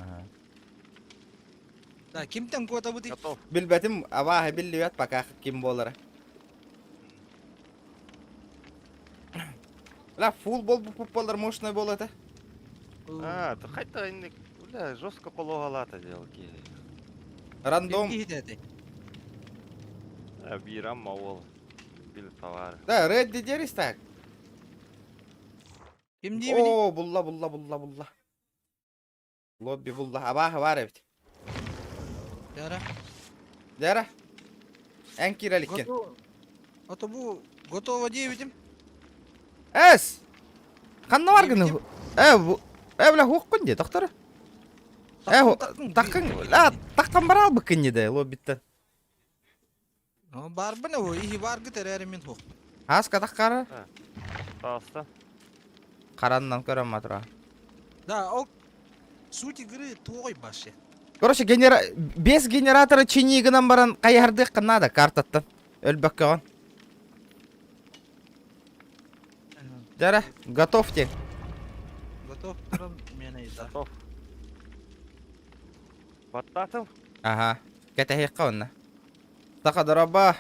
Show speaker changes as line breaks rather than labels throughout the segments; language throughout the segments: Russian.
Ага.
Да, кимтен кота бути?
Готов.
Билбетим абааһы биллибет пока ким болара. Ла футбол футболдар мощный болот.
А, то хотя инник, бля, жестко пологалата делки.
Рандом.
Кимги хитети?
Бирам мавол. Бил товар.
Да, ред дедерис так.
Ким дибини?
О, булла. Лобби булла. Абааһы бар бит.
Яра.
Дера. Энкиреликкен.
Ото бу готово дебитим.
Эс. Ханна баргын. Бля хуққын де, доктор. Таққан бар ал бікін еді, лоббиттен.
Бар біне о, ихи барғы терәрі мен хоқ.
Аска таққары?
Таста.
Қараннан көрем матыра.
Да, ол сути гыры тоғай башы.
Короче, бес генераторы чинигінен баран қайардық қынады картаттан. Өлбәк каған. Дәрі, готов тек.
Готов тұрым мені иза.
Готов. Баттатым.
Ага, кәтәхек қауынна. Тақа дұраба.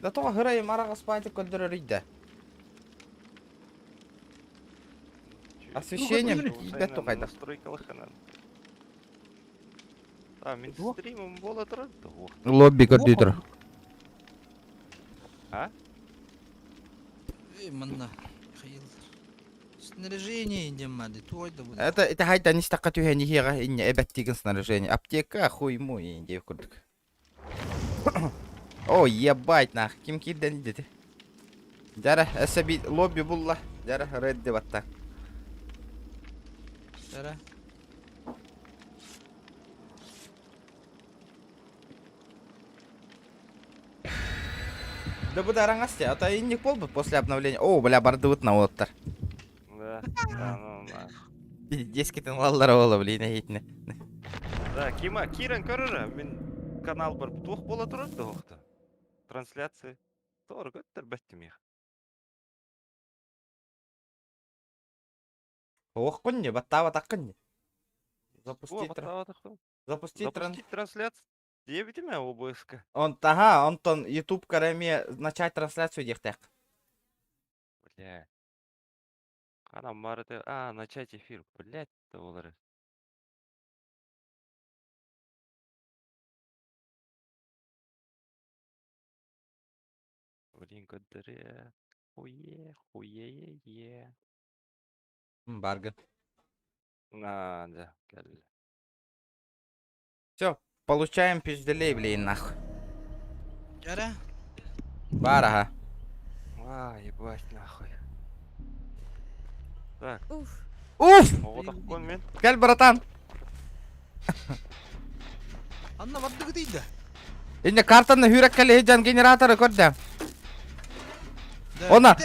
Да тоға хырайым араға спайтып көндірір үйді. Освещением ебет тоқайды.
Настройкалых анан. Мен стримім бола тұрады.
Лобби көрді тұр.
А?
Мына, қайыл. Снаряжение индем мады, тойда буде.
Это хайта не стақа түйе нехеға инне әбәттеген снаряжение. Аптека хуй мой инде көрдік. О, ебать нах, ким кирден деді. Дәрі, әсәбі лобби бұлла. Дәрі, редді батта.
Яра.
Да буде араңасте, а то иннек бол бы после обновления. О, бля, барды вот на оттар.
Да, ну на.
Дескетін лаллары ола, блин, әйтіне.
Да, Киран көрірі, мен канал бір туық бола тұрады оқты. Трансляция. Торы көттір бәттім ех.
Оққын не, баттава таққын не. Запусти
трансляцию. Дебите ме обыска.
Антон, YouTube караме начать трансляцию дехтек.
Бля. Қанам марыты. Начать эфир. Блядь, да олары. Блин, көттірі. Хуе.
Баргы.
Да, кәлі.
Все, получаем пизделей, блин, нахуй.
Яра.
Бар, ага.
Ебать, нахуй. Так.
Уф.
Оғытық көн мен.
Кәл, братан.
Анна барды дейді.
Инде картаны хүрек кәлі хеджан генераторы көрді. Она.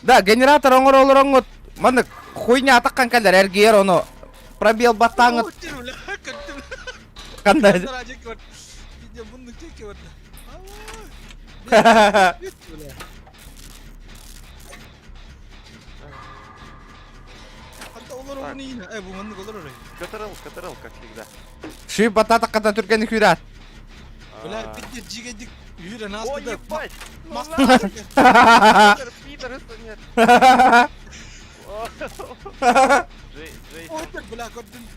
Да, генератор оңыр олыр оңыр. Маны хуйня атаққан кәлдер, әргейер оны пробел баттаңыз. Қандай?
Бұнды теке барды. Hatta olur onu yine. Bu manlık olur orayı.
Катарал, как всегда.
Ши бататаққата түргені хүрәт.
Бля, пидде жигедик. Yürü nasıl
Ой,
da.
ебать!
Мастер.
Пидор, нет. Джей.
Ой, так, бля, gördün.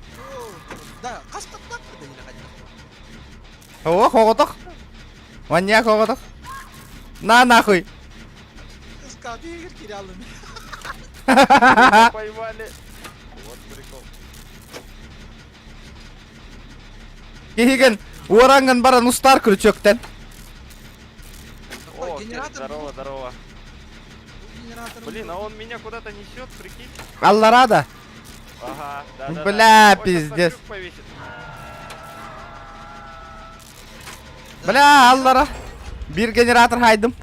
Да, кастап так da yine hadi.
О, хоғытық. Маньяк хоғытық. На, нахуй.
Кыска bir kere aldım.
Поймали. Вот прикол.
Кеген, оранган баран ұстар күрчөктен.
О,
Генератор.
здорово.
Генератор.
Блин, а он меня куда-то несет, прикинь.
Алларада.
Ага, да.
Бля,
Ой, сейчас
пиздец.
на крюк повесит.
Бля, аллара. Bir генератор хайдым.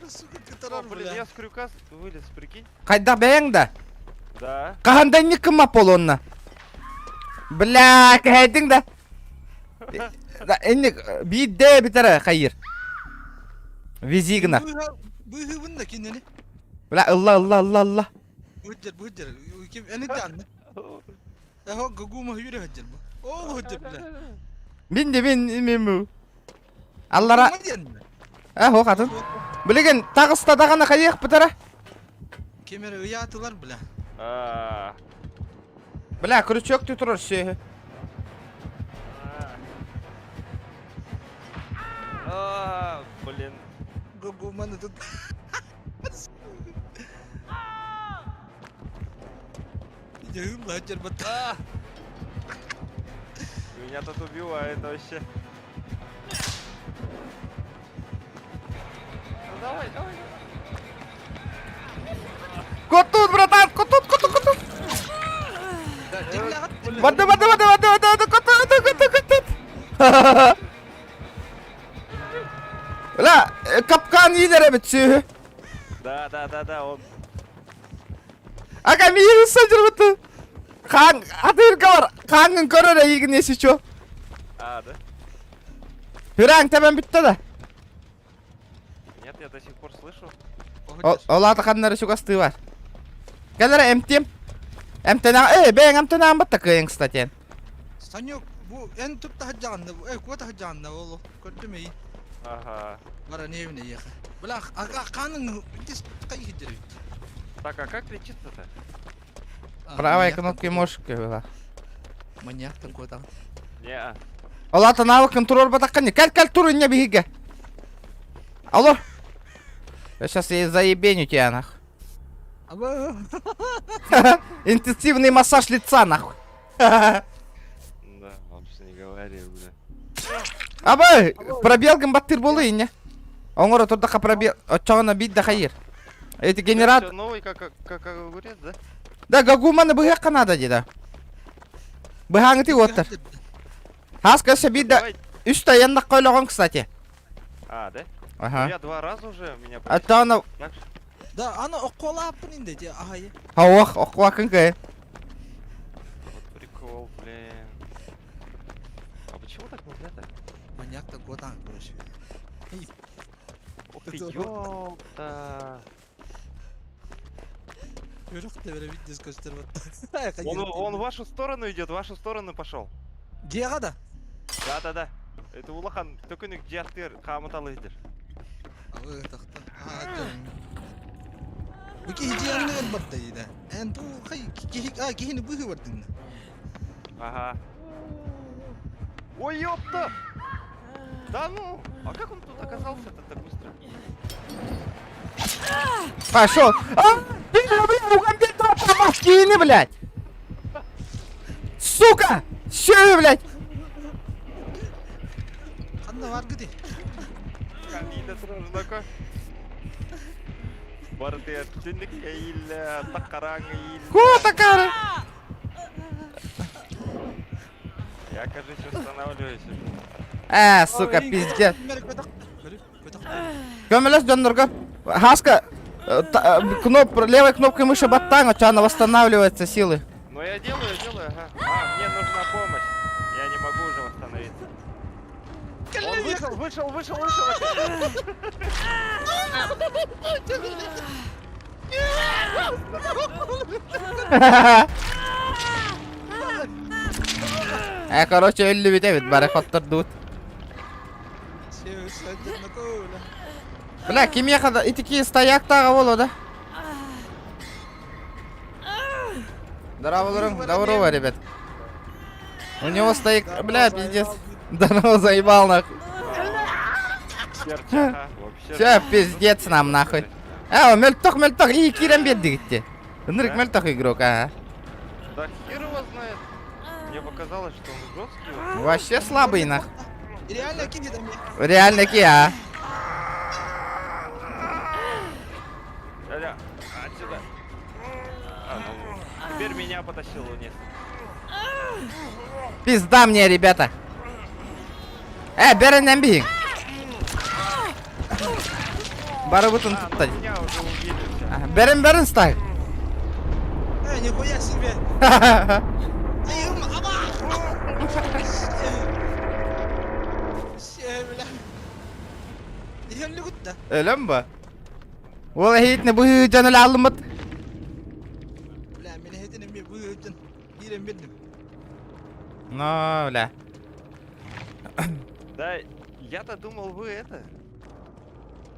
Сука,
О,
катарар,
блин,
бля.
я с крюка вылез, прикинь.
Қайда бәйіңді?
Да.
Қағандай не кім ап ол онына? Бля, кәйдің да. Инне, бейді бітірі қайыр. Визигіна.
Bıhı da kendini.
Bla Allah.
Bıhıcır. Kim eni de anne. Eho gaguma yürü hıcır bu. Oğlu hıcır bile.
Bin bu. Allara.
Gaguma diyen mi?
O kadın. Bilegen tağısta dağına kayık bu tara.
Kemere uyatılar bile.
А,
Bla крючок tuturur şey.
блин.
Gaguma da tut. Yağım la hıcır bu.
Меня тут убивает вообще. Ну давай.
Kut tut bratан, kut tut. Vada. Kut tut. Bla kapkan yiyilere bitsi.
Да, он.
Aga miyir sancır bitti. Kan adır kar. Kanın körere ilgin nesi ço.
А, да?
Hüren temen bitti de.
Нет, я до сих пор слышу.
Ola kanları şu kastığı var. Gelere emtiyim. Emtena ben emtena batta kıyın staten.
Sanyok bu en tutta hıcağında bu. Kuata hıcağında oğlu. Kötü mü iyi?
Ага.
Bana ne evine yaka. Bırak kanın dis kayı hıcır.
Так, а как лечиться-то?
Правой кнопкой мышки была.
Manyak da kuata.
Не,
Ola tanavı kontrol batakkan. Кал турun ya bihiga. Алло. Я сейчас ей заебеню тебя нахуй.
Ama
Интенсивный массаж лица нахуй.
да, лучше не говори, бля.
Абы пробелгін баттыр болу ине. Оңыр отырдақа пробел. Отчағына бит да хайыр. Эти генератор.
Всё новый, как огурец, да?
Да гагуманы быгак канада дейді. Быгаңы ти оттыр. Хаскасы бит да.
Давай.
Үсті яннақ қойлаған, кстати.
А, да?
Ага.
Я 2 раза уже меня
Аттағына
так что-
da ana okola yapın indi diye ahayı.
хауақ оқуақын кай.
Вот прикол, блин. А почему так нельзя-то?
Manyak da kuata uğraşıyor.
Ух ты,
Это-
ёпта.
Yörük de böyle bir diz gösterip
Он в вашу сторону идет, в вашу сторону пошел.
Diye kada.
Да. Это улахан, төкүнүк жактыр, камыталы идер.
Abi takta. Bu ki hiç yanına el battı yine. En bu kihini bu hıvırdın.
Ага. Ой, ёпта! Да ну! А как он тут оказался-то так быстро?
Пошел. Блин, угомби топа маскины, блядь. Сука! Че, блядь?
Kanla var gidi.
Камида сразу такой. Барды түндік әйілі, таққараң әйілі.
Кота, кары.
Я, кажется, останавливаюсь.
Сука, пиздец. Көмелес донорга. Хаска. Левой кнопкой мыши баттан, она восстанавливается силы.
Но я делаю, ага. Мне нужна помощь. Я не могу уже восстановиться. Он вышел.
Короче, ölü bitebit, barikottır dut. Бля, кимеха и такие стояк тағы болу да. Здорово, ребят. У него стояк, бля, пиздец. Здорово, заебал нахуй. Все, пиздец нам нахуй. Мельтох, и кирем бедді гитти. Нырк мельтох игрок, ага.
Да хер его знает. Мне показалось, что он жесткий.
Вообще слабый нахуй.
Реально киди там.
Реально ки, а.
Отсюда. Теперь меня потащил вниз.
Пизда мне, ребята. Берен бейін. Бары бұтын тұттай.
Меня уже убили. Всё.
Берін стай.
Нихуя себе. Ayım ama. Şey bile. Diğerli gitti.
Öyle mi bu? Ол хейтне бу жана алмат.
Бля, мен хетенем мен bu ötün. Birem bildim.
Но, бля.
Да, я-то думал, вы это...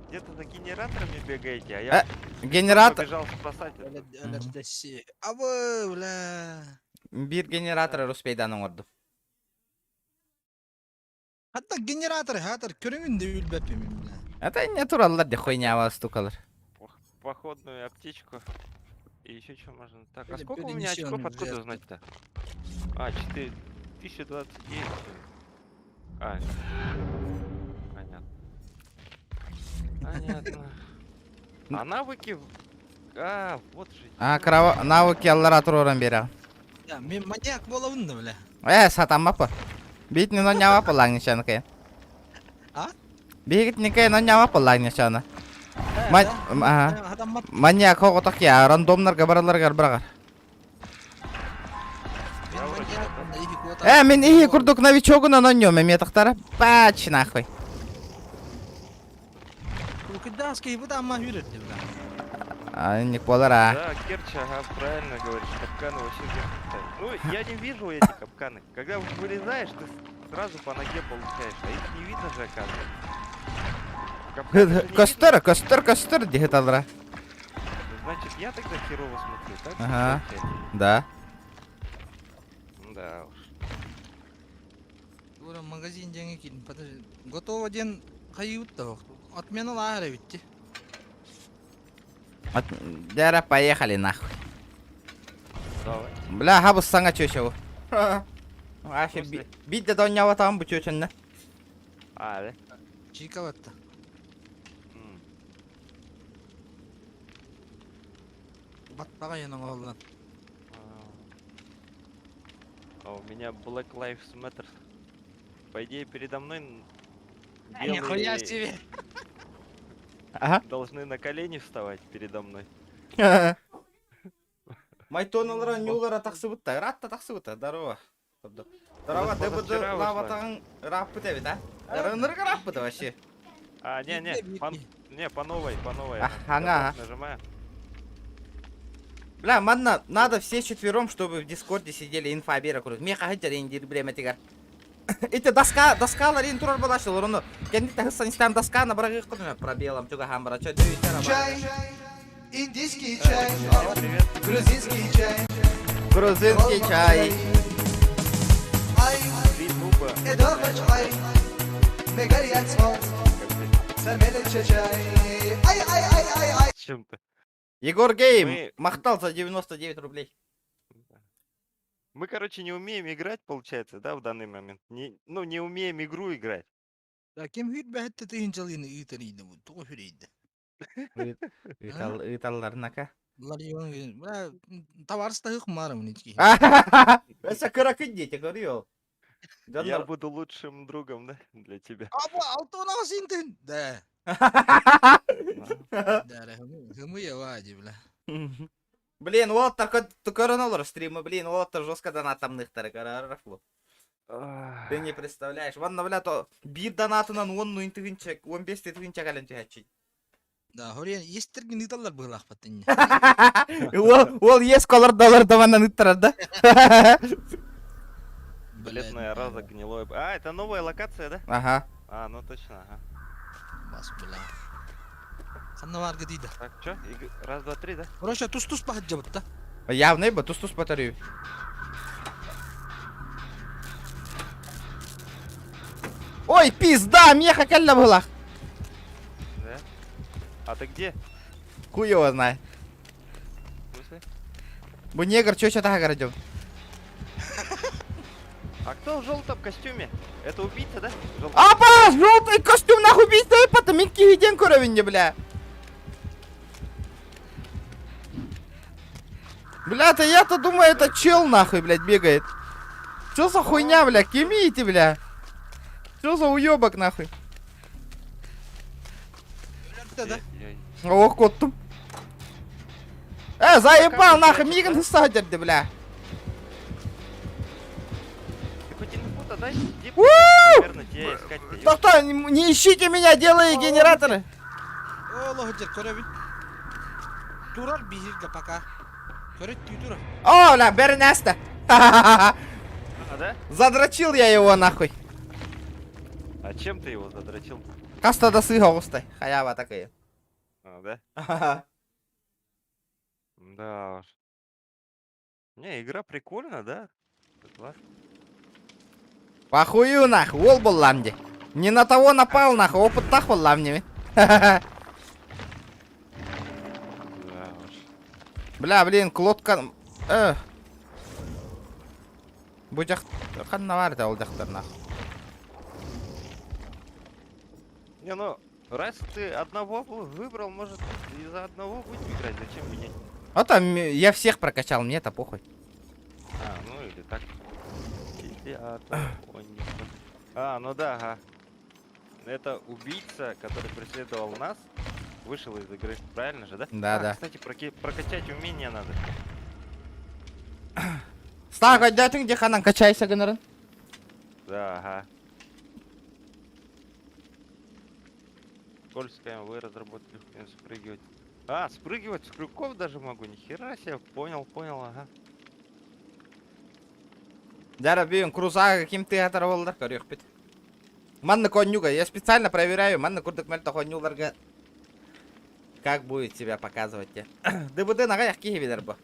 Где-то за генераторами бегаете, а
Э,
я
Генератор.
побежал спасать.
Öyle öyle de şey. Abo bля.
Бир генератор Руспейданын орду.
Hatta generator hatır körüngün de ülbepim bля.
Это не тураллар де хуйня стукалар.
Походную аптечку. И еще что можно? Так, а
Или
сколько у меня очков?
перенесённый
Откуда
жест.
узнать-то? А, 4029. А, понятно. Понятно. А навыки... А, вот же.
А, крава навыки аллара туроран бера.
Ya men manyak bolavın da bля.
Сатамапа. Бит не нонява полаг ничанка.
А?
Бит не кай нонява полаг ничана. Ага.
Adam mat.
Маньяк хоготок я рандомнарга бараларга барагар. Мен ихи курдук новичогуна ноньём метактара. Пач нахуй.
Кыдаский вот amma yürüttü bля.
А, не полара.
Да, Керчь, ага, правильно говоришь, капканы вообще вверх ставят. Ну, я не вижу эти капканы. Когда вылезаешь, ты сразу по ноге получаешь, а их не видно же, оказывается. Капканы же не видно.
Костер, дигиталра.
Значит, я тогда херово смотрю, так?
Ага.
Получается?
Да.
Да уж.
Burada magazin jange gidin. Подожди. Готово ден кайютта. Отмена ларе битти.
Дяра, поехали нахуй.
Давай.
Бля, хабус санга чөшеу. Вообще,
После.
бит де донява там бучөчөннө.
А, да?
Чиковатта.
М.
Батпага yana oldan.
А у меня Black Lives Matter. По идее, передо мной
Нихуя
белые
себе.
Ага.
должны на колени вставать передо мной.
Майтоналара нюлара таксыбытта, ратта таксыбытта, здорово. Здорово,
Вот
ты буду
позавчера вышла.
лаватагын раппы тебе, да? Рынырга раппыды вообще.
А, не, по новой,
А, ага.
Я просто нажимаю.
Бля, манна, надо все четвером, чтобы в Дискорде сидели инфа бера курут. Меха хаджар индир бреме тигар. Эти доскалар ин турар балашыл, орону. Кендите хыссан истан доскана брагы кудуна пробелом, чуга хамбара, чо дövüşler
Чай, индийский чай,
Привет.
грузинский чай,
Грузинский чай.
ай,
Три дуба.
эдоргач ай, мегарияц мол, самелече чай, ай.
С чем-то.
Егор Гейм
Мы-
махтал за 99 рублей.
Мы, короче, не умеем играть, получается, да, в данный момент. Не умеем игру играть.
Ya kim hüt behette teyincalyını iyiteniydi bu. Toğu hüreydi.
Италларнака.
Bunlar yiyorsun. Bula tavarsı da hık marım niçki.
Это каракидите, говорю.
Я буду лучшим другом, да, для тебя.
Aba altına sintin. De. Dere hımı ya vacı bula.
Блин, вот так коронолор стримы, блин, вот жестко донатомных таракарафлу.
Ах,
Ты не представляешь. Вон, бля, то бир донатынан 10 ну интигинчек, 15 тигинчек ален тихачи.
Да, horiyan estirgin itallar bığlaq patinne.
Ол ес колор доллар даванан иттарар да.
бледная роза, гнилой... А, это новая локация, да?
Ага.
А, ну точно, ага.
Bas bula. Kanna var gidiydi.
Так, чё? Раз, два, три, да?
Roşa tuz bahacca butta.
Явный бы, тус батарею. Ой, пизда, меха калла была.
Да? А ты где?
Хуй его знает.
В смысле?
Бу негр чё так городил?
А кто в желтом костюме? Это убийца, да? Желтый.
Апа, желтый костюм нахуй убийца, потом минки виден коровинне, бля. Бля-то я-то думаю, это чел нахуй, блядь, бегает. Чё за хуйня, бля, кем видите, бля? Чё за уёбок нахуй?
Öyle de.
Ох, коттум. Заебал нахуй, миган садерди, бля.
Ты хоть инфу-то дай, где
Уу!
примерно тебя искать-то, ёп.
Кто, не ищите меня, делай генераторы.
Allah hıcır körevin. турар бихирге пока. Көрет турар.
О, бля, Бернеста.
А, да?
Задрочил я его нахуй.
А чем ты его задрочил?
Каста да сыга устай. Хаява такая.
А, да? Да уж. Не, игра прикольная, да? Классно.
Похую нахуй, ол боллам де. Не на того напал нахуй, опыт так боллам не.
Да уж.
Бля, блин, клотка. Будях ханнавар да ол жақтар нахуй.
Не, ну, раз ты одного выбрал, может, из-за одного будем играть, зачем менять?
А там я всех прокачал, мне это похуй.
А, ну или так. А, ну да, ага. Это убийца, который преследовал нас, вышел из игры, правильно же, да?
Да,
А,
да.
Кстати, прокачать умения надо.
Стак, отдатың где ханан качайся, гоноран.
Да, ага. Скользкая, вы разработали спрыгивать. А, спрыгивать с крюков даже могу, нихера себе, понял, ага.
Дара бьем крузага каким-то это волдар, корёх пит. Манна конюга, я специально проверяю, манна курдык мельта конюларга. Как будет себя показывать тебе? ДБД на гаях кихи видер бы.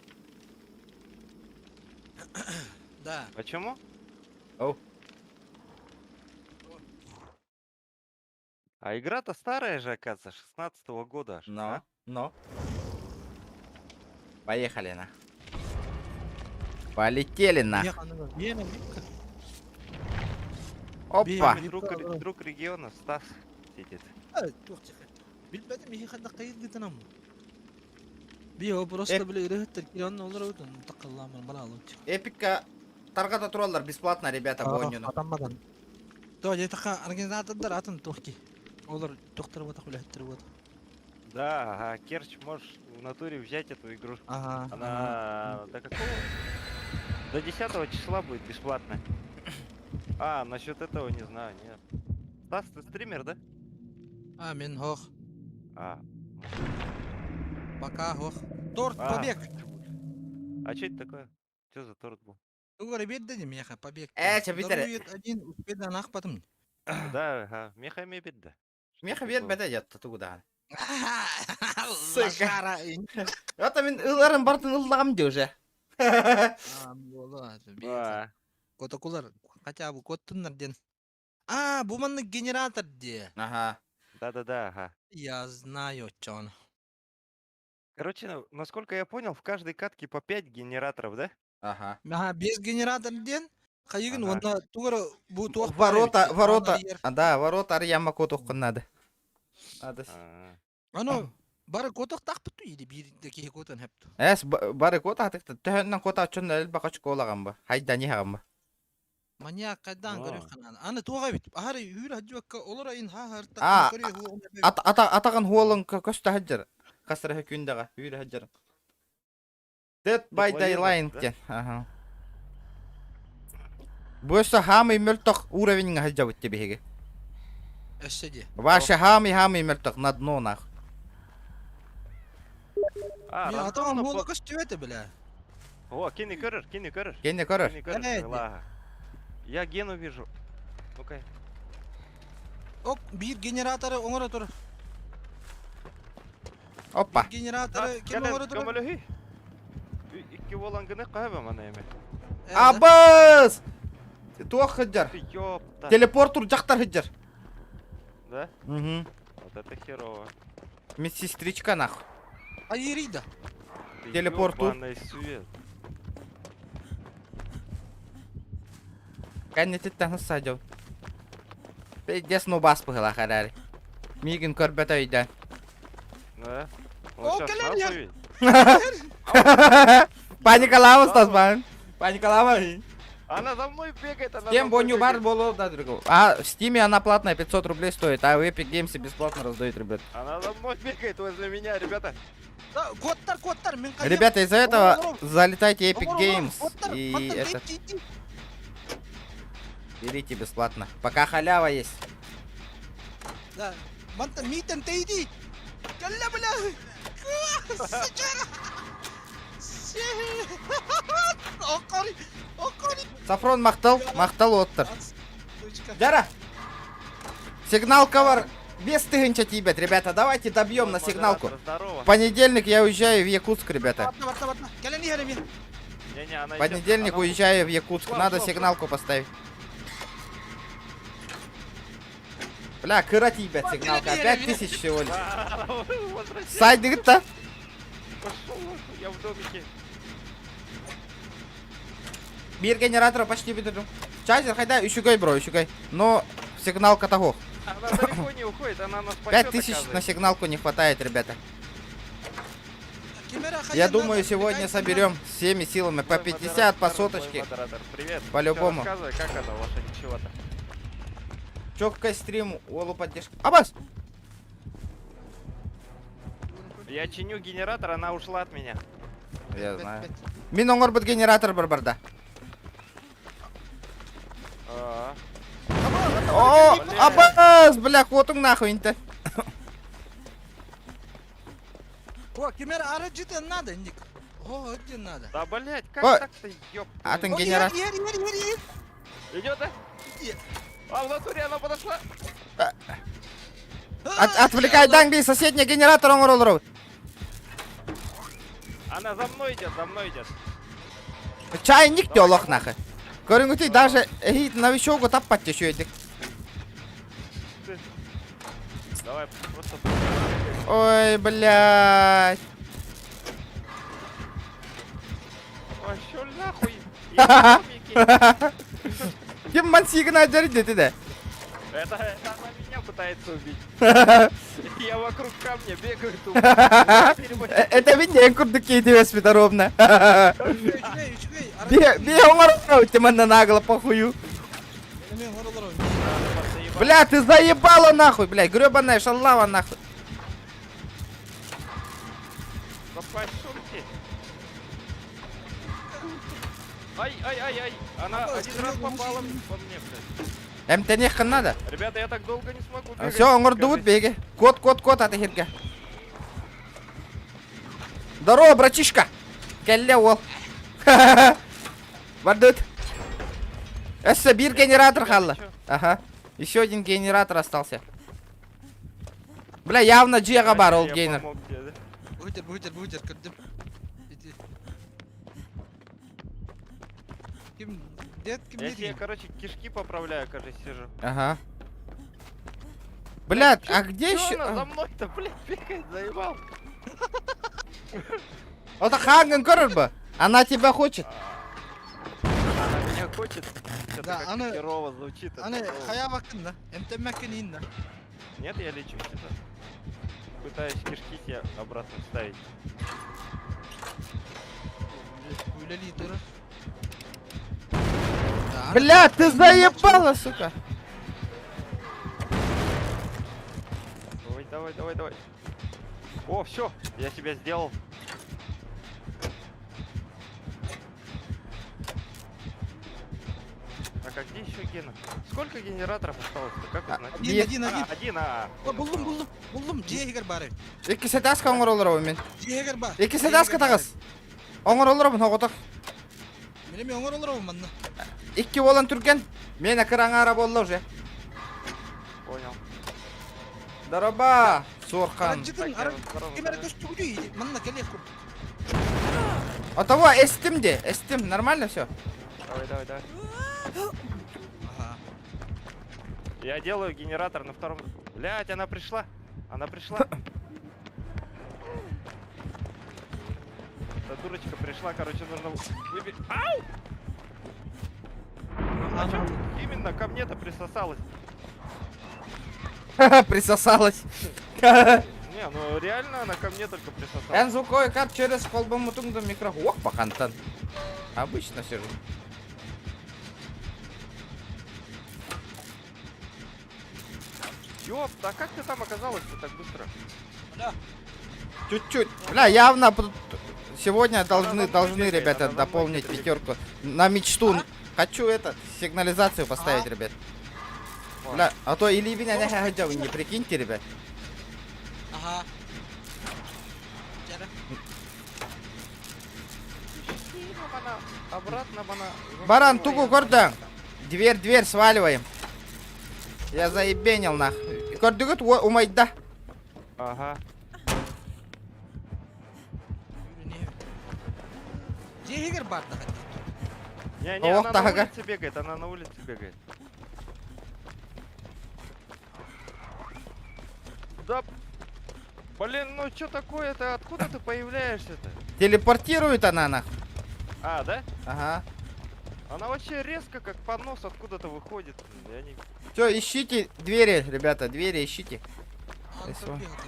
Да.
Почему?
Оу.
А игра-то старая же, оказывается, 16-го года аж.
Но,
а?
но. Поехали на. Полетели на.
Бияна.
Опа.
Бия.
Друг региона, Стас сидит.
Bilmedim iyi kandak kayıt gittim. Bir o просто bile ürettir kiranın olur ödün takallamın bana alın.
Эпика таргата туралар бесплатно, ребята, бонюну.
Атамадан. То я така организатордар атын тохки. Олар тохтар вот хуля хиттер вот.
Да, ага, Керч, можешь в натуре взять эту игру.
Ага.
Она до какого? До 10 числа будет бесплатно. А, насчет этого не знаю, нет. Стас, ты стример, да?
А, мен хох.
А,
Пока хох. Торт
А.
побег.
а что это такое? Что за торт был?
Угор бед dedim ya побег.
Ча битер.
Один успедан ахпатым.
Да, ага, меха мебит, да.
Меха бет бет идет туда.
Сыка.
Это мен ыларын бартын ыллагам де уже.
А,
Котокулар хотя бы коттуннарден. А, bu манны генератор де.
Ага.
да-да-да, ага.
Я знаю, чё он.
Короче, насколько я понял, в каждой катке по 5 генераторов, да?
Ага.
Ага, без генератора ден. Кайыгын
Ага.
онда тугара бу туак.
Ворота. Да, ворота арьяма котухкан надо. Надо.
А,
Ано бары коток такпыту иди бирдеки котон хепту.
Эс бары кота атыкты. Төһөннән кота чон эл бакач колаган ба. Хайда не хаган ба.
Мания кайдан
Aa.
көрөк канан. Аны туага бит. Ахары үйрө хаджуакка олора ин ха харта
А,
көрө.
Атаган хуолын көстө хаджар. Касыры хүндәгә үйрө хаджар. Dead by
Deployment,
Daylight кен. Ага. Буйса хамы мөлтөк уровень хаджа бит беге.
Эсседи.
Ваша хамы мөлтөк на дно нах.
А,
Я
рандомно
атаган
по-
хуолокос түбөтө беле.
О, кенни көрөр.
Кенде көрөр.
Кенни
Эне,
көрөр. Я Гену вижу. Ну-ка.
Ок, бир генератору оңора тур.
Опа.
Генератору кем оңора тур?
Камалахи. Икки болан гыны кайба мана эме.
Абыз! Туак хаджар.
Ты ёпта.
Телепортур жактар хаджар.
Да?
Угу.
Вот это херово.
Медсестричка нах.
Айрида.
Ты
Телепорту.
ёбаный свет.
Кәннететтен садjau. Пейдес ну бас пыгыла харари. Мигин көрбөт өйдө.
Да?
О,
щас
келем
нас
я.
увидит.
Паникаламыз тасбан. Паникаламай.
Она за мной бегает, она
Тем
за мной
боню бар
бегает.
боло да другого. А в Стиме она платная, 500 рублей стоит, а в Epic Games бесплатно раздают, ребят.
Она за мной бегает возле меня, ребята.
Да, коттар, мен кайда.
Ребята, из-за этого
Ого,
залетайте Epic
Ого,
Games
коттар,
и
коттар,
это
иди.
берите бесплатно. Пока халява есть.
Да, манта митен тейди. Калла бля. Окори. Окори.
Сафрон мақтал оттыр.
Точка.
Жара. Сигналка бар. Без тыгынча тибет, ребята. Давайте добьем на
Вот,
сигналку.
модератор, здорово.
В понедельник я уезжаю в Якутск, ребята.
Батна. Келен ехали мен.
Не-не, она
В понедельник
идёт, она-
уезжаю в Якутск.
Шла,
Надо
шла,
сигналку поставить. Бля, кыра тибет сигналка. 5000 всего лишь.
Возвращайся,
Сайт дигит-то.
пошёл, я в домике.
Бир генератора почти битірдім. Чайзер, хайда, үшігай, бро, үшігай. Но сигналка того.
Она далеко не уходит, она нас спасет,
5000 на
оказывается.
сигналку не хватает, ребята.
Кемера
Я
хаян
думаю,
надо,
сегодня
бегайте
соберем всеми силами по
Мой
50, по
модератор, мой
соточке.
модератор, привет.
По-любому.
Всё, рассказывай, как это ваша ничего-то.
Чёткая стрим, Олу поддержка. Абас!
Я чиню генератор, она ушла от меня.
Я
Бет,
знаю.
бет.
Мин оңор бит генератор бар барда.
А,
О,
Блин.
Абас! Бля, хотуң нахуй инте.
О, кемера арачите надо, Ник. О, где надо?
Да, блять, как
Ой.
так-то, ёп.
А ты
О,
генератор.
Ер.
Идет, да?
Е.
А, в натуре она подошла.
Отвлекай Данги, соседний генератор оңор олыру.
Она за мной идет.
Чайник тёлох нахуй. Көрүңүтүй даже эхит новичогу таппат еще едик.
Давай, просто...
Ой, блядь.
Пошёл нахуй. Я в домике.
Ким ман сигнал жарит да?
Это она меня пытается убить. Я вокруг камня бегаю тупо.
Это меня курдук кейдевес ровно.
Üçgey.
Бе оңор ты на нагло похую.
Мен оролор.
Бля, ты заебала нахуй, блядь, гребаная шалава нахуй.
Да пошёл ты. Ай. Она один раз попала по мне, блядь.
МТНХ надо.
Ребята, я так долго не смогу бегать.
Все, оңор дубут беги. Кот, аты херге. Здорово, братишка. Келле ол. Бардут. Эссе, бир генератор халлы. Ага. Еще один генератор остался. Бля, явно Джега бар ол
Я
гейнер.
помог тебе, да?
Бухтер, кырдым. Иди. Ким, дед, ким
Я
не
себе,
дед?
короче, кишки поправляю, кажется, сижу.
Ага. Блядь, а где
Чё она за
еще?
мной-то, блядь, бегает, заебал.
Это Ханген Корорба. Она тебя хочет.
Она меня хочет. Что-то
Да,
как
она-
херово звучит. это
Аны
слово.
хая бакын да. Эмтеммеккен ин да.
Нет, я лечу что-то. Пытаюсь кишки себе обратно вставить.
Уйлали дыры.
Бля, ты заебала, сука.
Давай. О, все, я себя сделал. Так, а где еще Гена? Сколько генераторов осталось-то? Как узнать?
Один.
Один.
Булдум. Жегер бары.
Иккисе таска оңор олыру мен.
Жегер бар.
Иккисе таска тагыз. Оңор олыру мен хоготок.
Менеме оңор олор манна.
Икки болан түрген. Мен акыраңара болду уже.
Понял.
Дараба. Сорхан.
Арачытын, кемера көз түгүдү иди. Манна келек кур.
Отого эстим де. Эстим. Нормально все.
Давай.
Ага.
Я делаю генератор на втором. Блять, она пришла. Эта дурочка пришла, короче, нужно выбить. Ау! А чё именно ко мне-то присосалась?
Присосалась.
Не, ну реально она ко мне только присосалась.
Эн звуковой карт через колбом мутуңду микрофон. Ох, бакантан. Обычно сижу.
Ёпта, а как ты там оказалась-то так быстро?
Чуть-чуть. Бля, явно сегодня
Она
должны,
за мной бегает,
ребята,
она за мной
дополнить
бегает.
пятерку. На мечту. Хочу это, сигнализацию поставить, ребят. Бля, а то или меня не хотел, не прикиньте, ребят.
Ага.
обратно она...
Баран, тугу көрдің. Дверь сваливаем. Я заебенил нах. Көрдігіт умайда.
Ага.
Жегер бар да.
Не,
Ох,
она на
тага.
улице бегает, она на улице бегает. Да, блин, ну что такое-то? Откуда ты появляешься-то?
Телепортирует она нах.
А, да?
Ага.
Она вообще резко, как поднос, откуда-то выходит. Я не...
Все, ищите двери, ребята, двери ищите.
Антон бегает.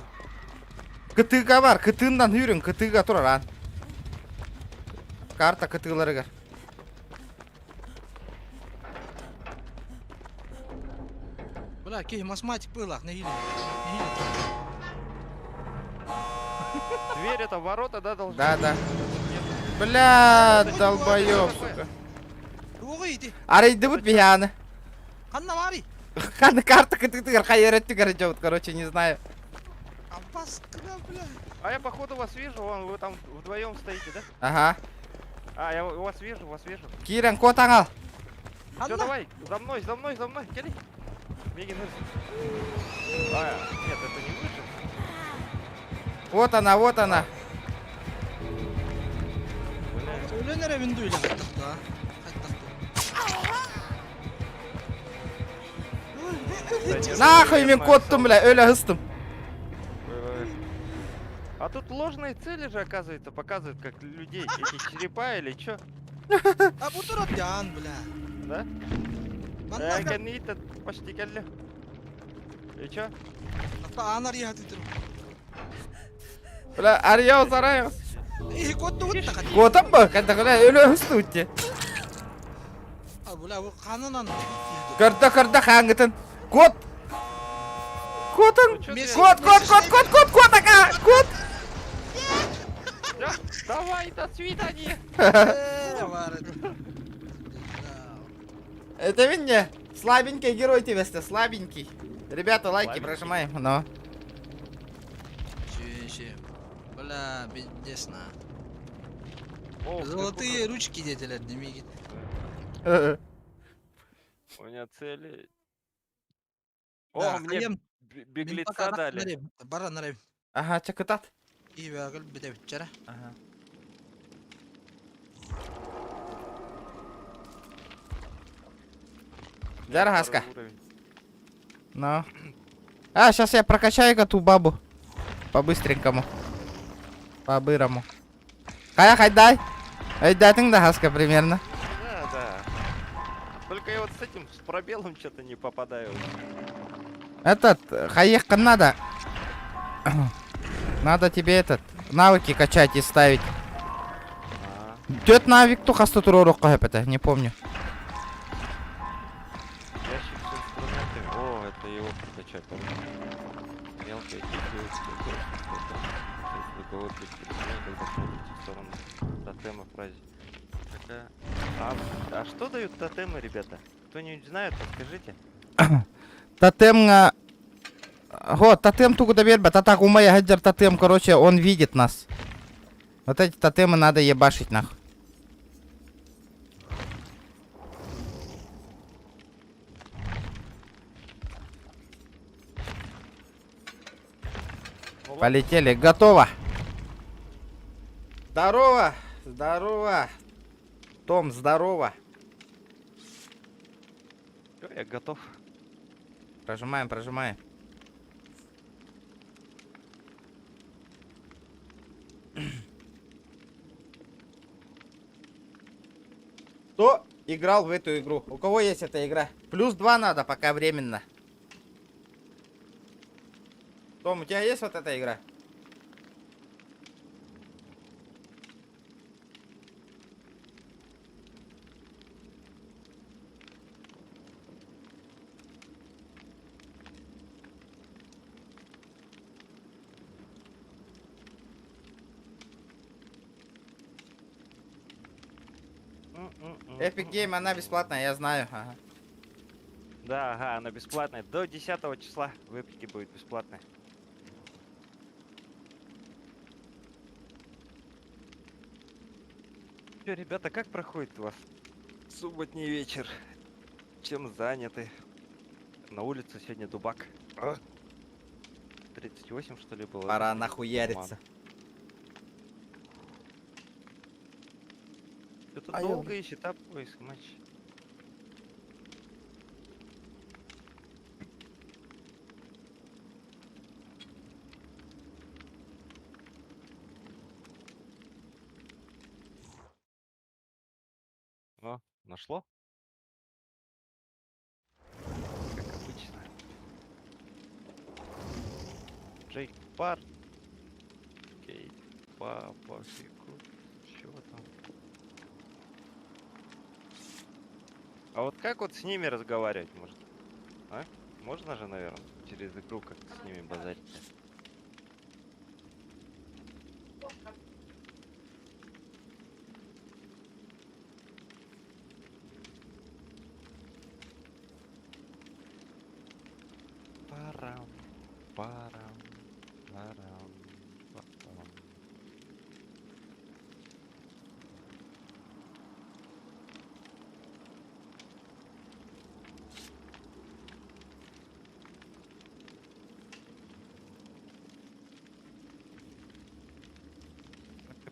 Кытыга бар, кытындан үйрен, кытыга турар. Карта кытыгларыгар.
Бля, кей математик пылах, не гилин.
Дверь это ворота, да, должны?
Да,
быть?
да.
Нет.
Бля,
Это
долбоёб,
такое?
сука.
Руғы иди.
Арайды бут бияны.
Ханна вари.
Ханы карта кытыгар, хайреттигар жабыт, короче, не знаю.
Аббас, куда, бля.
А я походу вас вижу, вон вы там вдвоем стоите, да?
Ага.
А, я вас вижу,
Кирен, кот аңал.
Все,
Ханна.
давай, за мной, кели. Беги, А, нет, это не выжил.
Вот она, вот она.
Бля,
Өлөнере мен дуйлы қайттық та. Қайттық.
Нахуй мен коттым, бля, өлі хыстым.
ой. А тут ложные цели же, оказывается, показывают, как людей, эти черепа или чё,
А бұтырат ян, бля.
да?
Манна
Кәнейті почти келді. И чё?
анар яхат итір.
Бля, арияу сараяу.
Котты ұтты қат.
Котым ба? Кәнді, бля, өлі хысты өтте.
Бля, бұл қанынан.
Кырды хаңгытын. Кот. Котын.
Ну, чё
Месси-
ты-
Кот, ака. Кот.
Да, давай, до свидания.
Это меня слабенький герой тебе, слабенький. Ребята, лайки
Слабенький?
прожимаем, но.
Ше. Бля, бедесно.
О,
Золотые ручки детелер, демиги.
У меня цели. О,
Да,
мне
хаям,
беглеца дали.
Бара нарайм.
Ага, чакытат.
И вагыл бедев чара.
Ага. Дар, Хаска.
Второй уровень.
Ну. А, сейчас я прокачаю ту бабу. По-быстренькому. По-бырому. Хайдай. Айдай ты да, Хаска, примерно.
Да, да. Только я вот с этим, с пробелом что-то не попадаю.
Этот, хаек надо. Надо тебе этот, навыки качать и ставить.
А,
Тет навик то хастатуру это, не помню.
ящик с инструментами. О, это его прокачать. Мелкая техника. Если кого-то пересечение, когда смотрите в сторону тотема фразе. Такая. А что дают тотемы, ребята? Кто-нибудь знает, подскажите.
Тотем, вот, тотем тугу доверба, так у моя хаджар тотем, короче, он видит нас. Вот эти тотемы надо ебашить нахуй.
Ну, ладно.
Полетели, готово. Здорово, здорово. Том, здорово.
Всё, я готов.
Прожимаем, прожимаем. Кто играл в эту игру? У кого есть эта игра? +2 надо, пока временно. Том, у тебя есть вот эта игра? Epic Game, она бесплатная, я знаю. Ага.
Да, ага, она бесплатная. До 10 числа в Эпике будет бесплатная. Че, ребята, как проходит у вас субботний вечер? Чем заняты? На улице сегодня дубак. 38, что ли, было?
Пора
Туман.
нахуяриться.
Что-то
А я
долго ищет, а поиск, матч. О, нашло? Как обычно. Джейк Пар. Кейт, папа, фигу. Чего там? А вот как вот с ними разговаривать можно? А? Можно же, наверное, через игру как-то с ними базарить. Парам, парам, парам, парам.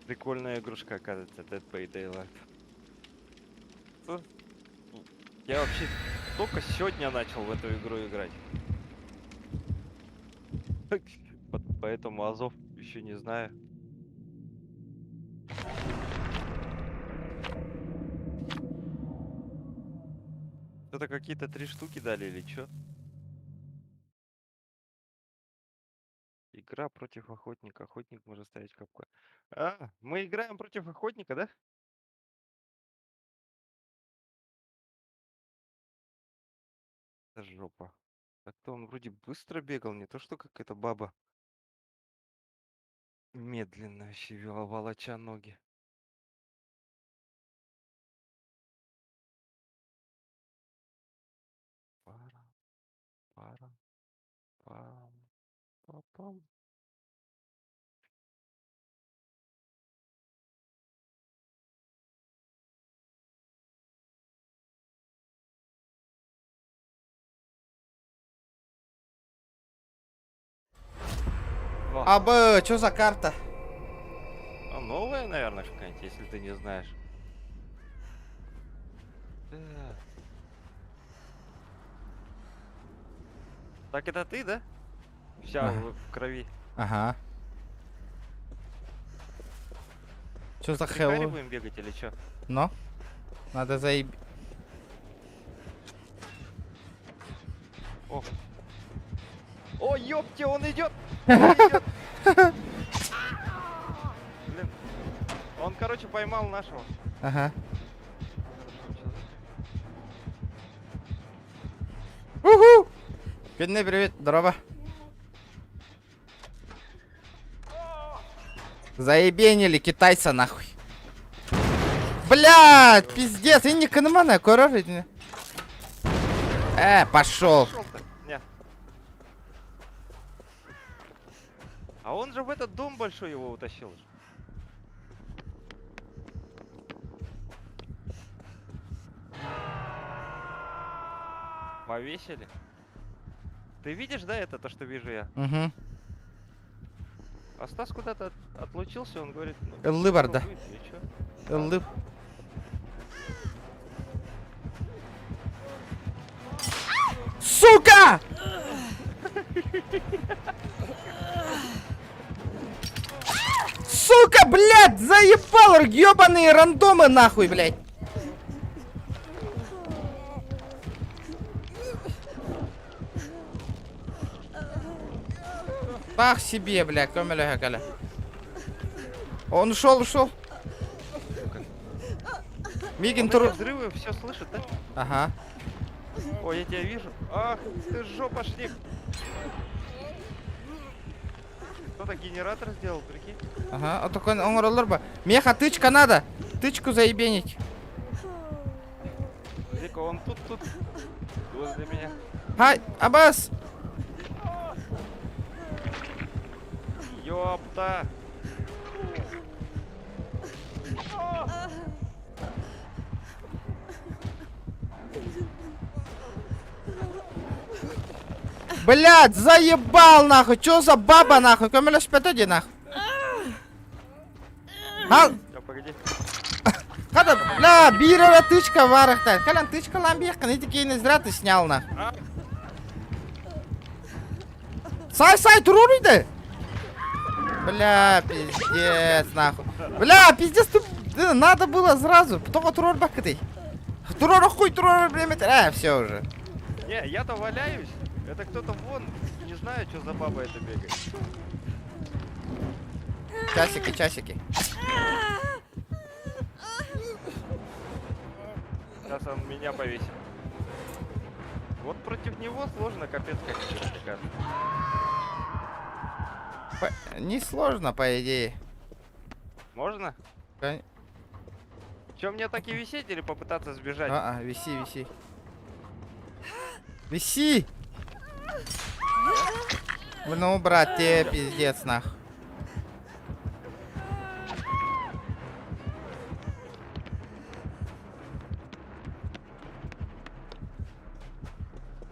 Прикольная игрушка, оказывается, Dead by Daylight. Что? Я вообще только сегодня начал в эту игру играть. Поэтому Азов еще не знаю. Это какие-то 3 штуки дали или что? Игра против охотника. Охотник может ставить капкан. А, мы играем против охотника, да? Это жопа. Так-то он вроде быстро бегал, не то что как эта баба. Медленно вообще волоча ноги. Пара, пара, пам, пам.
Абы, что за карта?
А новая, наверное, какая-нибудь, если ты не знаешь. Так это ты, да? Вся
Ага.
в крови.
Ага. Что за
При Харри
хелл?
будем бегать или что?
Но? Надо заеб...
О. О, ёпте, он идет! Блин. Он, короче, поймал нашего.
Ага. Уху! Кенне, привет, здорово. Заебенили китайца нахуй. Блядь, пиздец, и не канамана, аккуратно. Пошел.
Пошёл-то. Не. А он же в этот дом большой его утащил. же. Повесили. Ты видишь, да, это то, что вижу я?
Угу.
А Стас куда-то отлучился, он говорит... ну,
Лыбар,
скоро
да.
будет, и чё?
Лып. Сука! Сука, блядь, заебал, ёбаные рандомы нахуй, блядь. Бах себе, блядь, комеля гакаля. Он ушел. Мигин
Он эти
тур...
взрывы все слышит, да?
Ага.
О, я тебя вижу. Ах, ты жопошник. Кто-то генератор сделал, прикинь.
Ага, а только он роллерба. Меха, тычка надо. Тычку заебенить.
Дико, он тут. Возле меня.
Хай, Абас.
Ёпта.
Блядь, заебал нахуй. Чё за баба нахуй? Көмелеш петоди нахуй. Ал,
Да, погоди.
када, бля, бирова тычка варахта. Калян тычка ламбияқын, эти кейні зря ты снял нахуй. Сай, турурыйды. Бля, пиздец нахуй. Бля, пиздец, ты, надо было сразу. Только турор бакты. Турор хуй, турор время. Все уже.
Не, я-то валяюсь. Это кто-то вон, не знаю, что за баба это бегает.
Часики.
Сейчас он меня повесит. Вот против него сложно, капец, как тебе кажется.
Не сложно, по идее.
Можно? Че, мне так и висеть или попытаться сбежать?
Виси. Виси! Ну, брат, тебе пиздец, нахуй.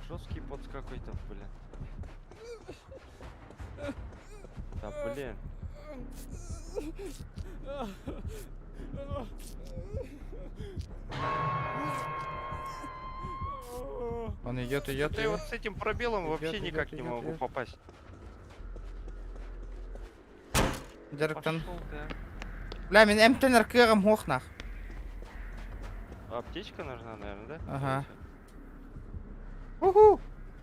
Жесткий подс какой-то, блин. Да, блин.
Он идет.
Да я вот с этим пробелом вообще никак не могу попасть.
Директон.
Пошел ты,
Бля, мен МТНР кырым хоқ, нах.
а. Аптечка нужна, наверное, да?
Ага. Уху!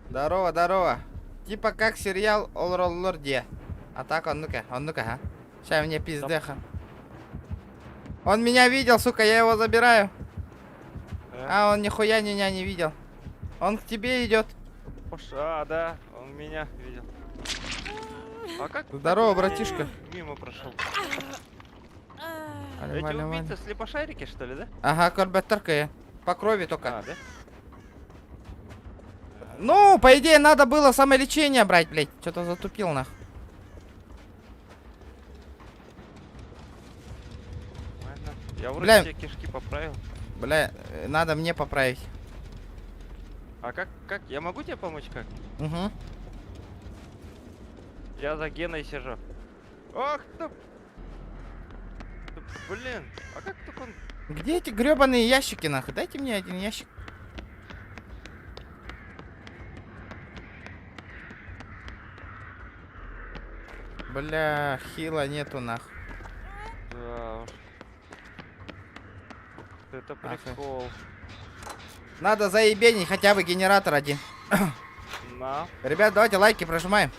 Здорово. Типа как сериал Олроллор де. А так, он ну-ка, а? Сейчас мне пиздеха. Он меня видел, сука, я его забираю. А он нихуя меня не видел. Он к тебе идет.
А, да, он меня видел. А как?
Здорово,
как он
братишка.
Мимо прошел.
Вали,
Эти
вали.
убийцы слепошарики, что ли, да?
Ага, корбеттерка я. По крови только.
А, да?
Ну, по идее, надо было самолечение брать, блядь. Что-то затупил, нах.
Ладно. Я вроде
Бля.
все кишки поправил.
Бля, надо мне поправить.
А как? Я могу тебе помочь как?
Угу.
Я за Геной сижу. Ох ты! Блин, а как так он...
Где эти гребаные ящики, нахуй? Дайте мне один ящик. Бля, хила нету, нахуй.
Да уж. Это прикол.
Надо заебенить хотя бы генератор один.
На.
Ребят, давайте лайки прожимаем.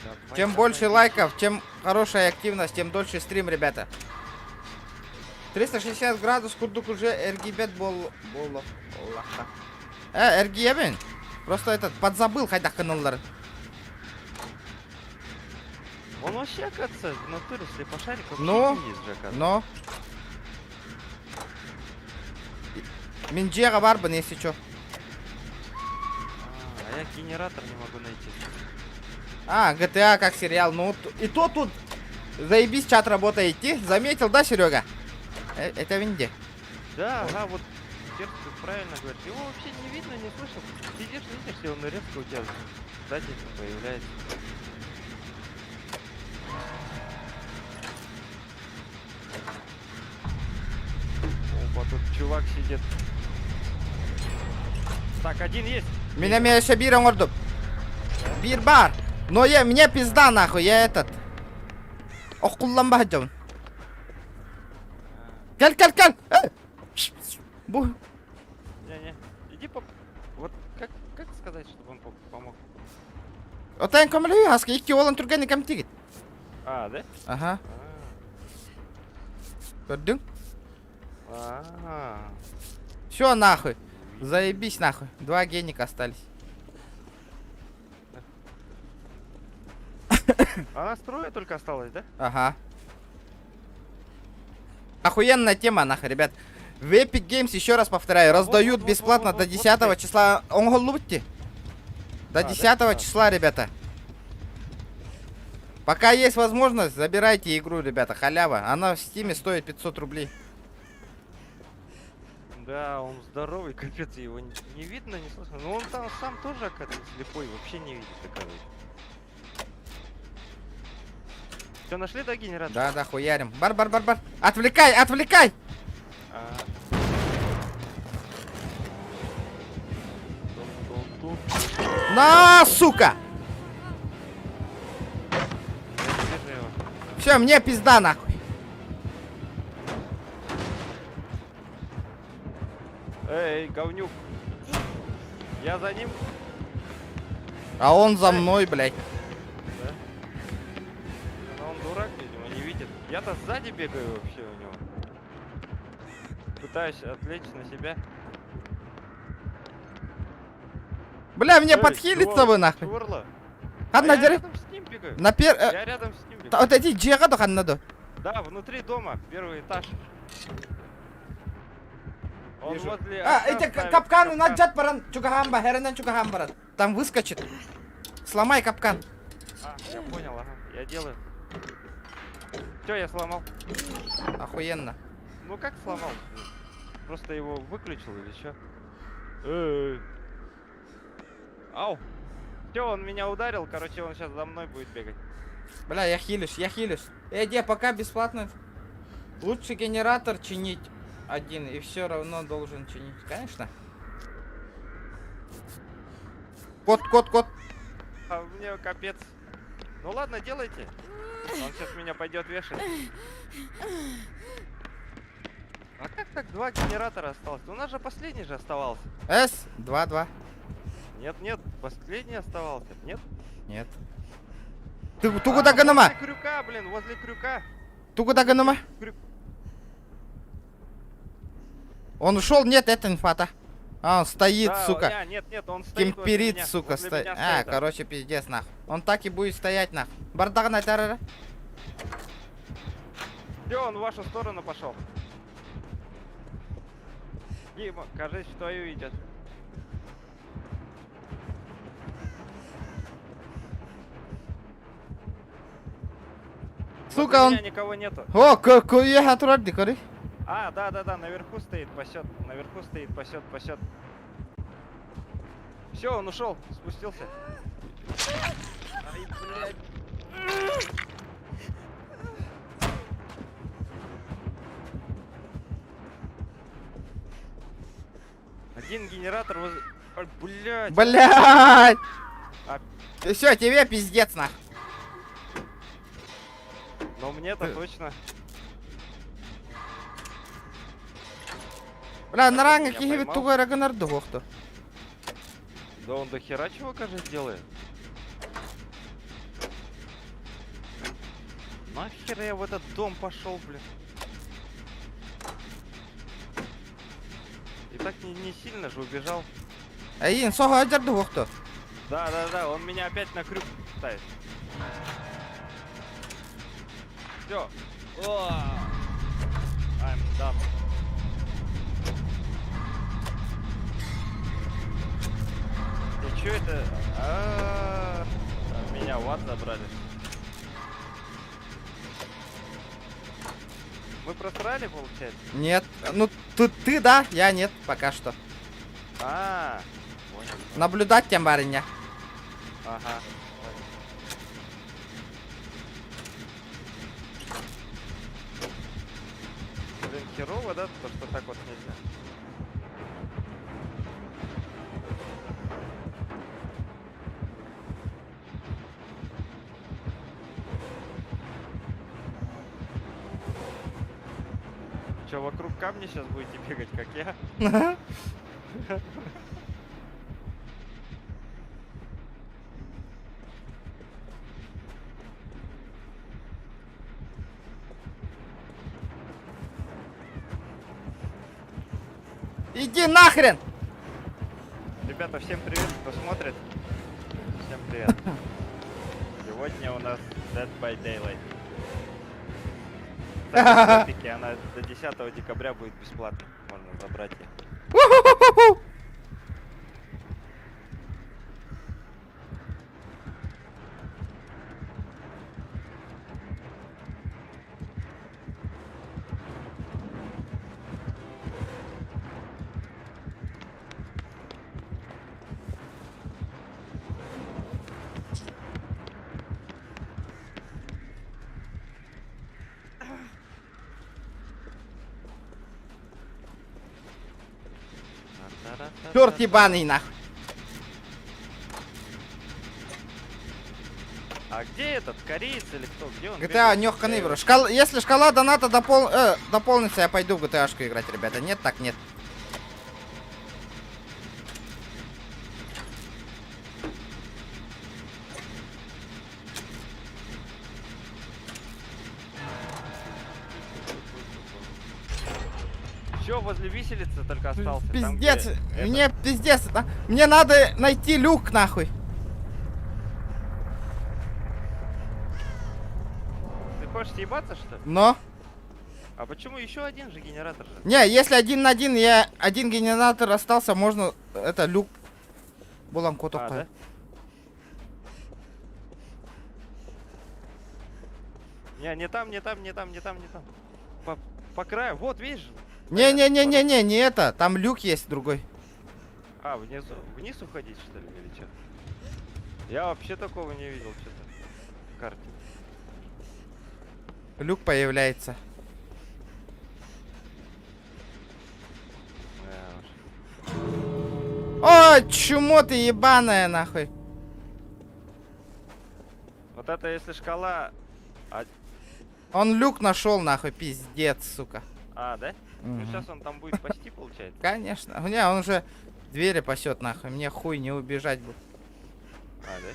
Давай,
Чем
давай,
больше
давай.
лайков, чем хорошая активность, тем дольше стрим, ребята. 360 градус курдук уже эргибет бол... эргибен. Просто этот подзабыл хотя каналлар.
Он вообще, оказывается, в натуре слепошарик вообще
Ну?
не есть же, оказывается.
Но... Минджера барбан, если чё.
А я генератор не могу найти.
А, GTA как сериал. Ну, и то тут заебись чат работает идти. Заметил, да, Серега? Это винде.
Да, ага, вот Серж, ты правильно говоришь. Его вообще не видно, не слышно. Сидишь, видишь, и он резко у тебя сзади появляется. Опа, тут чувак сидит. Так, один есть.
Меня еще биром орду. Бир бар. Но мне пизда нахуй, я этот. Окуллан бахджон. Кал. Бу.
Не-не, иди Вот как сказать, чтобы он помог?
Отайн камлю хаски, икки олан турганы кам тигит.
А, да?
Ага. Көрдің?
А.
Все нахуй. Заебись нахуй. 2 геника остались.
А нас трое только осталось, да?
Ага. Охуенная тема, нахуй, ребят. В Epic Games, еще раз повторяю, раздают
вот,
бесплатно
вот,
до
вот,
10
вот.
числа. Онголубти. До
А,
10
да?
числа, ребята. Пока есть возможность, забирайте игру, ребята. Халява. Она в Стиме стоит 500 рублей.
Да, он здоровый, капец, его не видно, не слышно. Но он там сам тоже, оказывается, слепой, вообще не видит, оказывается. Все, нашли, да, генератор?
Да, да, хуярим. Бар. Отвлекай, отвлекай!
А. Тун-тун-тун.
На, сука!
Я не вижу его.
Все, мне пизда нахуй.
Эй, говнюк. Я за ним.
А он за мной, блядь.
Да? Но он дурак, видимо, не видит. Я-то сзади бегаю вообще у него. Пытаюсь отвлечь на себя.
Бля, мне
Эй,
подхилиться
чувак,
вы нахуй.
чурло.
Ханна
я
дери.
рядом с ним бегаю.
На пер...
Я рядом с ним бегаю.
Вот эти джега до ханна до.
Да, внутри дома, первый этаж. Он
Вижу.
возле
А,
окна
эти
ставит
капканы
капкан.
наджат баран. Чугахамба, херенен чугахамбарат. Там выскочит. Сломай капкан.
А, я понял, ага, я делаю. Все, я сломал.
Охуенно.
Ну как сломал? Просто его выключил или что? Ау! Все, он меня ударил, короче, он сейчас за мной будет бегать.
Бля, я хилюсь. Эдди, пока бесплатно. Лучше генератор чинить один и все равно должен чинить. Конечно. Кот.
А мне капец. Ну ладно, делайте. Он сейчас меня пойдет вешать. А как так два генератора осталось? У нас же последний же оставался.
С2.
Нет, последний оставался. Нет?
Нет. Ты куда ганама?
Возле крюка, блин, возле крюка.
Ты куда ганама?
Крюк.
Он ушел? Нет, это инфата. А, он стоит,
Да,
сука.
Нет, он стоит возле
Кемперит,
меня,
сука,
возле
стоит.
меня
А,
стоит.
короче, пиздец, нахуй. Он так и будет стоять, нахуй. Бардак на тарара.
Все, он в вашу сторону пошел. Дима, кажется, в твою идет.
Сука,
Возле
он...
меня никого нету.
О, я турарди, кори.
А, да, наверху стоит, пасет. Наверху стоит, пасет. Все, он ушел, спустился. Ай, блядь. Один генератор воз... Ай, блядь.
Блядь!
А-
Все, тебе пиздец, нахуй.
Но мне-то точно.
Бля,
Меня
наранга кихивит
поймал.
тугой рагонар дугохту.
Да он до хера чего, кажется, делает. Нахер я в этот дом пошел, блин. И так не сильно же убежал.
Айин, сога аджар дугохту.
Да, он меня опять на крюк ставит. Все. I'm done. И чё это? Меня в ад забрали. Мы просрали, получается?
Нет. Ну, тут ты, да? Я нет, пока что.
Понял.
Наблюдать тем барыня.
Ага. Блин, херово, да? То, что так вот нельзя. Че, вокруг камня сейчас будете бегать, как я?
Иди нахрен!
Ребята, всем привет, кто смотрит. Всем привет. Сегодня у нас Dead by Daylight. Кстати, в Эпике она до 10 декабря будет бесплатно. Можно забрать ее.
У-ху-ху-ху! Черт ебаный нахуй.
А где этот кореец или кто? Где он?
GTA
бегает?
нёхканый бро. Если шкала доната дополнится, я пойду в GTA-шку играть, ребята. Нет, так нет.
Все, возле виселицы только остался. там,
Пиздец,
где этот.
мне пиздец. Мне надо найти люк нахуй.
Ты хочешь съебаться, что ли?
Но.
А почему еще один же генератор же?
Не, если 1 на 1, один генератор остался, можно это люк. Булам коток.
А, да? Не там, не там, не там, не там, не там. По краю. Вот, видишь?
Не, не это. Там люк есть другой.
А, внизу. Вниз уходить, что ли, или что? Я вообще такого не видел, что-то. В карте.
Люк появляется.
Да уж.
О, чмо ты ебаная нахуй.
Вот это если шкала...
Он люк нашел нахуй, пиздец, сука.
А, да? Ну
Мгм.
сейчас он там будет пасти, получается.
Конечно. Не, он уже двери пасет нахуй. Мне хуй не убежать будет.
А, да?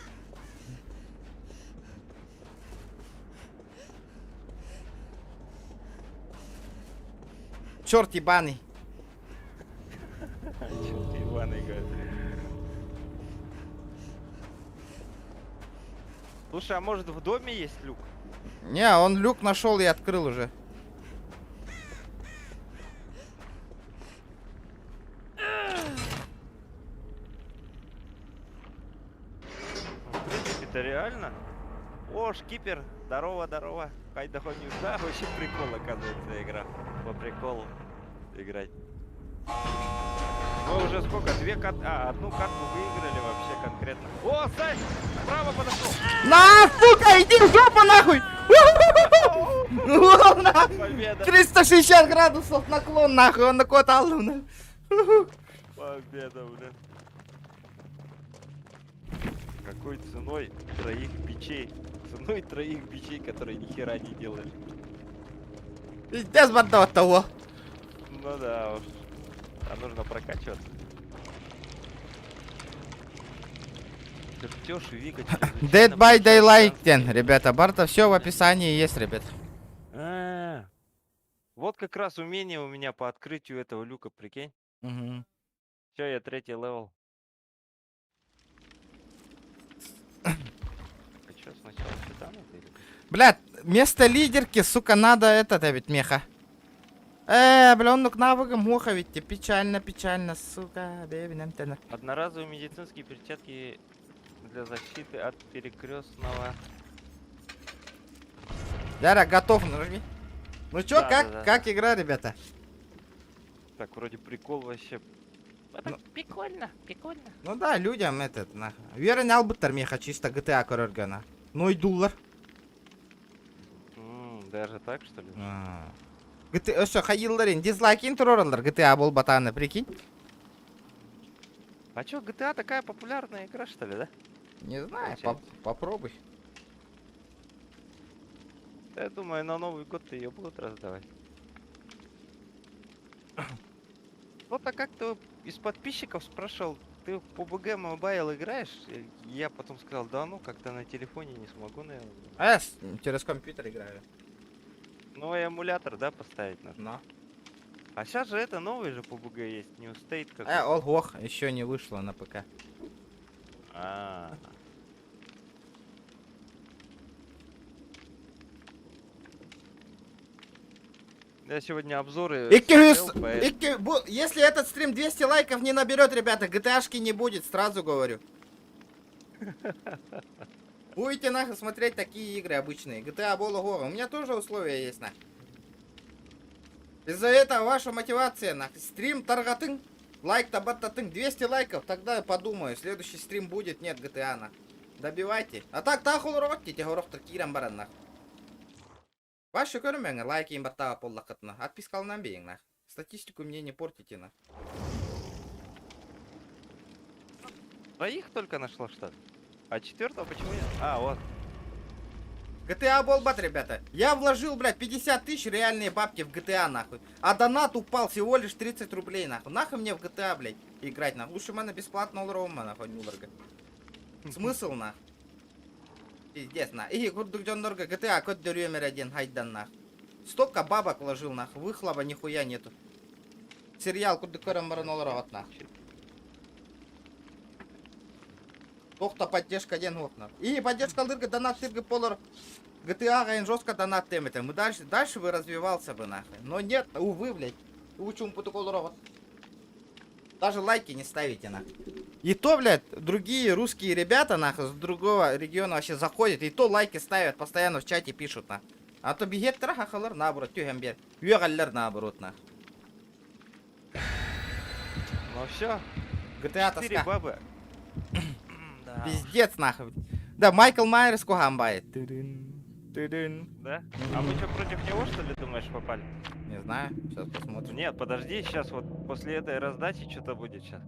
Черт ебаный.
Чё ты, ебаный, говорит. Слушай, а может в доме есть люк?
Не, он люк нашел и открыл уже.
В принципе, это реально. О, шкипер, здорово, здорово. Хай доходим. Да, вообще прикол, оказывается, игра. По приколу играть. Мы уже сколько? Одну катку выиграли вообще конкретно. О, Сань! Справа подошел!
На, сука, иди в жопу нахуй! Волна!
Победа!
360 градусов наклон нахуй, он накотал.
Победа, блин. Какой ценой троих бичей? Ценой троих бичей, которые ни хера не делали.
Пиздец, бардо от того.
Ну да уж. А нужно прокачиваться. Чертеж и Вика.
Dead by Daylight 10, ребята. Барта, все в описании есть, ребят.
Вот как раз умение у меня по открытию этого люка, прикинь.
Мгм.
Все, я 3-й левел. А что, сначала сюда надо или?
Блядь, вместо лидерки, сука, надо этот, ведь меха. Бля, он к навыкам муха, ведь печально, печально, сука, бебинем тена.
Одноразовые медицинские перчатки для защиты от перекрестного.
Яра, готов, нажми. Ну чё,
Да,
как,
да, да.
как игра, ребята?
Так, вроде прикол вообще. Это
Ну.
прикольно, прикольно.
Ну да, людям этот, нахуй. Вера не албыттар меха, чисто GTA көрөргана. Ну и дулар.
Даже так, что ли?
GTA, что, хайылларин, дизлайкин туроралар, GTA бол батаны, прикинь?
А чё, GTA такая популярная игра, что ли, да?
Не знаю,
Получается.
попробуй.
Я думаю, на Новый год ее будут раздавать. Вот, а как ты из подписчиков спрашивал, ты в PUBG Mobile играешь? И я потом сказал, да ну, как-то на телефоне не смогу, наверное.
А я через компьютер играю.
Ну, и эмулятор, да, поставить надо.
Но.
А сейчас же это новый же PUBG есть, New State как.
Олгох, еще не вышло на ПК.
А. Я сегодня обзоры смотрел, поэтому-
Если этот стрим 200 лайков не наберет, ребята, GTA-шки не будет, сразу говорю. Будете нахуй смотреть такие игры обычные. GTA Бола Гора. У меня тоже условия есть, нахуй. Из-за этого ваша мотивация, нахуй. Стрим таргатың, лайк табаттатың. 200 лайков, тогда я подумаю. Следующий стрим будет, нет GTA, нахуй. Добивайте. А так тахул ротите, горохтар кирам баран, нахуй. Ваши көрмеңі, лайк им баттаға поллақытына. Отпискалынан бейін, нахуй. Статистику мне не портите, нахуй.
Троих только нашло что-то. А четвертого почему нет? А, вот.
GTA Болбат, ребята. Я вложил, блядь, 50 тысяч реальные бабки в GTA, нахуй. А донат упал всего лишь 30 рублей, нахуй. Нахуй мне в GTA, блядь, играть, нахуй. Лучше мене бесплатно рома, нахуй, нюларга. Смысл, нахуй? Пиздец, нахуй. И курдук-джон-норга GTA, код дурюмер один, хайдан, нахуй. Столько бабок вложил, нахуй. Выхлопа нихуя нету. Сериал курдукором маранолорот, нахуй. Тохта поддержка один год, нахуй. И поддержка лырга, донат тырга полар. GTA гайн жестко донат темы. Мы дальше бы развивался бы, нахуй. Но нет, увы, блядь. Учум путуколорот. Даже лайки не ставите, нахуй. И то, блядь, другие русские ребята, нахуй, с другого региона вообще заходят. И то лайки ставят, постоянно в чате пишут, нахуй. А то бегет трахахалар, наоборот, тюхембер. Югаллер, наоборот, нахуй.
Ну все.
GTA
4
тоска.
бабы. Да.
Пиздец, нахуй. Да, Майкл Майерс кухамбает. Тыдын.
Да? А мы что, против него, что ли, думаешь, попали?
Не знаю, сейчас посмотрим.
Нет, подожди, сейчас вот после этой раздачи что-то будет сейчас.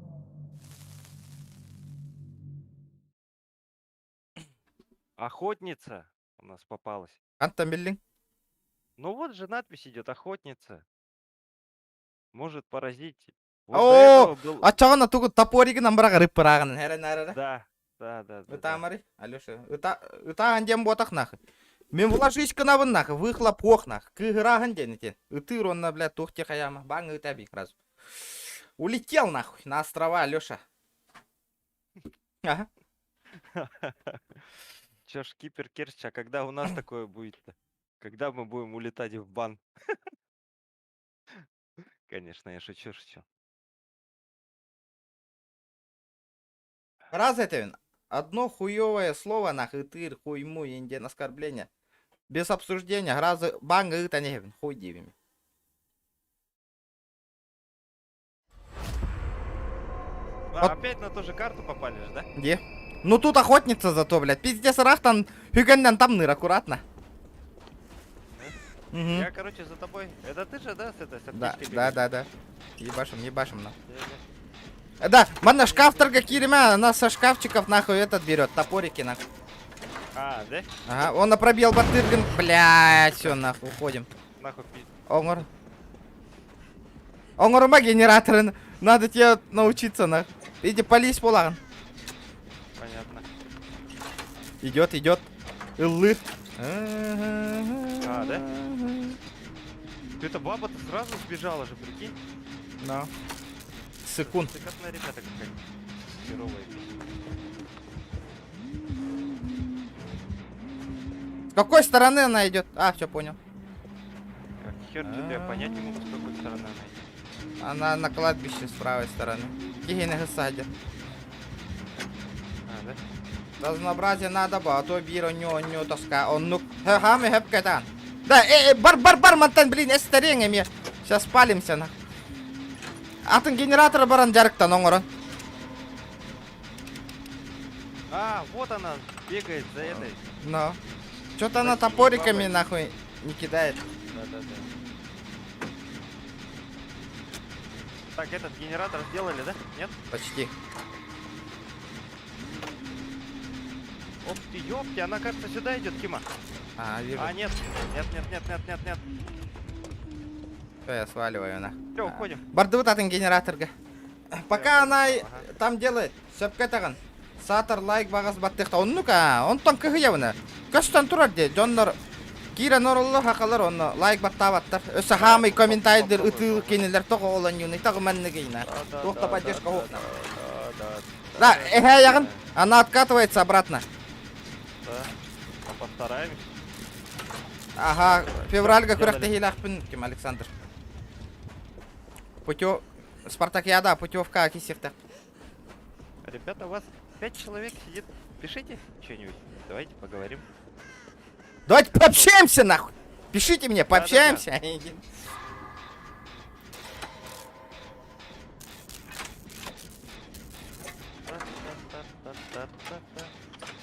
Охотница у нас попалась.
Антамбиллинг.
Ну вот же надпись идет, охотница. Может поразить.
О,
Вот до этого был...
Ачагана тугу топорigi намбара рыппыраган. Херен.
Да.
Ытамари, Алёша. Ыта андем ботах нахуй. Мен вложишка на нахуй, выхлоп ох нахуй. Кыгыраган денете. Ытыронна, блядь, тухте хаяма. Банг ытабик раз. Улетел нахуй на острова, Алёша. Ага.
Чё ж, Кипер Керчь, а когда у нас такое будет-то? Когда мы будем улетать в бан? Конечно, я шучу.
Раз это вин. Одно хуевое слово нахуй, тыр, хуйму, инден, оскорбление. Без обсуждения. Разы банга это не вин. Хуй дивими.
А,
Вот.
опять на ту же карту попали же, да?
Где? Ну тут охотница зато, блядь. Пиздец, рахтан. Хюгеннен там ныр, аккуратно. Мгм.
Я, короче, за тобой. Это ты же, да, с этой с
Да,
аптечкой
да,
бегаешь?
да. Ебашим, на.
Да-да.
Да, манна шкаф торга кирима, она со шкафчиков нахуй этот берет, топорики нахуй.
А, да?
Ага, он пробел батырган, блядь, все нахуй, уходим.
Нахуй пи...
Онгор. Онгорма генераторы, надо тебе научиться нахуй. Иди полись полаган.
Понятно.
Идет. Илы.
А, да? Эта баба-то сразу сбежала же, прикинь.
Да. Секунд.
Цикатные ребята какая херовая.
С какой стороны она идет? А, все понял.
Как хер тебе, я понять не могу, с какой стороны она идет.
Она на кладбище с правой стороны. Кигейна садя.
А, да?
Разнообразие надо бы, а то биро нё тоска. Он ну хами хэп кайтан. Да, бар мантан, блин, я старенький мне. Сейчас спалимся на. Атын генератор баран жарктан оңорон.
А, вот она бегает за этой.
Но. Что-то она
Спасибо,
топориками
бабай.
нахуй не кидает.
Да. Так, этот генератор сделали, да? Нет?
Почти.
Оп ты, ёпти, она, кажется, сюда идет, Кима.
А, вижу.
А, нет. Нет.
Всё, я сваливаю на.
Все, уходим.
Барды вот атын генераторга. Пока она
Ага.
там делает, сөпкетаган. Сатар лайк багас баттыхта. Он ну-ка, он там кыгыявына. Көстөн турар де, жоннор. Кира норуллу хакалар онно лайк баттабаттар. Өсө хамый комментайдер ытыл кенелер того олон юны тагы манны гейна. Тохта поддержка хопна. Да, ягын. Она откатывается обратно.
Да. А постараемся.
Ага, февральга
Сделали.
күрәкте хилахпын, Ким Александр. Спартакиада, путевка кисефта.
Ребята, у вас 5 человек сидит. Пишите что-нибудь. Давайте поговорим.
Давайте пообщаемся нахуй. Пишите мне,
Да-да-да.
пообщаемся.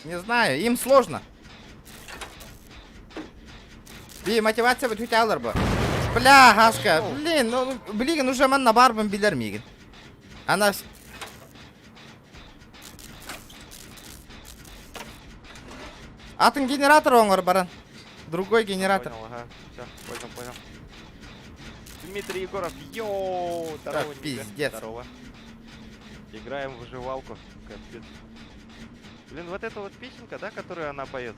Не знаю, им сложно. Bir мотивация bu tüte alır bu. Бля, Хаска, блин, уже манна барбам билер мигин. Она... Атын генератор оңор баран. Другой генератор.
Понял, ага. Все, понял. Дмитрий Егоров, йоу! Здорово,
Так,
Ника.
пиздец.
Здорово. Играем в выживалку. Капец. Блин, вот эта вот песенка, да, которую она поет,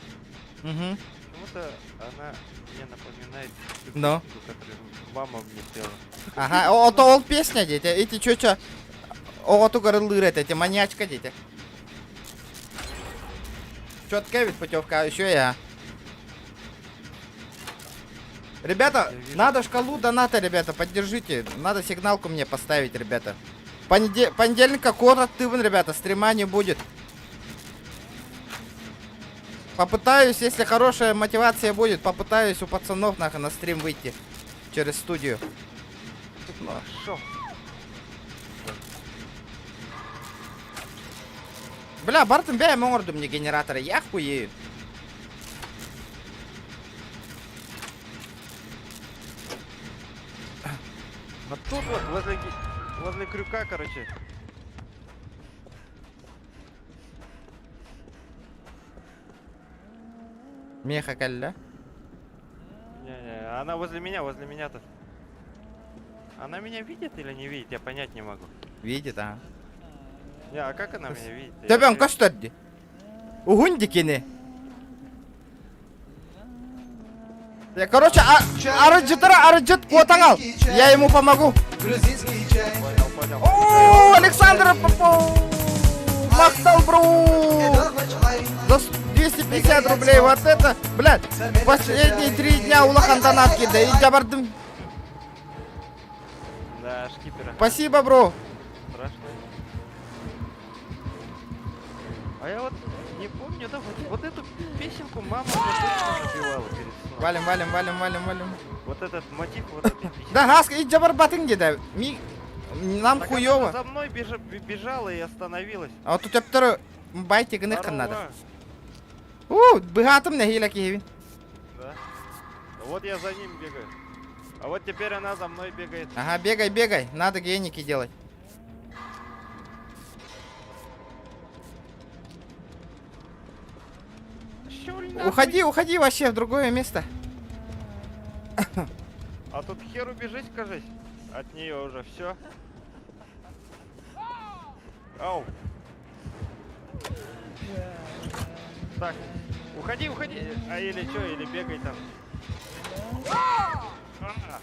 Угу.
почему-то она мне напоминает ту
Но.
песенку, которую мама мне пела.
Ага, ото ол песня, дети. Эти чё-чё. Оту горлырет, эти маньячка, дети. Чёткая ведь путевка, еще я. Ребята,
Я вижу.
надо шкалу доната, ребята, поддержите. Надо сигналку мне поставить, ребята. Понедельника код активен, ребята, стрима не будет. Попытаюсь, если хорошая мотивация будет, попытаюсь у пацанов нахуй на стрим выйти через студию.
Пошел.
Бля, Бартон бей морду мне генератора, я хуею.
Вот тут вот, возле крюка, короче.
Меха калля.
Не, она возле меня-то. Она меня видит или не видит, я понять не могу.
Видит, а.
Не, а как она меня видит? Я
Тебен
не-
костадди. Угундикини. Я, короче, арыджит котангал. Я ему помогу.
Грузинский чай.
Понял.
О, Александр Попов. Мактал, бро.
Едорма чай.
За 250 рублей. Вот это, блядь, последние 3 дня улахан донат кидай. И жабардым.
Да, шкипера.
Спасибо, бро.
Страшно. А я вот не помню, да, вот эту песенку мама мне точно напевала перед сном.
Валим.
Вот этот мотив вот этой песни.
Да, газ, и жабарбатын деда. Нам
Так
хуёво.
она за мной бежала и остановилась.
А вот тут второй байте гныкан надо.
Здорово.
Быгатым не хила киевин.
Да. Вот я за ним бегаю. А вот теперь она за мной бегает.
Ага, бегай. Надо геники делать.
Щёль нахуй.
Уходи вообще в другое место.
А тут хер убежись, кажись. От нее уже все. Ау. Так, уходи. А или что, или бегай там. А.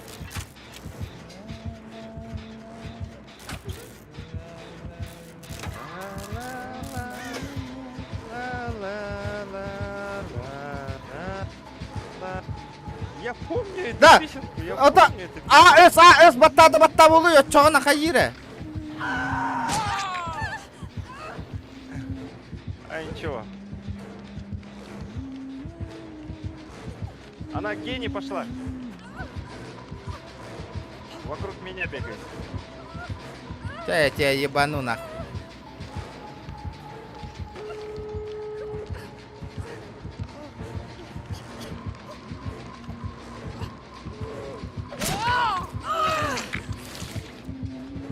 Я помню эту
Да.
песенку, я
Ота
помню эту песенку.
АС батта болуyor. Чоғына хайыре.
А ничего. Она к Гене пошла. Вокруг меня бегает.
Сейчас я тебя ебану нахуй.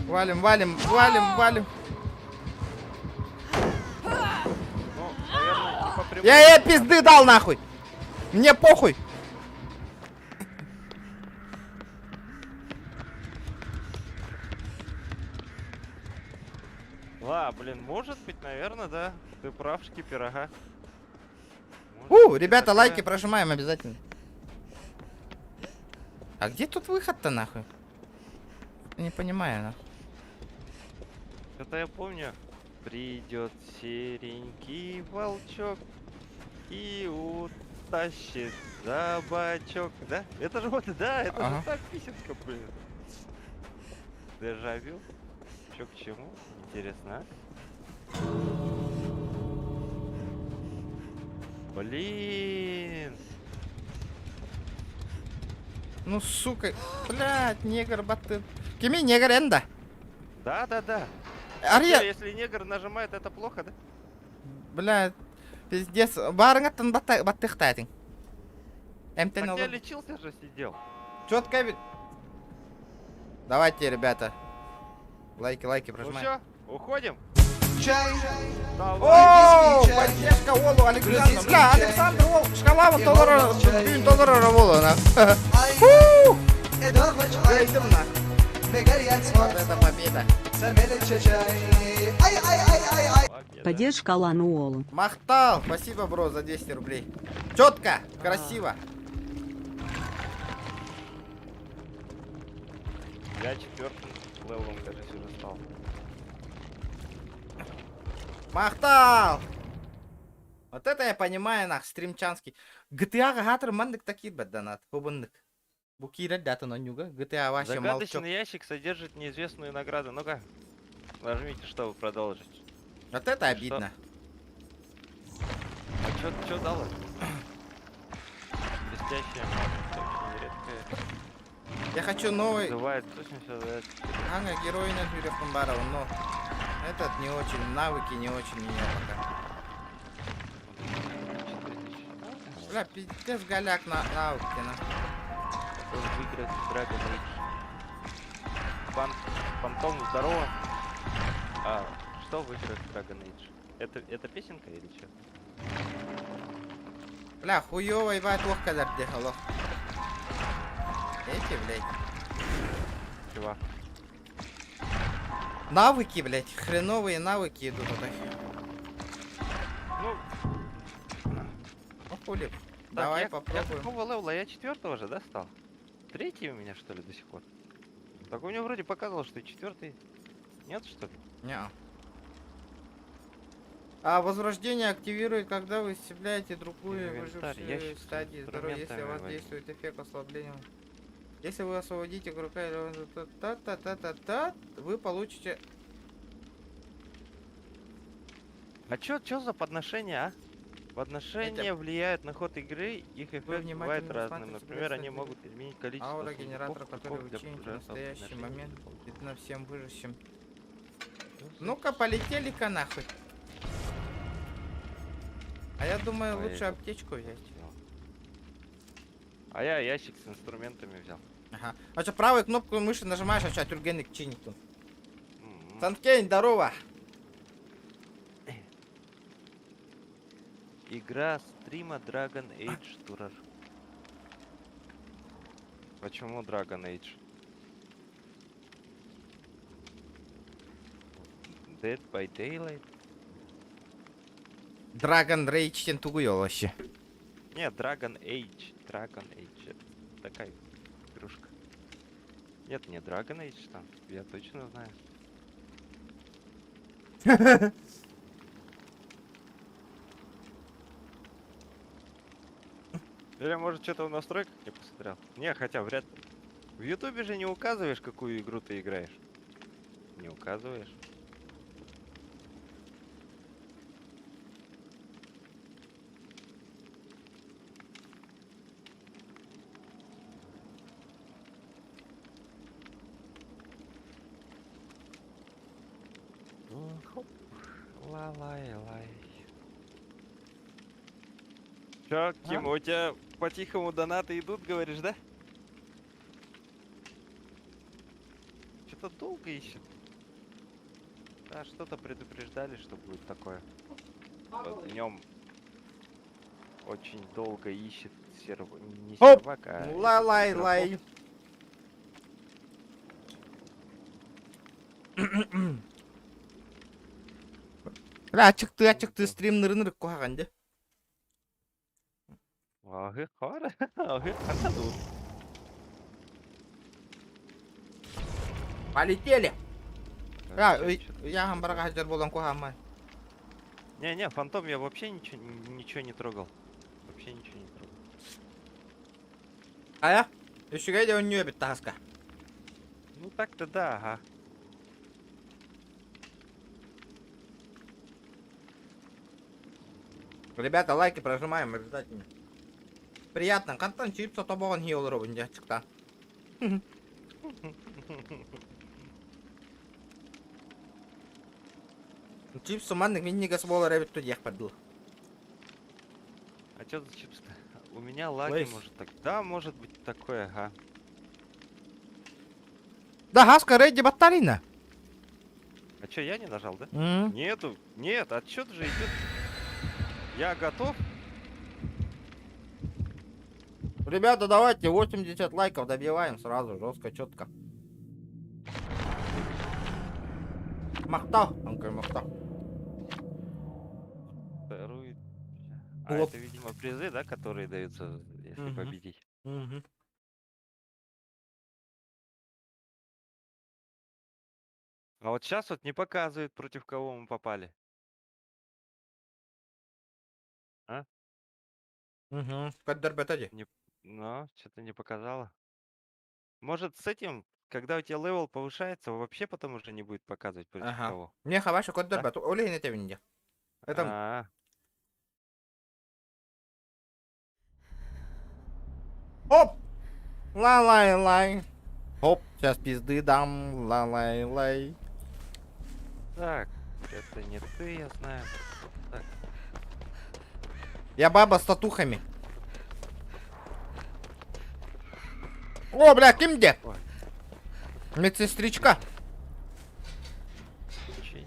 Валим.
Ну, наверное, типа прям...
Я ей пизды дал нахуй. Мне похуй.
Блин, может быть, наверное, да. Ты прав, шкипер, ага. Может быть,
Ребята,
такое.
лайки прожимаем обязательно. А где тут выход-то нахуй? Не понимаю, нахуй.
Это я помню. Придет серенький волчок и утащит за бачок. Да? Это же вот, да, это
Ага.
же так песенка, блин. Дежавю. Чё к чему? Интересно. Блин.
Ну, сука. Блядь, негр баты. Кими негр энда.
Да.
Ария.
Теперь, если негр нажимает, это плохо, да?
Блядь. Пиздец. Барыңаттан баттыхтайтың. Эмтен
Так я
олар.
лечился же, сидел.
Чётко ведь. Давайте, ребята. Лайки
Ну
прожимаем.
все, уходим.
чай.
О, поддержка Волу Александру. Бля, Александр Вол, шкала вот $1 Вола, на.
Ay, اداغش ay,
Гайдем на.
مگریت
Вот это победа.
سرمل چچای. Ay, ay, ay, ay, ay.
Победа.
Поддержка Алану Уолу.
Махтал, спасибо, бро, за 200 рублей. Четко, красиво.
Я 4-м левелом, кажется, уже стал.
Махтал! Вот это я понимаю, нах, стримчанский. GTA гатыр мандык такие бедданат, побыннык. Букира дата на нюга, GTA вообще молчок.
Загадочный ящик содержит неизвестную награду. Ну-ка, нажмите, чтобы продолжить.
Вот это обидно.
А чё дало? Блестящая монета, очень редкая.
Я хочу новый
Называет точно все.
Ага, герой на Юрия Фумбарова, но этот не очень, навыки не очень меня пока. Бля, пиздец голяк на навыки, на.
Выиграть Dragon Age. Фантом, здорово. А, что выиграть Dragon Age? Это песенка или что?
Бля, хуёво, ебать, лох когда дехало. Эти, блядь.
Чувак.
Навыки, блядь, хреновые навыки идут вот так.
Ну,
Ну хули.
так,
Давай
я
попробуем.
какого левела? Я 4-го же, да, стал? 3-й у меня, что ли, до сих пор? Так у него вроде показывал, что 4-й. Нет, что ли?
Неа. А возрождение активирует, когда вы исцеляете другую
Инвентарь,
выжившую
ящик с
стадии здоровья, если у вас
инструментами
действует эффект ослабления. Если вы освободите игрока, та-та-та-та-та, вы получите...
А чё за подношения, а? Подношения влияют на ход игры, их эффект бывает
внимательно
разным.
рассматривайте
Например, они
соседей.
могут изменить количество
Аура
сундуков,
генератора, который
кубков
вы
для
чините в
божественного
настоящий
подношения.
момент, видно всем выжившим. Ну-ка, полетели-ка нахуй. А я думаю,
Ой,
лучше
это-
аптечку взять.
А я ящик с инструментами взял.
Ага. А что, правую кнопку мыши нажимаешь, а что, тюргенник чинит тут.
М-м.
Санкейн, здорово!
Игра стрима Dragon Age Tourer. Почему Dragon Age? Dead by Daylight?
Драгон Рейчтен тугуё вообще.
Нет, Dragon Age. Dragon Age. Это такая игрушка. Нет, не Dragon Age там. Я точно знаю. Или может что-то в настройках не посмотрел? Не, хотя вряд ли. В Ютубе же не указываешь, какую игру ты играешь. Не указываешь. Хоп. Ла-лай-лай. Чё, Ким, у тебя по-тихому донаты идут, говоришь, да? Что-то долго ищет. Да, что-то предупреждали, что будет такое. Вот днем очень долго ищет не
Оп!
сервак, а
Лай-лай-лай. Ачык ты стрим ныры-ныры куаганды.
Ағы қара, ағы қарады ол.
Полетели!
Да, чё-то
Я гамбарга хазар болан куагамай.
Не, фантом я вообще ничего не трогал. Вообще ничего не трогал.
А я? Еще гайда у нее таска.
Ну так-то да, ага.
Ребята, лайки прожимаем обязательно. Приятно. Контент чипса тобогон хиол робин дячкта. Чипсы манник миннигас бола ребят тут ях подл.
А что за чипс-то? У меня лаги
Лейс.
может так. Да, может быть такое, ага.
Да, хаска рейди батарина.
А чё, я не нажал, да?
М.
Нету. Нет, отсчет же идет. Я готов.
Ребята, давайте 80 лайков добиваем сразу, жестко, четко. Махтал, Анкай Махтал.
Вторую. А
Оп.
это, видимо, призы, да, которые даются, если
Мгм.
победить.
Мгм.
А вот сейчас вот не показывает, против кого мы попали. А?
Угу. Каддербетади.
Но что-то не показало. Может, с этим, когда у тебя левел повышается, вообще потом уже не будет показывать против
Ага.
кого.
Не хаваша каддербет. Олей не тебе. Это
А,
оп! Ла-лай-лай. Оп, сейчас пизды дам. Ла-лай-лай.
так, это не ты, я знаю. Так,
Я баба с татухами. О, бля, кем где?
Ой.
Медсестричка.
чино.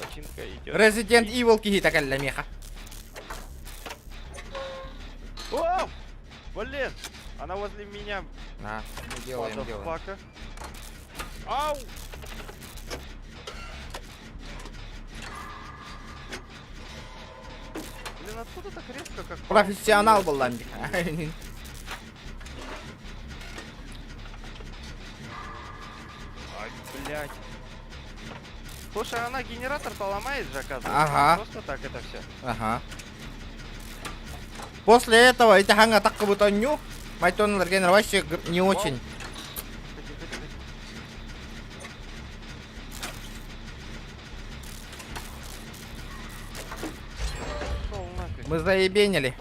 Починка идет.
Resident Evil кихита калля меха.
О! Блин! Она возле меня.
На, мы делаем, делаем.
Motherfucker. Ау! Блин, откуда так резко, как...
Профессионал был ламби.
Ай, блядь. Слушай, она генератор поломает же, оказывается.
Ага.
Не просто так это все.
Ага. После этого эти ханга так как будто ню. Майтон Ларгенер вообще не очень.
Пошел нафиг.
Мы заебенили.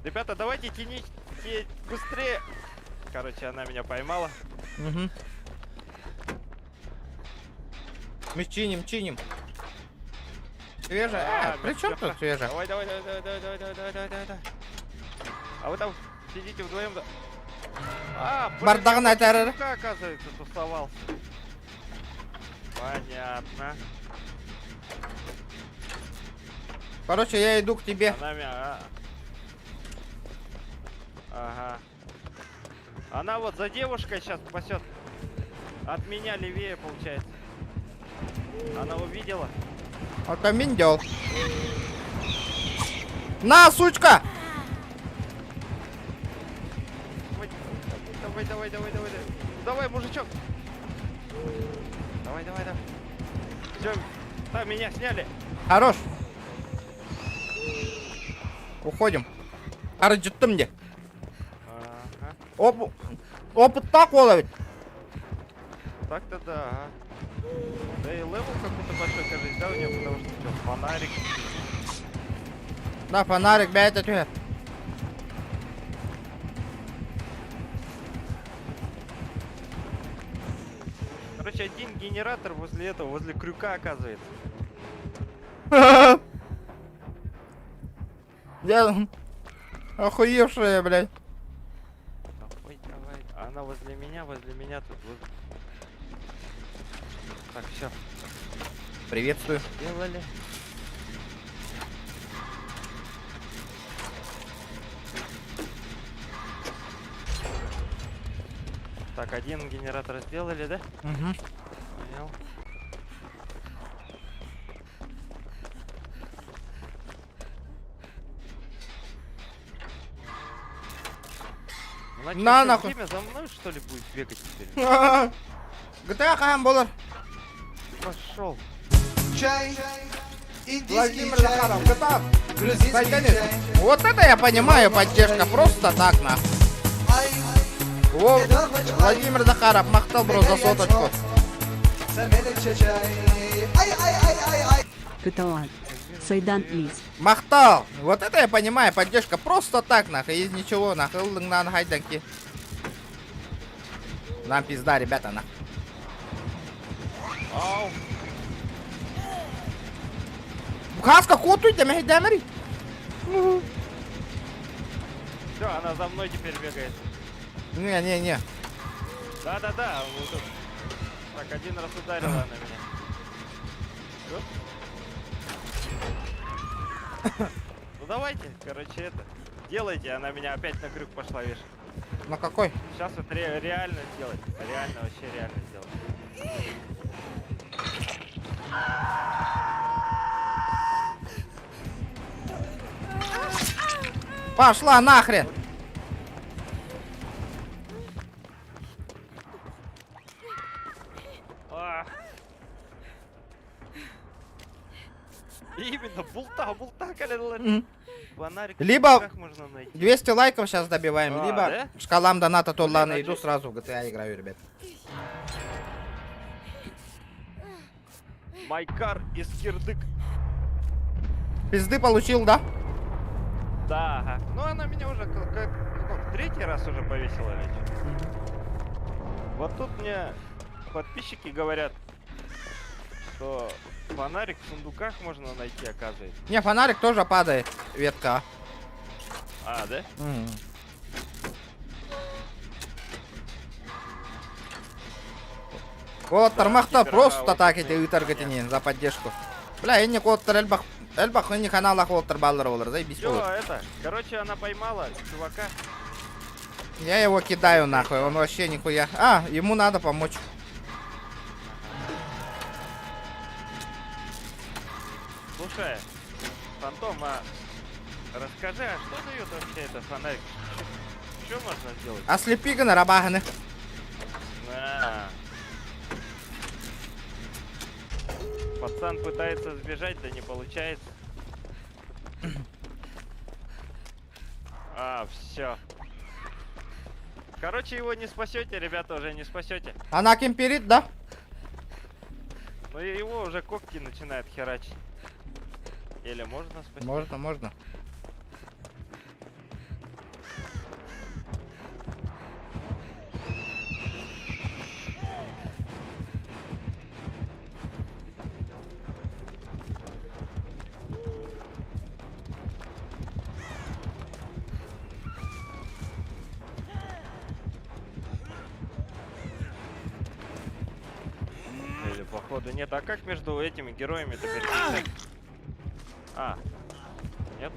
Ребята, давайте тянить быстрее. Короче, она меня поймала.
Угу. Мы чиним, чиним. Свежая? При чем тут свежая?
Давай, давай, давай, давай, давай, давай, давай, давай, давай, давай. А вы там сидите вдвоем, да? А, блин,
Бардак на террор.
сука, оказывается, тусовался. Понятно.
Короче, я иду к тебе.
Она меня... Ага. Она вот за девушкой сейчас спасет. От меня левее, получается. Она увидела.
А камин делал. На, сучка!
Давай, давай, давай, давай, давай. Давай, мужичок. Давай, давай, давай. Все, там меня сняли.
Хорош. Уходим. Арджиттым мне.
Ага.
Опыт так ловит.
Так-то да. Ага. Да и левел какой-то большой, кажется, да, у него, потому что что, фонарик.
Да, фонарик, бля, это что?
Короче, один генератор возле этого, возле крюка оказывается.
Я охуевшая, блядь.
Давай, давай. Она возле меня тут. Так, все,
Приветствую.
сделали. Так, один генератор сделали, да?
Угу.
Понял. Значит,
На
всё
нахуй.
время за мной, что ли, будет бегать теперь?
GTA кахан болар.
Пошел.
Чай, индийский
Владимир
чай,
Захаров, GTA.
грузинский
Тайганец.
чай.
Вот это я понимаю, поддержка просто так, на.
Ай,
Во, Владимир Захаров, махтал, бро, за соточку.
sen benimle çay. Ay, ay, ay, ay, ay.
GTA. Сайдан Лис.
Махтал. Вот это я понимаю, поддержка просто так, нахуй, из ничего, нахуй, на хайданки. Нам пизда, ребята, нахуй.
Ау.
Каска котуйте, меги демери.
Все, она за мной теперь бегает.
Не.
Да-да-да, вот тут. Так, один раз ударила она меня. Всё? Ну давайте, короче, это. Делайте, она меня опять на крюк пошла вешать.
На какой?
Сейчас вот реально сделать. Реально, вообще реально сделать.
Пошла нахрен.
А. Именно, булта, коля. Фонарик
Либо-
как можно найти?
200 лайков сейчас добиваем,
А,
либо
да?
шкалам доната Толлана
Блин, а
иду
чё-
сразу в GTA играю, ребят.
Майкар из кирдык.
Пизды получил, да?
Да, ага. Ну она меня уже как третий раз уже повесила или чё? Вот тут мне подписчики говорят, что фонарик в сундуках можно найти, оказывается.
Не, фонарик тоже падает, ветка.
А, да?
Мгм. Вот тармахта
теперь
просто
она
так
вот
эти вытаргатинин за поддержку. Бля, я не коттер эльбах, не канала коттер баллер воллер, заебись.
Чё,
будет.
это? Короче, она поймала чувака.
Я его кидаю нахуй, он вообще нихуя. А, ему надо помочь.
Слушай, Фантом, а расскажи, а что дает вообще этот фонарик? Что можно сделать?
Ослепиганы, рабаганы.
На. Пацан пытается сбежать, да не получается. А, все. Короче, его не спасете, ребята, уже не спасете.
Она кемперит, да?
Но его уже когти начинают херачить. Или можно спасти?
Можно.
Или походу нет. А как между этими героями-то переключать? А. Нет?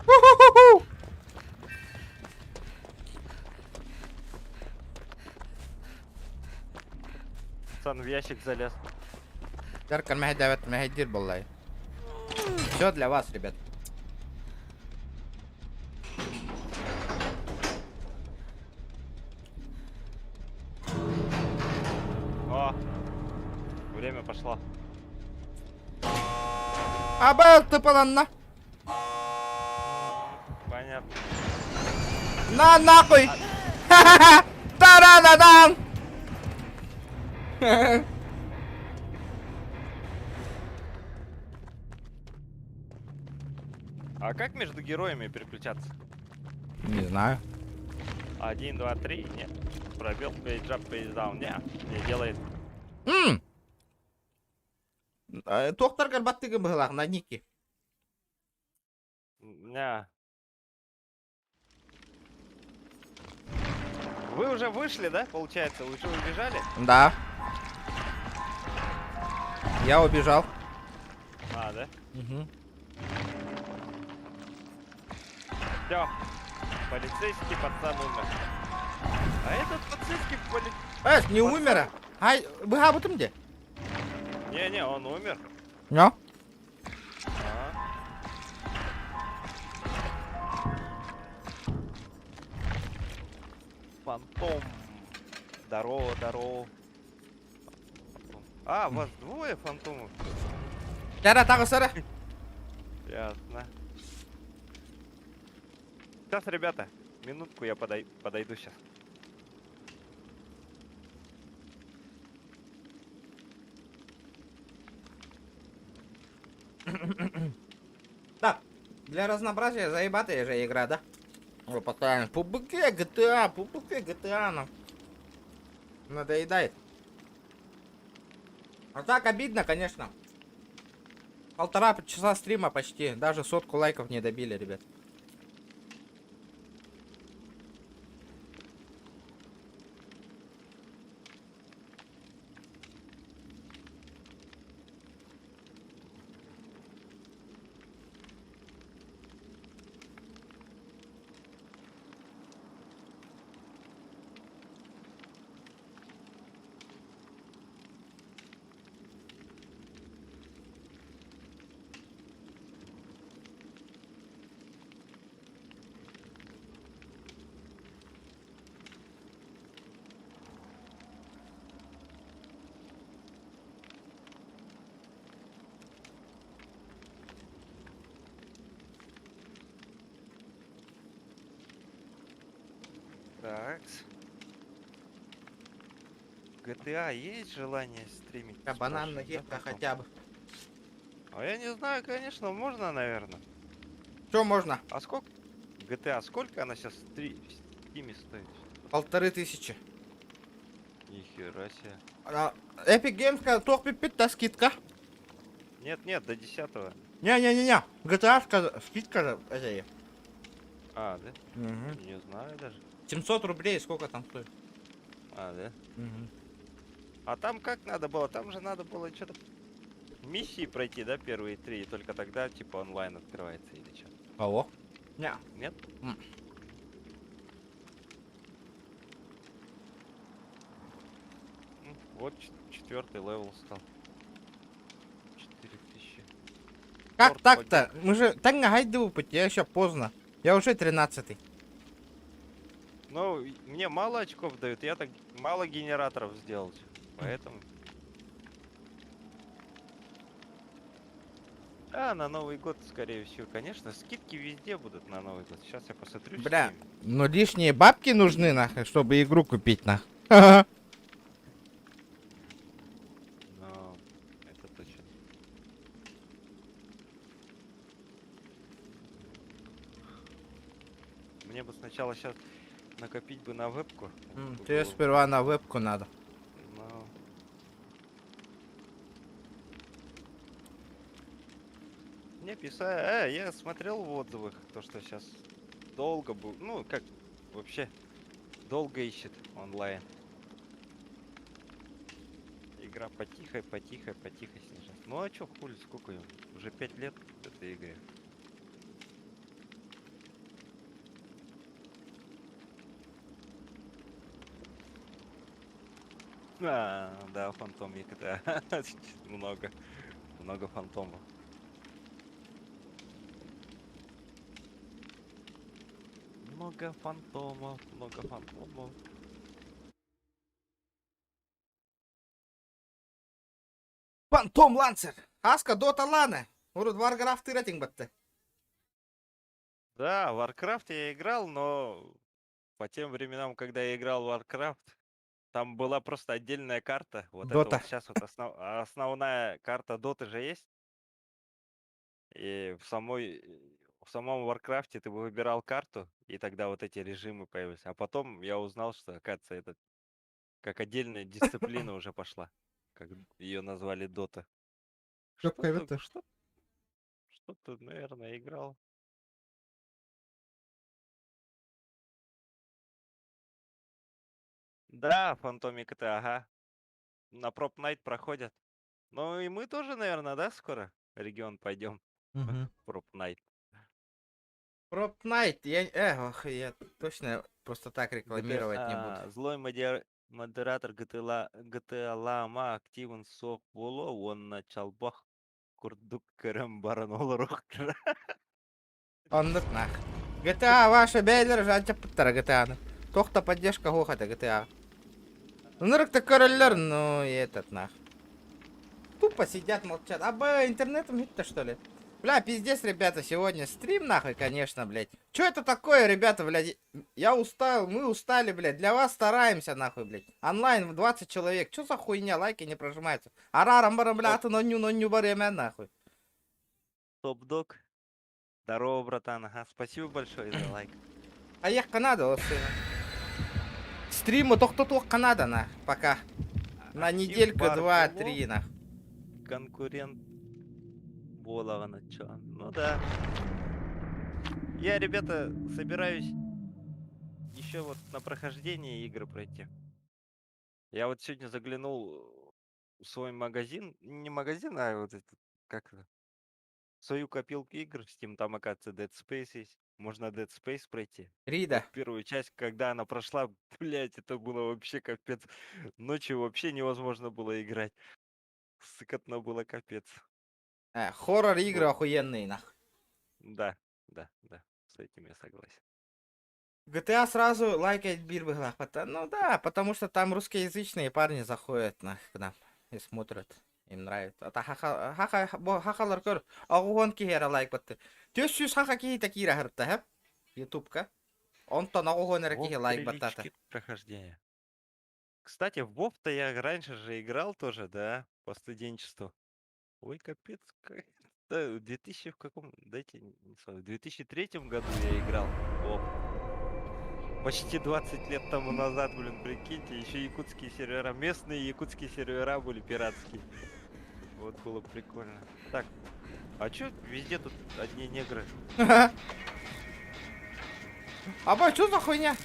Ху-ху-ху-ху.
Пацан в ящик залез.
Теркан мехидир баллай. Все для вас, ребят.
О! Время пошло.
Абел ты паланна.
Понятно.
На нахуй. Ха-ха-ха. Таранадан.
А как между героями переключаться?
Не знаю.
1, 2, 3, нет. Пробел, page up, page down, не делает.
Тоқтар гарбаттыгы быгылак на ники.
Не. Вы уже вышли, да, получается? Вы уже убежали?
Да. Я убежал.
А, да?
Угу.
Все. Полицейский пацан умер. А этот полицейский
Не умер. Ай, быга бутым где?
Не, он умер.
No?
А. Фантом. Здорово. А, вас двое фантомов?
Тара тағы сыры.
Ясно. Сейчас, ребята, минутку я подойду сейчас.
Так, для разнообразия заебатая же игра, да? О, постоянно. PUBG, GTA, PUBG, GTA. Надоедает. А так обидно, конечно. 1,5 часа стрима почти. Даже 100 лайков не добили, ребят.
Так. GTA есть желание стримить?
А банан на
Спрашивает,
гибка
да, потом?
хотя бы.
А я не знаю, конечно, можно, наверное.
Что можно?
А сколько? GTA, сколько она сейчас в Steam стоит?
1500.
Нихера себе.
Epic Games сказал, только пипита скидка.
Нет, до 10-го.
Не-не-не-не. GTA скидка это есть.
А, да?
Мгм.
Не знаю даже.
700 рублей, сколько там стоит?
А, да?
Мгм.
А там как надо было? Там же надо было что-то миссии пройти, да, первые 3, и только тогда типа онлайн открывается или что?
Кого? Не.
Нет?
М.
Вот 4-й левел стал. 4000.
Как
Торт
так-то? Мы же так на гайде выпить, я еще поздно. Я уже 13-й.
Ну, мне мало очков дают, я так мало генераторов сделал. Поэтому. А, на Новый год, скорее всего, конечно, скидки везде будут на Новый год. Сейчас я посмотрю. в
Бля,
Steam.
ну лишние бабки нужны, нахуй, чтобы игру купить, нахуй. Ха-ха.
Но это точно. Мне бы сначала сейчас накопить бы на вебку. чтобы
Тебе
было.
сперва на вебку надо.
Но... Мне писали, я смотрел в отзывах, то что сейчас долго был, ну как вообще долго ищет онлайн. Игра потихо снижается. Ну а чё хули, сколько ему? Уже 5 лет этой игре. А, да, фантом GTA. Много фантомов. Много фантомов, много фантомов.
Фантом Лансер! Аска, Дота Лана! Урод Warcraft рейтинг батты.
Да, Warcraft я играл, но по тем временам, когда я играл в Warcraft, там была просто отдельная карта. Вот это
Дота.
вот сейчас вот основная карта Доты же есть. И в самом Warcraft ты выбирал карту, и тогда вот эти режимы появились. А потом я узнал, что, оказывается, это как отдельная дисциплина уже пошла. Как ее назвали Дота. Что-то, что-то, наверное, играл. Да, Фантомик это, ага. На Prop Night проходят. Ну и мы тоже, наверное, да, скоро регион пойдем. Prop Night.
Prop Night, я точно просто так рекламировать не буду.
Злой модератор GTA Lama активен соқ болу, он начал бах курдук керем барын оларук.
Ондық нах. GTA ваша бейлер жанча пыттара GTA-ны. Тохта поддержка хохата GTA. Ну нырык-то короллер, ну и этот нах. Тупо сидят, молчат. А интернетом хит-то что ли? Бля, пиздец, ребята, сегодня стрим нахуй, конечно, блядь. Чё это такое, ребята, блядь? Я устал, мы устали, блядь. Для вас стараемся, нахуй, блядь. Онлайн в 20 человек. Чё за хуйня, лайки не прожимаются? Арарам барам, бля, ты ноню баремя, нахуй.
Топ-дог. Здорово, братан. Ага, спасибо большое за лайк.
А я Канада, вот сына. Стримы только Канада, на, пока. На недельку, 2-3, на.
конкурент Болова чё. Ну да. Я, ребята, собираюсь еще вот на прохождение игры пройти. Я вот сегодня заглянул в свой магазин. Не магазин, а вот этот, как это, свою копилку игр в Steam. Там, оказывается, Dead Space есть. Можно Dead Space пройти.
Рида.
Вот первую часть, когда она прошла, блять, это было вообще капец. Ночью вообще невозможно было играть. Сыкотно было капец.
Хоррор игры
Вот.
охуенные, нахуй.
Да, да, с этим я согласен.
GTA сразу лайкает бирбыгла. Ну да, потому что там русскоязычные парни заходят к нам и смотрят. Им нравится. А хахалар көр. Агугон кихера лайк батты. 400 хаха кихита кира хыртта, хэп? Ютубка. Он-то агугон
Вот
кихи лайк баттата.
прилички прохождения. Кстати, в WoW-то я раньше же играл тоже, да, по студенчеству. Ой, капец, да, в 2000 в каком, дайте, не знаю, в 2003 году я играл в WoW. Почти 20 лет тому назад, блин, прикиньте, еще якутские сервера, местные якутские сервера были пиратские. Вот было прикольно. Так, а чё везде тут одни негры?
А что за хуйня?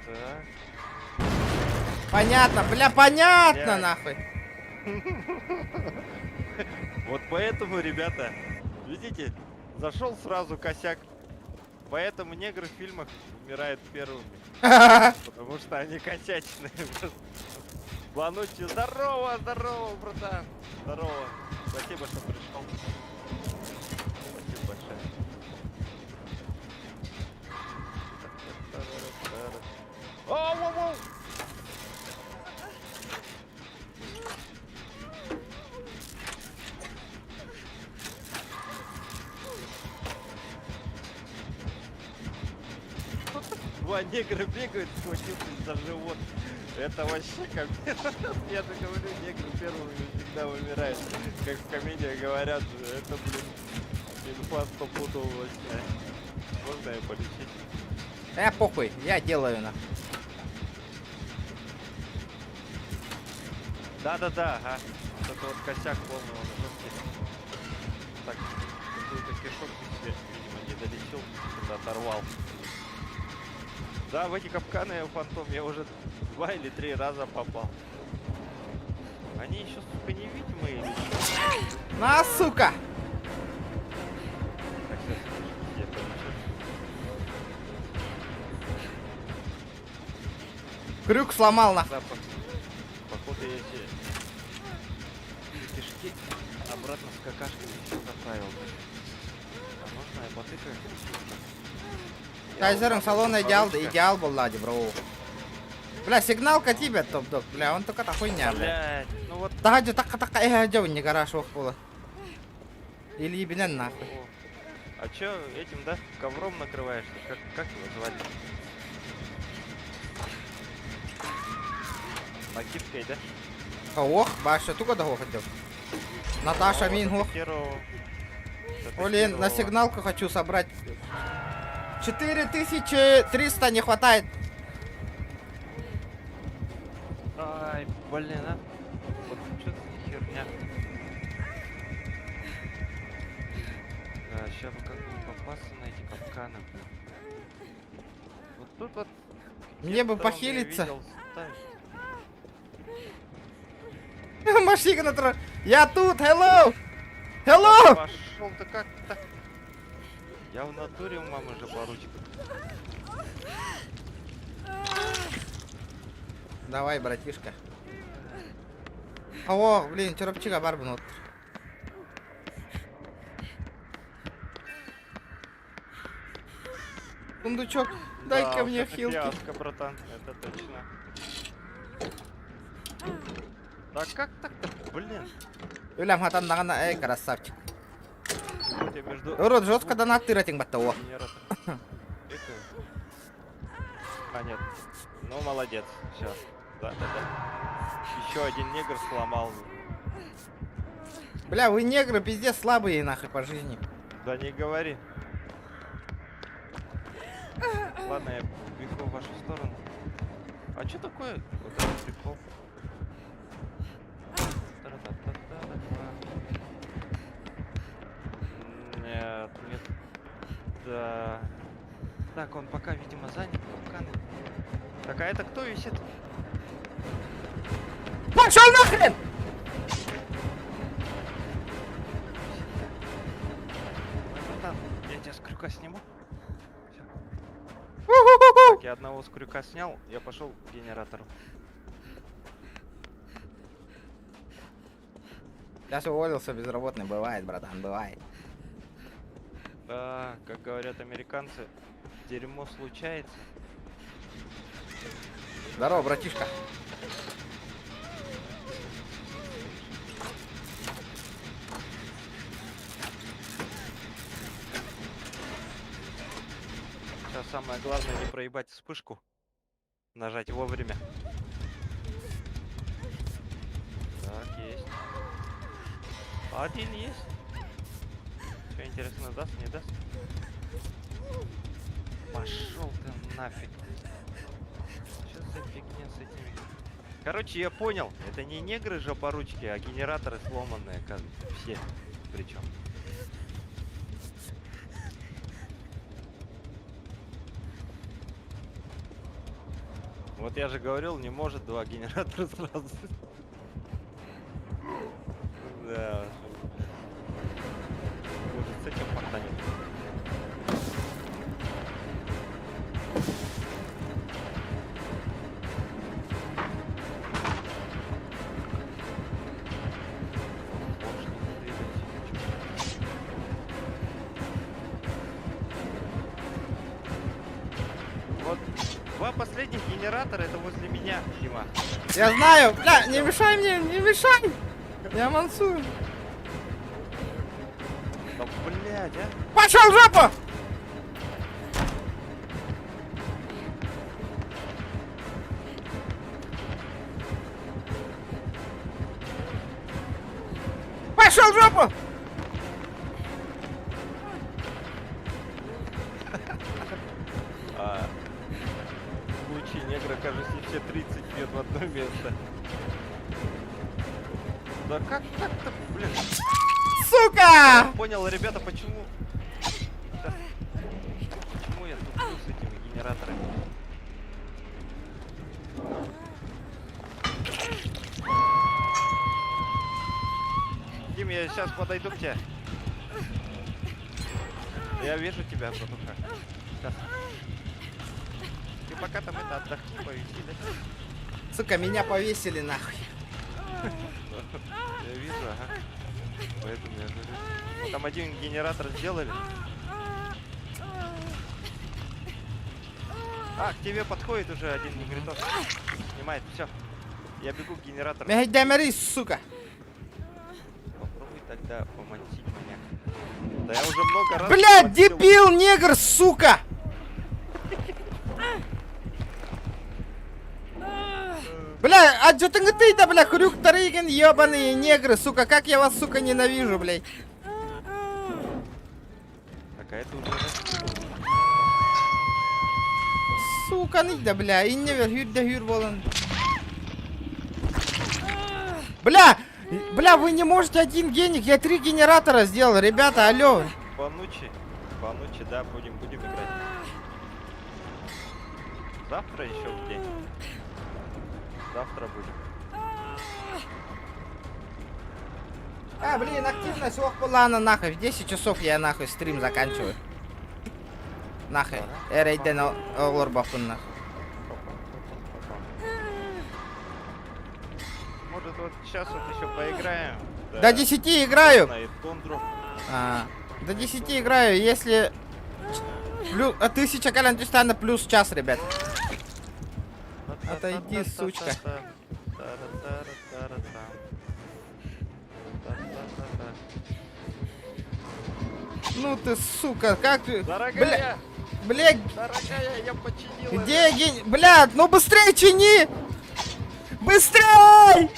Так.
Понятно, бля, понятно,
Блядь.
нахуй.
Вот поэтому, ребята, видите, зашел сразу косяк. Поэтому негры в фильмах умирают первыми. Потому что они косячные. Банучи, здорово, здорово, братан. Здорово. Спасибо, что пришел. Спасибо большое. Оу-оу-оу! Два негра бегают, схватившись за живот. Это вообще капец. Я же говорю, негры первыми всегда умирают. Как в комедиях говорят, это, блин, инфа стопудово вообще. Можно я полечить?
Похуй, я делаю, нахуй.
Да-да-да, ага. Вот это вот косяк полный, он жесткий. Так, какой-то кишок себе, видимо, не долечил, что-то оторвал. Да, в эти капканы фантом я уже 2 или 3 раза попал. Они еще, сука, невидимые или что?
На, сука!
Так, сейчас, я полечу.
Крюк сломал, нахуй.
Да, походу я эти кишки обратно с какашками еще заправил. А можно я потыкаю?
Кайзером салона идеал был, лади, бро. Бля, сигналка тебе, топ-доп. Бля, он только хуйня, бля.
Блять, ну вот.
Тахаджу, така, не гараж было. Или ебинен, нахуй.
О, а чё этим, да, ковром накрываешься? Как его звали? Накидкой, да?
Ох, баша, туго дого хотел. Наташа,
О,
мин, ох.
херово. Это
Блин, на
херово.
сигналку хочу собрать. 4300 не хватает.
Ай, блин, а. Вот что за херня? Да, сейчас бы как-нибудь попасться на эти капканы, блин. Вот тут вот...
Мне бы
где-то он, я
похилиться.
видел, ставь.
Машина на тро... Я тут, hello! Hello!
Пошел, ты как так? Я в натуре у мамы же по ручкам.
Давай, братишка. О, блин, чоропчика барбнут. Сундучок, дай-ка
Да,
мне
уж это
хилки.
фиаско, братан, это точно. Да как так-то, блин?
Өлем хатан нагана, красавчик.
У тебя между...
Урод, жестко донат ты рейтинг батта, о.
А, нет. Ну, молодец. Сейчас. Да. Еще один негр сломал.
Бля, вы негры пиздец слабые нахуй по жизни.
Да не говори. Ладно, я бегу в вашу сторону. А что такое? Вот этот прикол. Нет, нет. Да. Так, он пока, видимо, занят. Капканы. Так, а это кто висит?
Пошел нахрен!
Ой, братан, я тебя с крюка сниму. Всё.
У-ху-ху-ху.
Так, я одного с крюка снял, я пошел к генератору.
Сейчас уволился безработный, бывает, братан, бывает.
Да, как говорят американцы, дерьмо случается.
Здорово, братишка.
Сейчас самое главное не проебать вспышку. Нажать вовремя. Так, есть. Один есть. Что интересно, даст, не даст? Пошел ты нафиг. Что за фигня с этими? Короче, я понял. Это не негры жопоручки, а генераторы сломанные, оказывается. Все. Причем. Вот я же говорил, не может два генератора сразу. Да. Может, с этим портанем. Вот два последних генератора это возле меня, Дима.
Я знаю, бля, не мешай мне, не мешай. Я мансую.
Да блядь, а?
Пошел в жопу! Пошел в жопу!
В случае негра, кажется, все 30 бьет в одно место. Да как так-то, блин?
Сука!
Понял, ребята, почему... Щас. Почему я туплю с этими генераторами? Дим, я сейчас подойду к тебе. Я вижу тебя, братуха. Сейчас. Ты пока там это отдохни, повиси, да?
Сука, меня повесили нахуй.
Я вижу, ага. Поэтому я говорю. Вот там один генератор сделали. А, к тебе подходит уже один негритос. Снимает, все. Я бегу к генератору.
Мегадемери, сука.
Попробуй тогда помансить меня. Да я уже много раз...
Блядь,
просил.
дебил, негр, сука! Бля, а чё ты-то, бля, хрюк тарыгин, ебаные негры, сука, как я вас, сука, ненавижу, блядь.
Так, а это уже...
Сука, да, бля, и не hur волан. Бля, вы не можете один геник, я 3 генератора сделал, ребята, алло.
Понучи, да, будем играть. Завтра еще в день. Завтра будем.
А, блин, активность, ох, плана, нахуй, в 10 часов я, нахуй, стрим заканчиваю. Нахуй, эрейден олор бахун, нахуй.
Может, вот сейчас вот еще поиграем.
До 10 играю.
На тундру.
До 10 играю, если... 1000 калентистана плюс час, ребят. Отойди, сучка. Ну ты, сука, как ты...
Дорогая,
Блядь,
дорогая, я починил.
где Блядь, ну быстрее чини! Быстрей!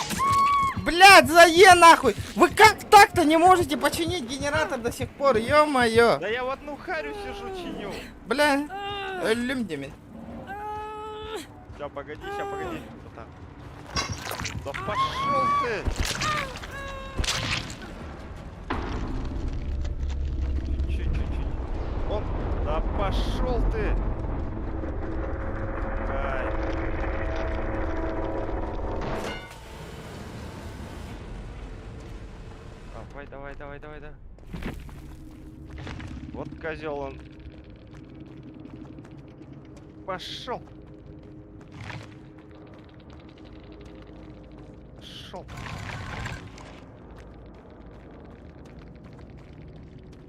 Блядь, зае нахуй! Вы как так-то не можете починить генератор до сих пор, ё-моё!
Да я в одну харю сижу, чиню.
Бля, люмдемин.
Сейчас, погоди. Вот так. Да пошел ты! Да пошел ты! Кай. Давай, давай, давай, давай, давай. Вот козел он. Пошел. Пошел.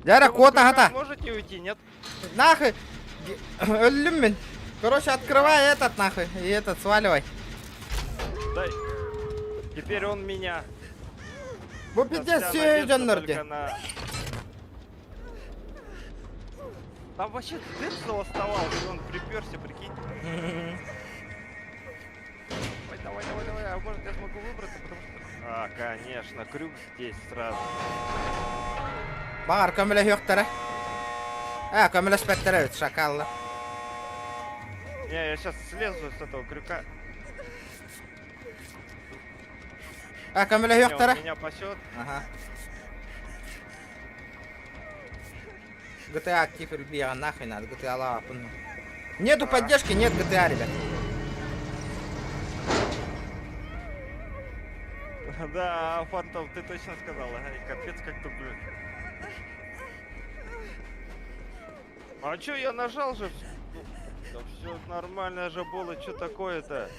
Дяра, кота гата.
Можете уйти, нет?
Нахуй. Люмен. Короче, открывай этот нахуй. И этот, сваливай.
Дай. Теперь он меня.
Bu
Сейчас
пиздец,
вся
все
надежда
идет
только на- Там вообще Децл оставался, и он приперся, прикинь. Давай, давай, давай, давай, а может я смогу выбраться, потому что... А, конечно, крюк здесь сразу.
Bağır kömüle yoktur. Kömüle spettere ut, шакалла.
Не, я сейчас слезу с этого крюка.
Kömüle
Не,
yoktur.
он меня пасет.
Ага. GTA актив рубия, нахуй надо, GTA лапу. Нету поддержки, нет GTA, ребят.
Да, Фантом, ты точно сказал, ага, и капец как туплю. А чё, я нажал же? Да все нормально же было, что такое-то?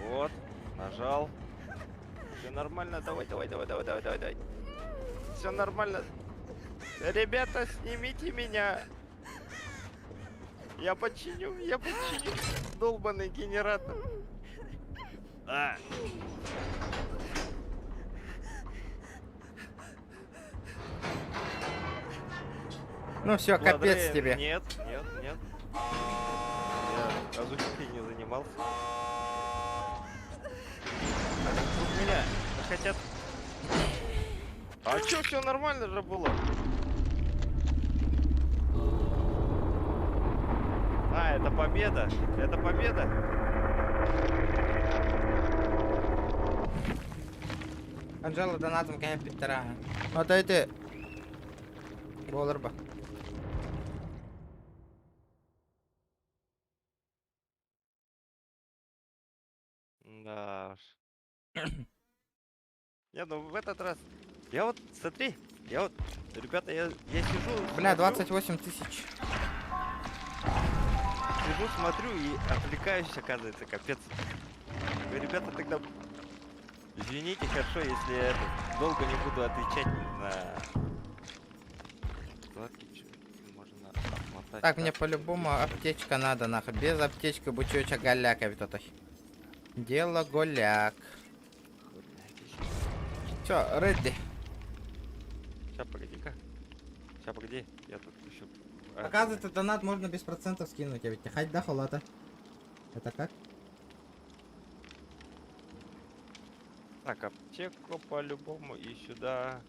Вот, нажал. Все нормально, давай, давай, давай, давай, давай, давай, давай. Все нормально. Ребята, снимите меня. Я починю долбаный генератор. А.
Ну все, капец
Владрея,
тебе.
Нет, нет, нет. Я озвучкой не занимался. Тут меня хотят. А чё, все нормально же было? А, это победа. Это победа.
Анжела донатом кайф питтера. Отойди. Болар ба.
Да уж. Не, ну в этот раз. Я вот, смотри, я вот, ребята, я сижу.
Бля,
смотрю,
28 тысяч.
Сижу, смотрю и отвлекаюсь, оказывается, капец. Вы, ребята, тогда извините, хорошо, если я долго не буду отвечать на... Можно отмотать.
Так, мне по-любому аптечка надо, нахуй. Без аптечки бучочек голяка витотой. Дело голяк. Чё, редди?
Сейчас, погоди-ка. Сейчас, погоди, я тут еще...
Оказывается, донат можно без процентов скинуть, а ведь хоть да холата. Это как?
Так, аптеку по-любому и сюда.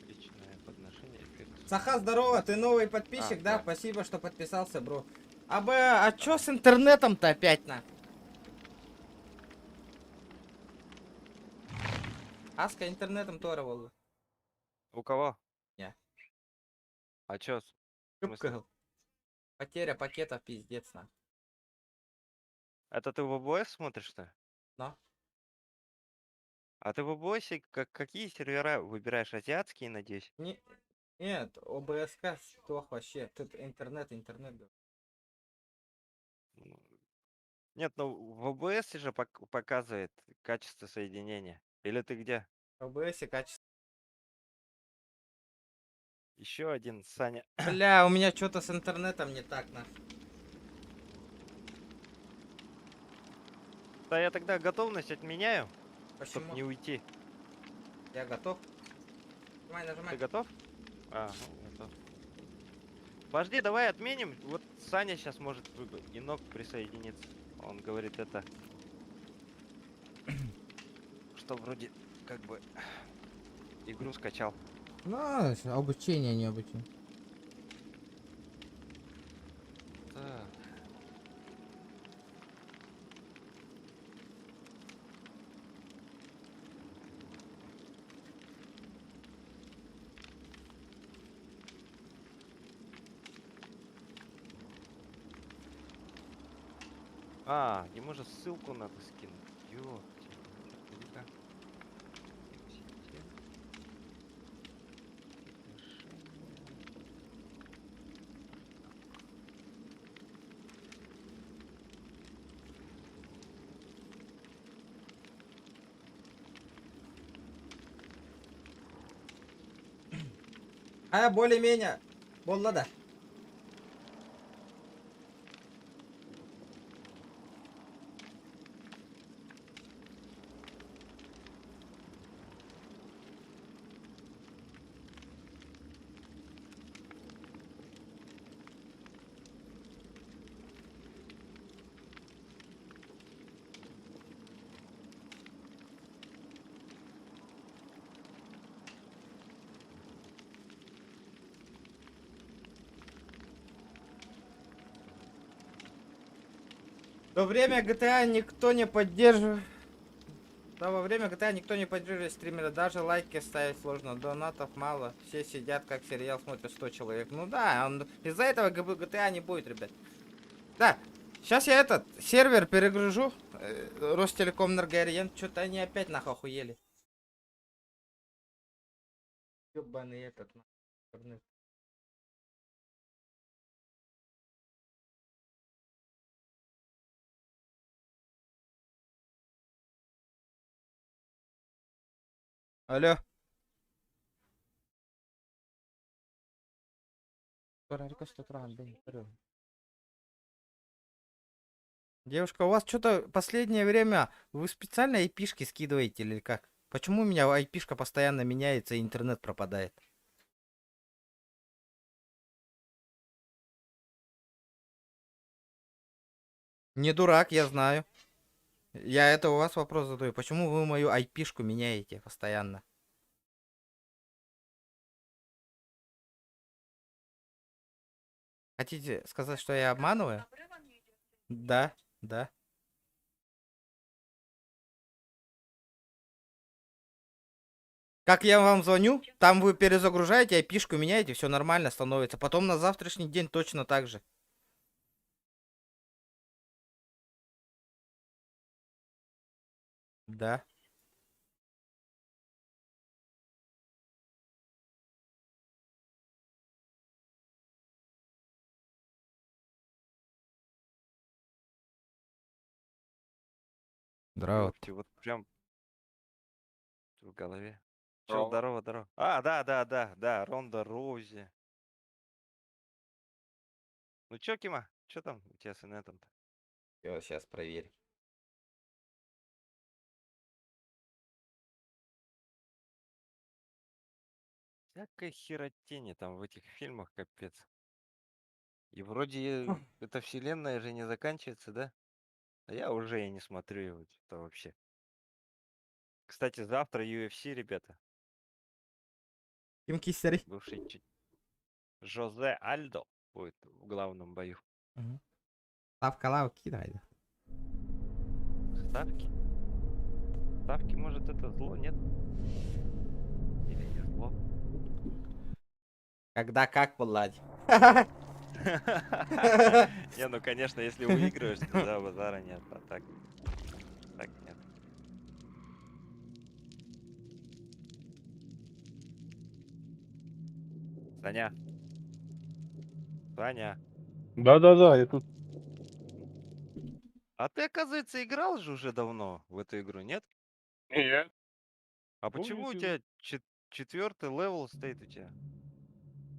Личное подношение.
Саха, здорово, ты новый подписчик, да?
да.
Спасибо, что подписался, бро. А чё с интернетом-то опять на? Аска интернетом торговал.
У кого?
Не.
А чё? В смысле?
Потеря пакетов, пиздец, на.
Это ты в ОБС смотришь, что ли?
Да.
А ты в ОБС какие сервера выбираешь? Азиатские, надеюсь?
Нет, ОБСК, что вообще? Тут интернет. говорю.
Ну, нет, ну в ОБС же показывает качество соединения. Или ты где?
ОБС и качество.
Еще один, Саня.
Бля, у меня что-то с интернетом не так, на.
Да я тогда готовность отменяю,
Почему?
чтобы не уйти.
Я готов. Нажимай,
Ты
нажимай.
готов? А, ну, готов. Подожди, давай отменим. Вот Саня сейчас может и ног присоединиться. Он говорит это, что вроде как бы игру скачал.
Ну, обучение, не обучение.
Так. А, ему же ссылку надо скинуть. Ёпти. Иди-ка. Система. Решение.
Более-менее. Боллада. В время GTA никто не поддерживает. Да, во время GTA никто не поддерживает стримера, даже лайки ставить сложно, донатов мало, все сидят как сериал, смотрят 100 человек. Ну да, из-за этого GTA не будет, ребят. Да, сейчас я этот сервер перегружу, Ростелеком Энергориент, что-то они опять нахуй охуели. Ёбаный этот нахуй. Алло. Девушка, у вас что-то последнее время вы специально айпишки скидываете или как? Почему у меня айпишка постоянно меняется и интернет пропадает? Не дурак, я знаю. Я это у вас вопрос задаю. Почему вы мою айпишку меняете постоянно? Хотите сказать, что я обманываю? Да, да. Как я вам звоню, там вы перезагружаете, айпишку меняете, все нормально становится. Потом на завтрашний день точно так же. Да. Здорово.
Ёпти, вот прям в голове. Чё, здорово, здорово. А, да, Ронда Роузи. Ну чё, Кима, чё там у тебя с инетом-то?
Сейчас проверь.
Всякой херотени там в этих фильмах, капец. И вроде эта вселенная же не заканчивается, да? А я уже и не смотрю его, что вообще. Кстати, завтра UFC, ребята.
Ким Кисери.
Бывший Жозе Альдо будет в главном бою.
Ставка лава кидает.
Ставки? Ставки, может, это зло, нет? Или не зло?
Когда как, Владь?
Не, ну конечно, если выигрываешь, то да, базара нет, а так нет. Саня. Саня.
Да-да-да, я тут.
А ты, оказывается, играл же уже давно в эту игру, нет?
Нет.
А
Помню,
почему у
ты-
тебя четвертый левел стоит у тебя?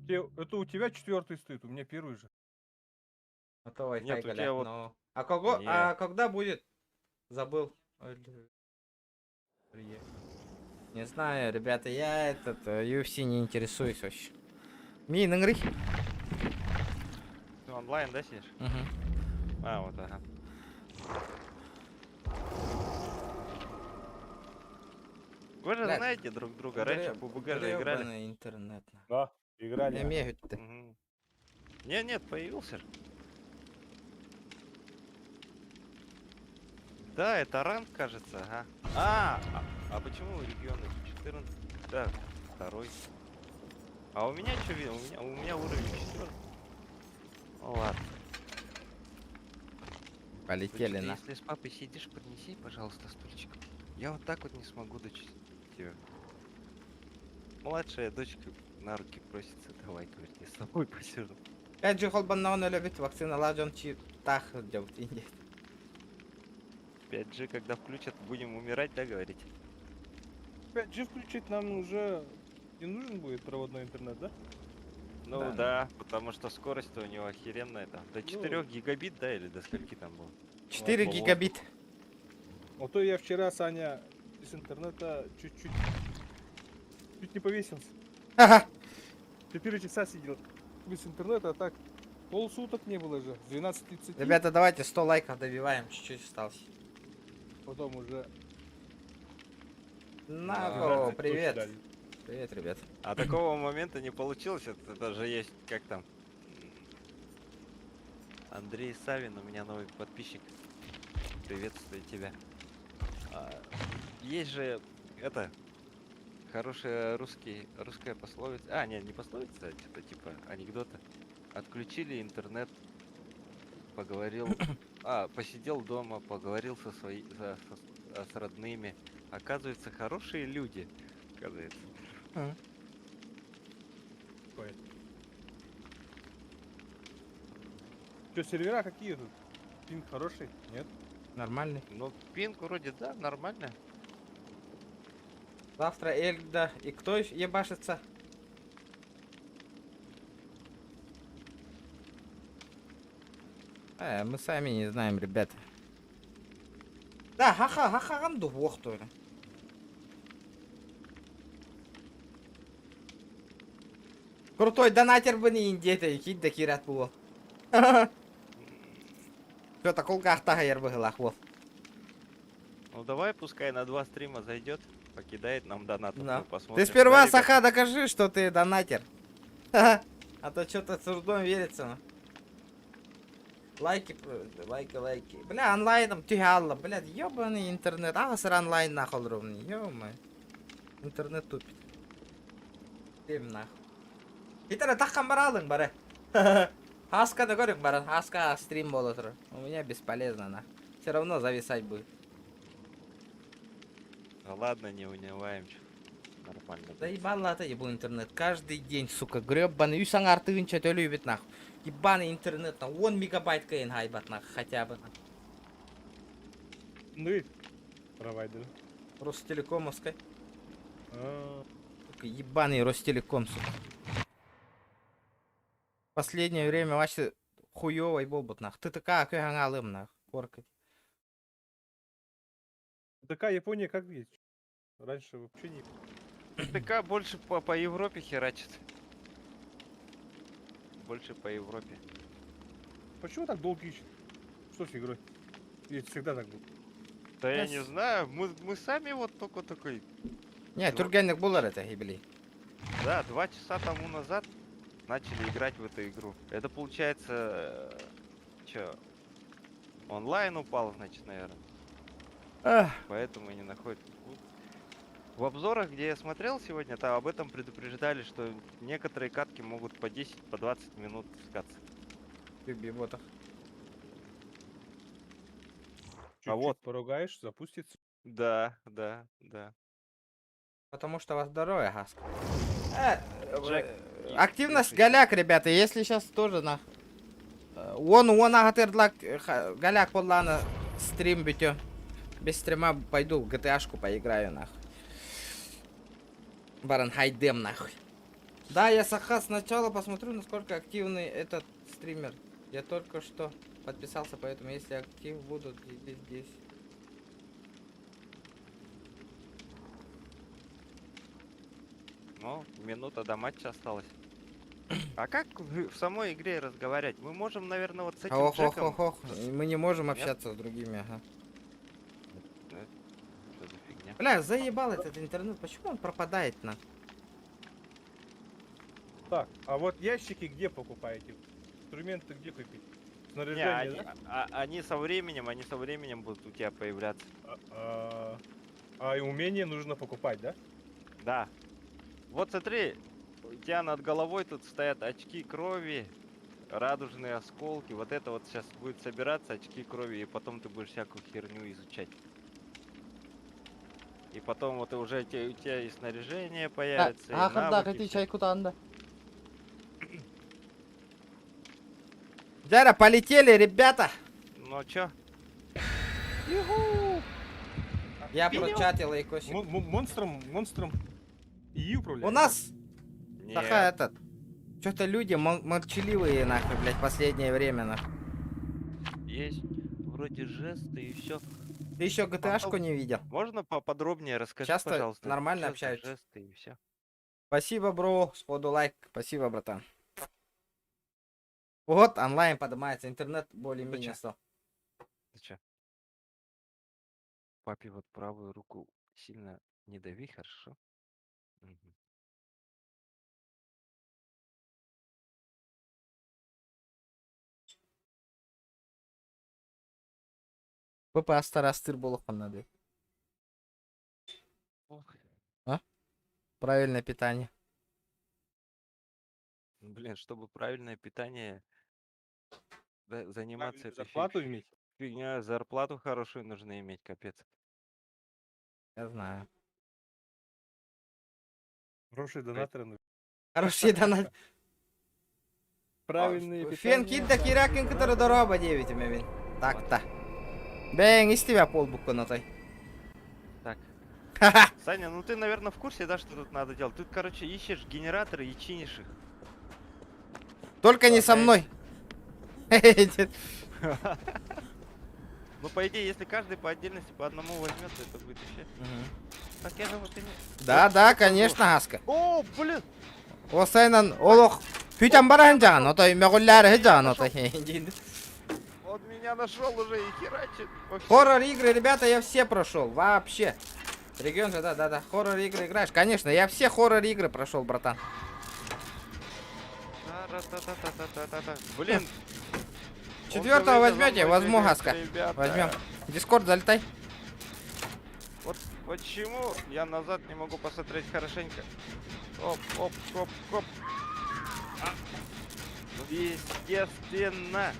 Это у тебя четвертый стоит, у меня первый же.
А то Wi-Fi
Нет, у тебя
галят,
вот-
но... А, кого...
Не.
а когда будет? Забыл. Не знаю, ребята, я UFC не интересуюсь вообще. Мин игры.
Ты онлайн, да, сидишь? А, вот, ага. Вы же
Да.
знаете друг друга, раньше в PUBG же играли.
Гребаный интернет.
Да, играли.
Имеют ты.
Мгм. Нет, появился же. Да, это ранг, кажется, ага. А почему регионы 14? Да, второй. А у меня что видно? У меня уровень 4. Ну ладно.
Полетели
Дочка,
на.
если с папой сидишь, принеси, пожалуйста, стульчик. Я вот так вот не смогу дочь тебя. Младшая дочка на руки просится, давай, говорит, я с тобой посижу.
5G холбаннан öyle bit vaksinalajyon чи тах деп инде.
5G, когда включат, будем умирать, да, говорите?
5G включить нам уже не нужен будет проводной интернет, да?
Ну
Да,
да, потому что скорость у него охеренная там. До 4 гигабит, да, или до скольки там было?
4
Вот.
гигабит.
А то я вчера, Саня, без интернета чуть не повесился.
Ха-ха.
4 часа сидел без интернета, а так полсуток не было же. С 12:30
Ребята, давайте 100 лайков добиваем, чуть-чуть осталось.
потом уже...
Наго,
12
привет.
дали.
Привет, ребят.
А такого момента не получилось. Это же есть, как там. Андрей Савин, у меня новый подписчик. Приветствую тебя. Есть же это русская пословица. А, нет, не пословица, а что-то типа анекдота. Отключили интернет, поговорил, посидел дома, поговорил с родными. Оказывается, хорошие люди. Оказывается.
Что, сервера какие тут? Пинг хороший? Нет?
Нормальный.
Ну, пинг вроде, да, нормально.
Завтра Эльда и кто ебашится? Мы сами не знаем, ребята. Да, ха-ха, гамду вохту. Крутой донатер бы не индейте, хит да кират был. Что-то колгахта гайер бы галахвол.
Ну давай, пускай на 2 стрима зайдет, покидает нам донат.
Да.
Посмотрим.
Ты сперва,
Да, ребят?
Саха, докажи, что ты донатер. А то что-то с трудом верится. Ну. Лайки. Бля, онлайном тюгалла, блядь, ёбаный интернет. Агасыр онлайн нахуй ровный, ё-моё. Интернет тупит. Дем нахуй. Итара тахкан баралың бары. Хаска да көрік бары, Хаска стрим болот. У меня бесполезно нахуй. Все равно зависать будет.
Ну ладно, не унываем. Чё. Нормально.
Да ебало ты ебу интернет. Каждый день, сука, гребаный. Үй саңар тыгынча төлөйбет нахуй. Ебаный интернет на 10 мегабайт кайын хайбат нахуй, хотя бы.
Ну и провайдер.
Ростелекомовской.
А,
Сука, ебаный Ростелеком, сука. Последнее время вообще хуёвый болбут нахуй. Ты такая кыгангалым нахуй. Поркать.
такая Япония как есть. Раньше вообще не...
ТК больше по Европе херачит. Больше по Европе.
Почему так долго ищет? Что с игрой? Ведь всегда так было.
Да я
Yes.
не знаю, мы сами вот только такой.
Не, тургенник булар это гибли.
Да, 2 часа тому назад начали играть в эту игру. Это получается, чё, онлайн упал, значит, наверное. Поэтому и не находит. В обзорах, где я смотрел сегодня, там об этом предупреждали, что некоторые катки могут по 10, по 20 минут скаться.
Ботах.
Чуть-чуть
вот.
поругаешь, запустится.
Да, да, да.
Потому что у вас здоровье, Хаска.
Джек,
Активность
слушай.
голяк, ребята, если сейчас тоже на... Он агатырдлак голяк поллана стрим битё. Без стрима пойду в GTA-шку поиграю, нахуй. Баран хайдем, нахуй. Да, я, Саха, сначала посмотрю, насколько активный этот стример. Я только что подписался, поэтому если актив будут здесь.
Ну, минута до матча осталась. А как в самой игре разговаривать? Мы можем, наверное, вот с этим Джеком...
Ох. Мы не можем
Нет?
общаться с другими, ага.
Что за фигня?
Бля, заебал этот интернет, почему он пропадает на?
Так, а вот ящики где покупаете? Инструменты где купить?
Не,
Снаряжение,
они,
да?
они со временем будут у тебя появляться.
И умение нужно покупать, да?
Да. Вот смотри, у тебя над головой тут стоят очки крови, радужные осколки. Вот это вот сейчас будет собираться, очки крови, и потом ты будешь всякую херню изучать. И потом вот уже у тебя и снаряжение появится, и навыки все.
кутанда. Джара, полетели, ребята!
Ну чё?
Я прочатил и косик.
Монстром и управляет.
У нас
Нет.
такая этот. Что-то люди молчаливые, нахуй, блядь, в последнее время, нахуй.
Есть вроде жесты и все.
Ты еще GTA-шку не видел?
Можно поподробнее расскажи,
Часто
пожалуйста?
нормально
чё за
общаются.
жесты и все.
Спасибо, бро. Сходу лайк. Спасибо, братан. Вот, онлайн поднимается, интернет более-менее
чё?
стал.
Ты чё? Папе вот правую руку сильно не дави, хорошо? Мгм.
ПП астар было надо.
Ох,
Правильное питание.
блин, чтобы правильное питание заниматься
Правильную
этой
зарплату иметь.
фигня, зарплату хорошую нужно иметь, капец.
Я знаю.
Хорошие донаторы. ну,
Хороший донат.
Правильные
Фен
питания,
кидда киракин, который дорога 9 мебель. Так-то. Бэнг, из тебя полбука на той.
Так.
Ха-ха.
Саня, ну ты, наверное, в курсе, да, что тут надо делать? Тут, короче, ищешь генераторы и чинишь их.
Только не со мной.
Ну, по идее, если каждый по отдельности по одному возьмет, то это будет вообще. Так я же вот и не...
Да, конечно, Аска.
О, блин!
Осайнан олох. Хүйтан баран жаан, ото мегулляр жаан, ото.
Он меня нашел уже и херачит. Вообще.
Хоррор игры, ребята, я все прошел. Вообще. Регион же, да. Хоррор игры играешь. Конечно, я все хоррор игры прошел, братан.
Та-та-та-та-та-та-та. Блин. он
4-го
всё время
возьмете,
за мной
возьму,
бегает,
Аска.
ребята.
Возьмем. Дискорд залетай.
Вот почему я назад не могу посмотреть хорошенько. Оп, оп, оп, оп. Ну, естественно.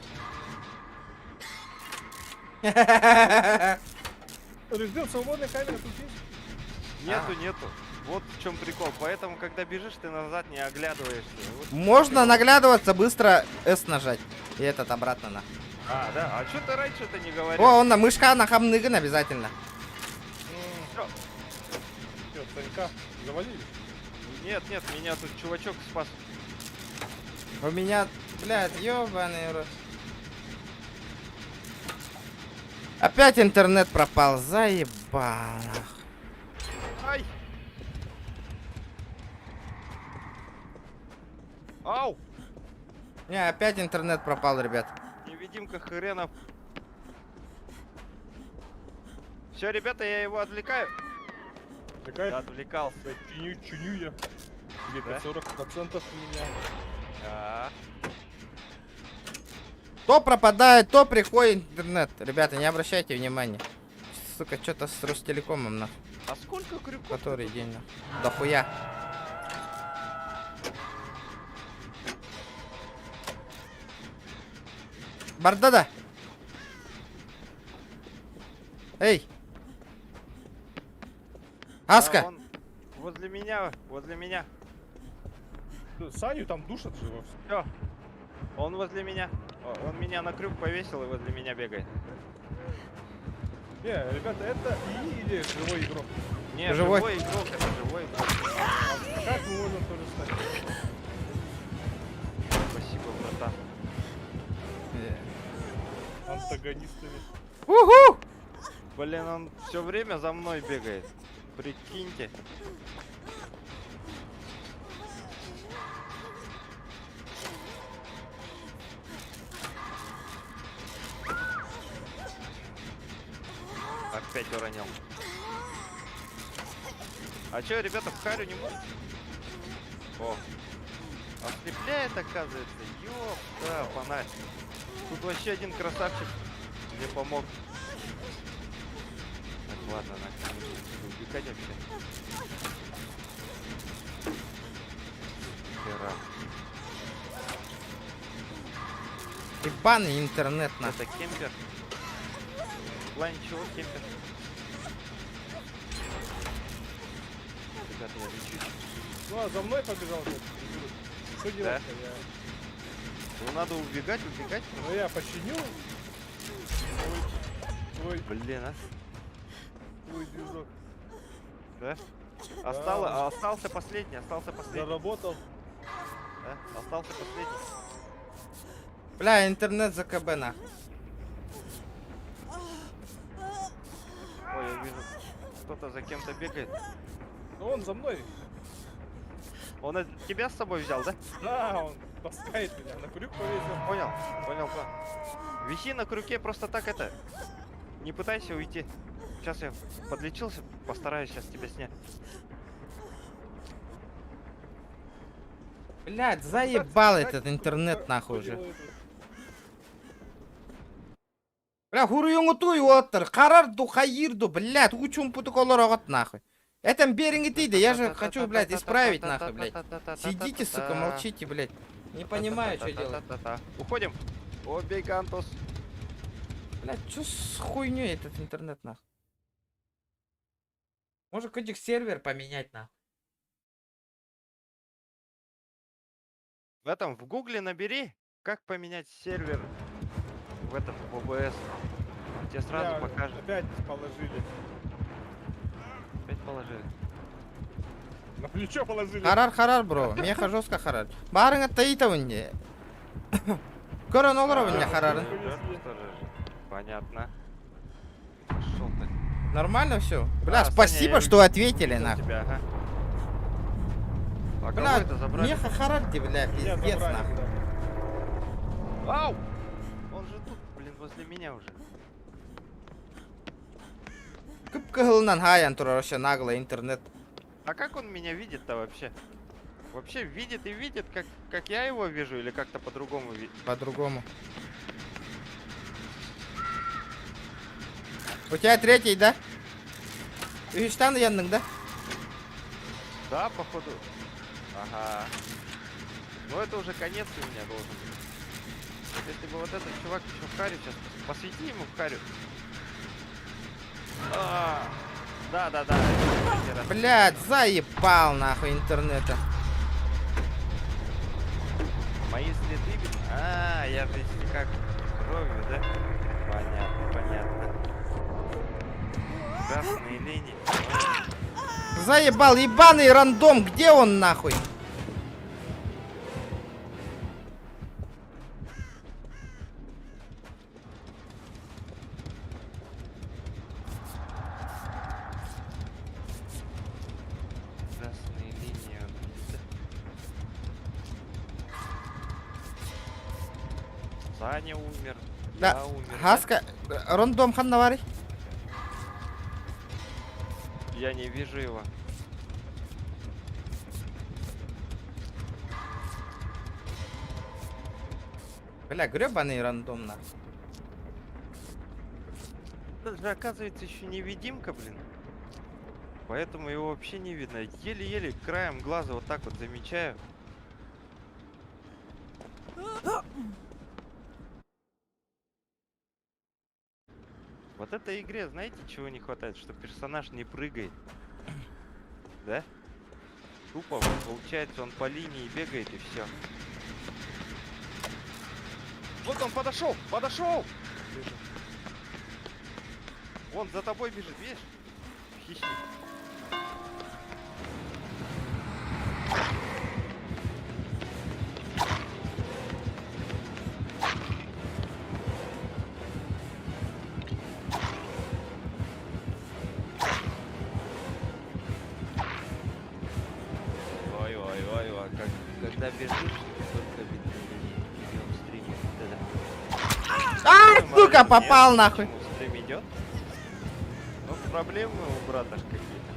Ждем свободной камеры тут есть.
Нету. Вот в чем прикол. Поэтому, когда бежишь, ты назад не оглядываешься. Вот
Можно
прикол.
наглядываться, быстро S нажать. И этот обратно на.
А, да. А что ты раньше-то не говорил?
О, он на мышка на хамныган обязательно.
Всё.
Все, Санька завалили.
Нет, меня тут чувачок спас.
У меня, блядь, ёбаный рот. Опять интернет пропал, заебал.
Ай! Ау!
Не, опять интернет пропал, ребят.
Невидимка хренов. Все, ребята, я его отвлекаю.
Такая
Я отвлекался.
чиню я. Где-то
Да?
40% у меня.
Да.
То пропадает, то приходит интернет. Ребята, не обращайте внимания. Сука, что-то с Ростелекомом, на.
А сколько крюков?
Который день, на. Да хуя. Бардада. Эй. Аска.
А, он возле меня.
Саню там душат же во всем.
Все. Он возле меня. Он меня на крюк повесил и возле меня бегает.
Не, ребята, это ИИ или живой игрок?
Не,
Живой.
живой игрок, это живой игрок.
А как мы можем тоже стать?
Спасибо, братан.
Антагонистами.
Уху!
Блин, он все время за мной бегает. Прикиньте. Опять уронил. А чё, ребята, в харю не будете? О, ослепляет, оказывается. Ёпта, фонарь. Тут вообще один красавчик мне помог. Так, ладно, нахер, нужно убегать вообще. Хера.
Ебаный интернет, нахуй.
Это кемпер. В плане чего кемпер? Ребята, я лечусь.
Ну, а за мной побежал. блядь. Что делать-то?
Ну надо убегать.
Ну, я починю. Ой,
Блин, а?
твой движок.
Да?
Да.
Остался последний.
Заработал.
Да? Остался последний.
Бля, интернет за КБ, нахуй.
Ой, я вижу, кто-то за кем-то бегает.
Ну, он за мной.
Он тебя с собой взял, да?
Да, он таскает меня. На крюк повесил.
Понял. Виси на крюке просто так это. Не пытайся уйти. Сейчас я подлечился, постараюсь сейчас тебя снять.
Блядь, заебал этот интернет, нахуй уже. Бля, хуруюңутуй отыр. Карарду, хайырду, блядь, учум путуколор огот, нахуй. Это беринги тиды, я же хочу, блядь, исправить, нахуй, блядь. Сидите, сука, молчите, блядь. Не понимаю, что делать.
Уходим. О, Бейкантос.
Блядь, что с хуйней этот интернет, нахуй? Может, какой-нибудь сервер поменять, нахуй?
В гугле набери, как поменять сервер в этом, в OBS. Тебе сразу покажет.
Опять положили.
Опять положили.
На плечо положили.
Харар, бро. Меха жестко харар. Барыңа таита унде. Көрөн олар унде харарын.
Понятно. Пошел ты.
Нормально все? Бля,
А,
спасибо,
Саня, я
что ответили,
Видел
нахуй.
тебя, ага. А кого
Бля,
это забрали?
меха харарди, бля,
Меня
пиздец,
забрали,
нахуй.
да.
Ау! Он же тут, блин, возле меня уже.
Кып-кыгылынан хаян турар вообще нагло интернет.
А как он меня видит-то вообще? Вообще видит и видит, как я его вижу, или как-то по-другому видит?
По-другому. У тебя третий, да? Үштан янның, да?
Да, походу. Ага. Ну это уже конец у меня должен быть. Если бы вот этот чувак еще в харю сейчас, посвети ему в харю. Да.
Блядь, заебал нахуй интернета.
Мои следы, я же истекаю кровью, да? Понятно. Красные линии.
Заебал, ебаный рандом, где он нахуй?
Красные линии. Он видит. Саня умер.
Да,
Я умер.
Хаска, рандом ханнавари.
Я не вижу его.
Бля, гребаный рандом нахуй.
Это же оказывается еще невидимка, блин. Поэтому его вообще не видно. Еле-еле краем глаза вот так вот замечаю. Вот этой игре, знаете, чего не хватает? Что персонаж не прыгает. Да? Тупо, получается, он по линии бегает и все. Вот он подошел! Он за тобой бежит, видишь? Хищник. Ой, когда бежишь, только видно в стриме.
А, сука, попал нахуй.
Стрим идет? Ну, проблемы у брата ж какие-то.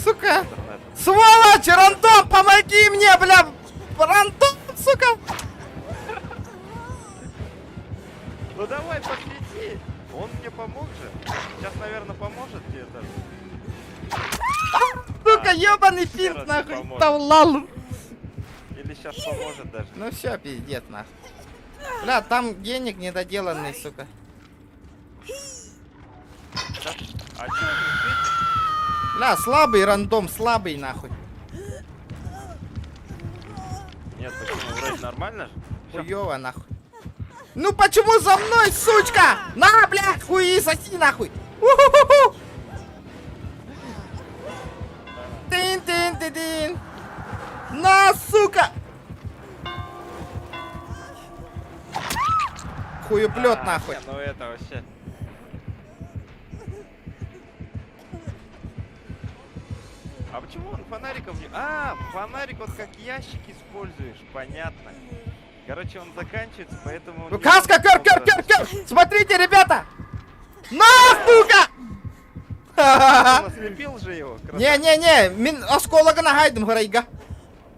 Сука.
Интернет.
Сволочь, рандом, помоги мне, бля. Рандом, сука.
Ну давай, посвети. Он мне помог же. Сейчас, наверное, поможет тебе даже.
Сука, ебаный
раз
пинт,
не
нахуй.
поможет.
Тавлал.
Или сейчас поможет даже.
Ну все, пиздец, нахуй. Бля, там геник недоделанный, сука.
А чё он не светит?
Бля, слабый рандом, слабый нахуй.
Нет, почему? Вроде нормально же. Всё.
Хуёво нахуй. Ну почему за мной, сучка? На, блядь, хуи, соси нахуй. У-ху-ху-ху. Тин-тин-тин-тин. На, сука. Хуеплет нахуй.
Не, ну это вообще. А почему он фонариком не... А, фонарик вот как ящик используешь, понятно. Короче, он заканчивается, поэтому... он не
Каска,
может
кер, кер,
долго
кер, кер. Смотрите, ребята. На, сука.
Он ослепил же его. красавчик.
Не-не-не, мен оскологына хайдым хырайга.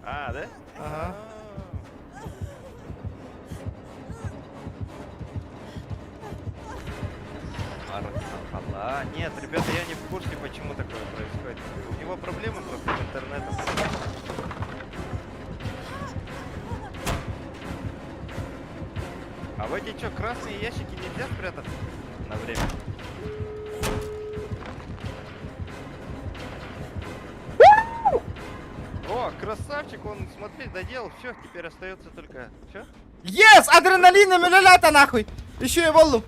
А, да?
Ага.
А, нет, ребята, я не в курсе, почему такое происходит. У него проблемы просто с интернетом. А в эти что, красные ящики нельзя спрятать на время? О, красавчик, он, смотри, доделал, все, теперь остается только... Все?
Yes, адреналина мелолята нахуй. Еще и волну.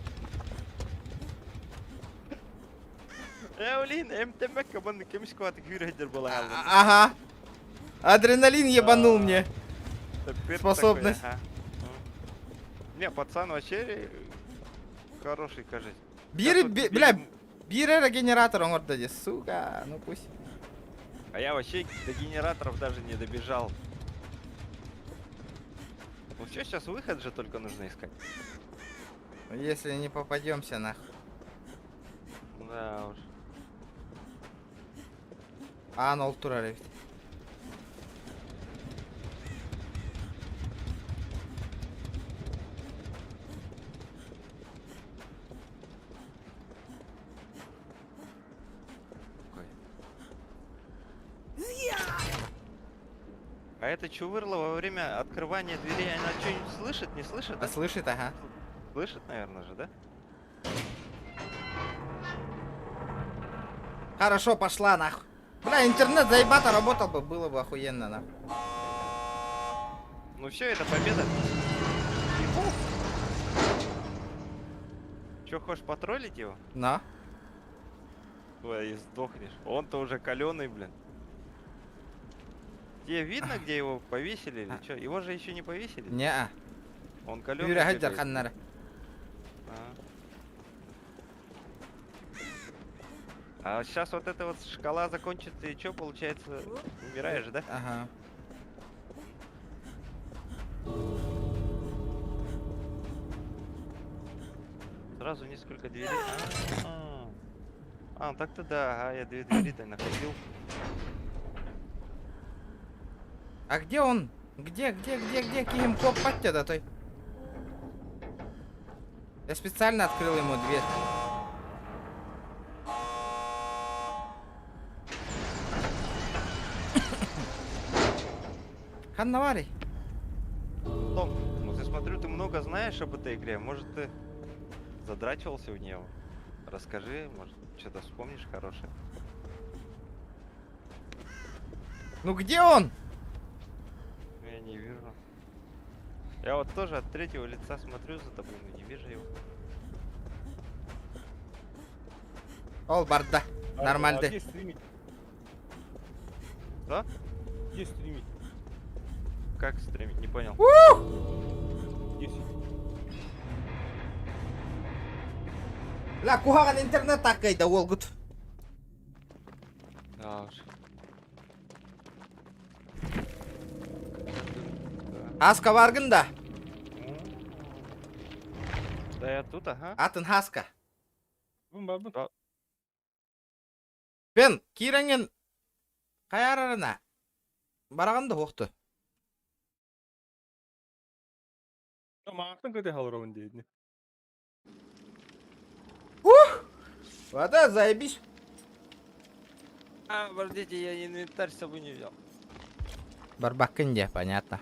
Блин, МТМ кабан кемиш кватик юридер была.
Ага. Адреналин ебанул мне.
Теперь
Способность.
такой, ага. Не, пацан вообще хороший, кажется.
Бир,
Я тут
бля,
видел-
бир генератор он орда здесь, сука, ну пусть.
А я вообще до генераторов даже не добежал. Ну что, сейчас выход же только нужно искать.
Если не попадемся нахуй.
Да уж.
А, нол турарев.
А это Чувырла во время открывания дверей, она что-нибудь слышит, не слышит?
А
Да?
слышит, ага.
Слышит, наверное же, да?
Хорошо, пошла нахуй. Бля, интернет заебато работал бы, было бы охуенно нахуй.
Ну все, это победа. Че, хочешь потроллить его?
На.
Ой, и сдохнешь. Он-то уже каленый, блин. Тебе видно, где его повесили или что? Его же еще не повесили?
Не-а.
Он каленый.
Юрий Хаджар ханнара.
А сейчас вот эта вот шкала закончится, и что, получается, умираешь, да?
Ага.
Сразу несколько дверей. А, так-то да, ага, я две двери-то находил.
А где он? Где Ким копать да той? Я специально открыл ему дверь. Ханнавари.
Том, ну ты смотрю, ты много знаешь об этой игре. Может, ты задрачивался в нее? Расскажи, может, что-то вспомнишь хорошее.
Ну где он?
Я не вижу. Я вот тоже от третьего лица смотрю за тобой, но не вижу его.
Ол барда.
А
Нормально.
где стримить?
Да?
Где стримить?
Как стримить? Не понял.
Где сидеть?
Ла кухаган интернет такайда олгут.
Да уж.
Хаска баргында.
Да я тут, ага.
Атын хаска.
Бабы.
Бен киранген каярарына бараганда хоқты.
Мақтың көте халырауын дейді.
Вода, заебись.
А, подождите, я инвентарь с собой не взял.
Барбаккенде, понятно.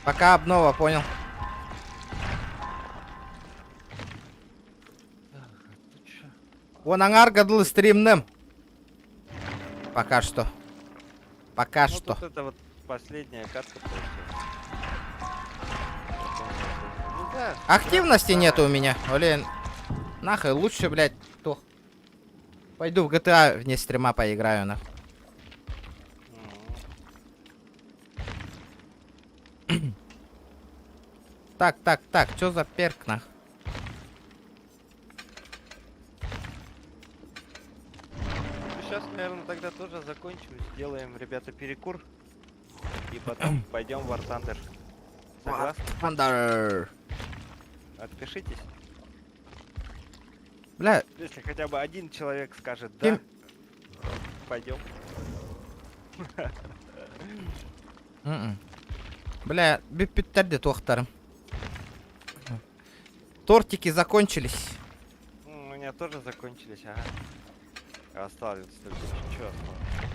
Пока обнова, понял. Он аңар гадыл стримным. Пока что. Пока
Ну
что.
тут это вот последняя катка получилась. Ну да.
Активности нету у меня. Блин. Нахуй, лучше, блядь, то. Пойду в GTA вне стрима поиграю, нахуй. Так, что за перк, нах?
Сейчас, наверное, тогда тоже закончим. Сделаем, ребята, перекур. И потом пойдем в War Thunder. Согласны?
Thunder.
Отпишитесь.
Бля,
Если хотя бы один человек скажет
Кем-
да, пойдем.
бля, биппиттерди тохтарым. Тортики закончились.
У меня тоже закончились, ага. Осталось только чуть-чуть осталось.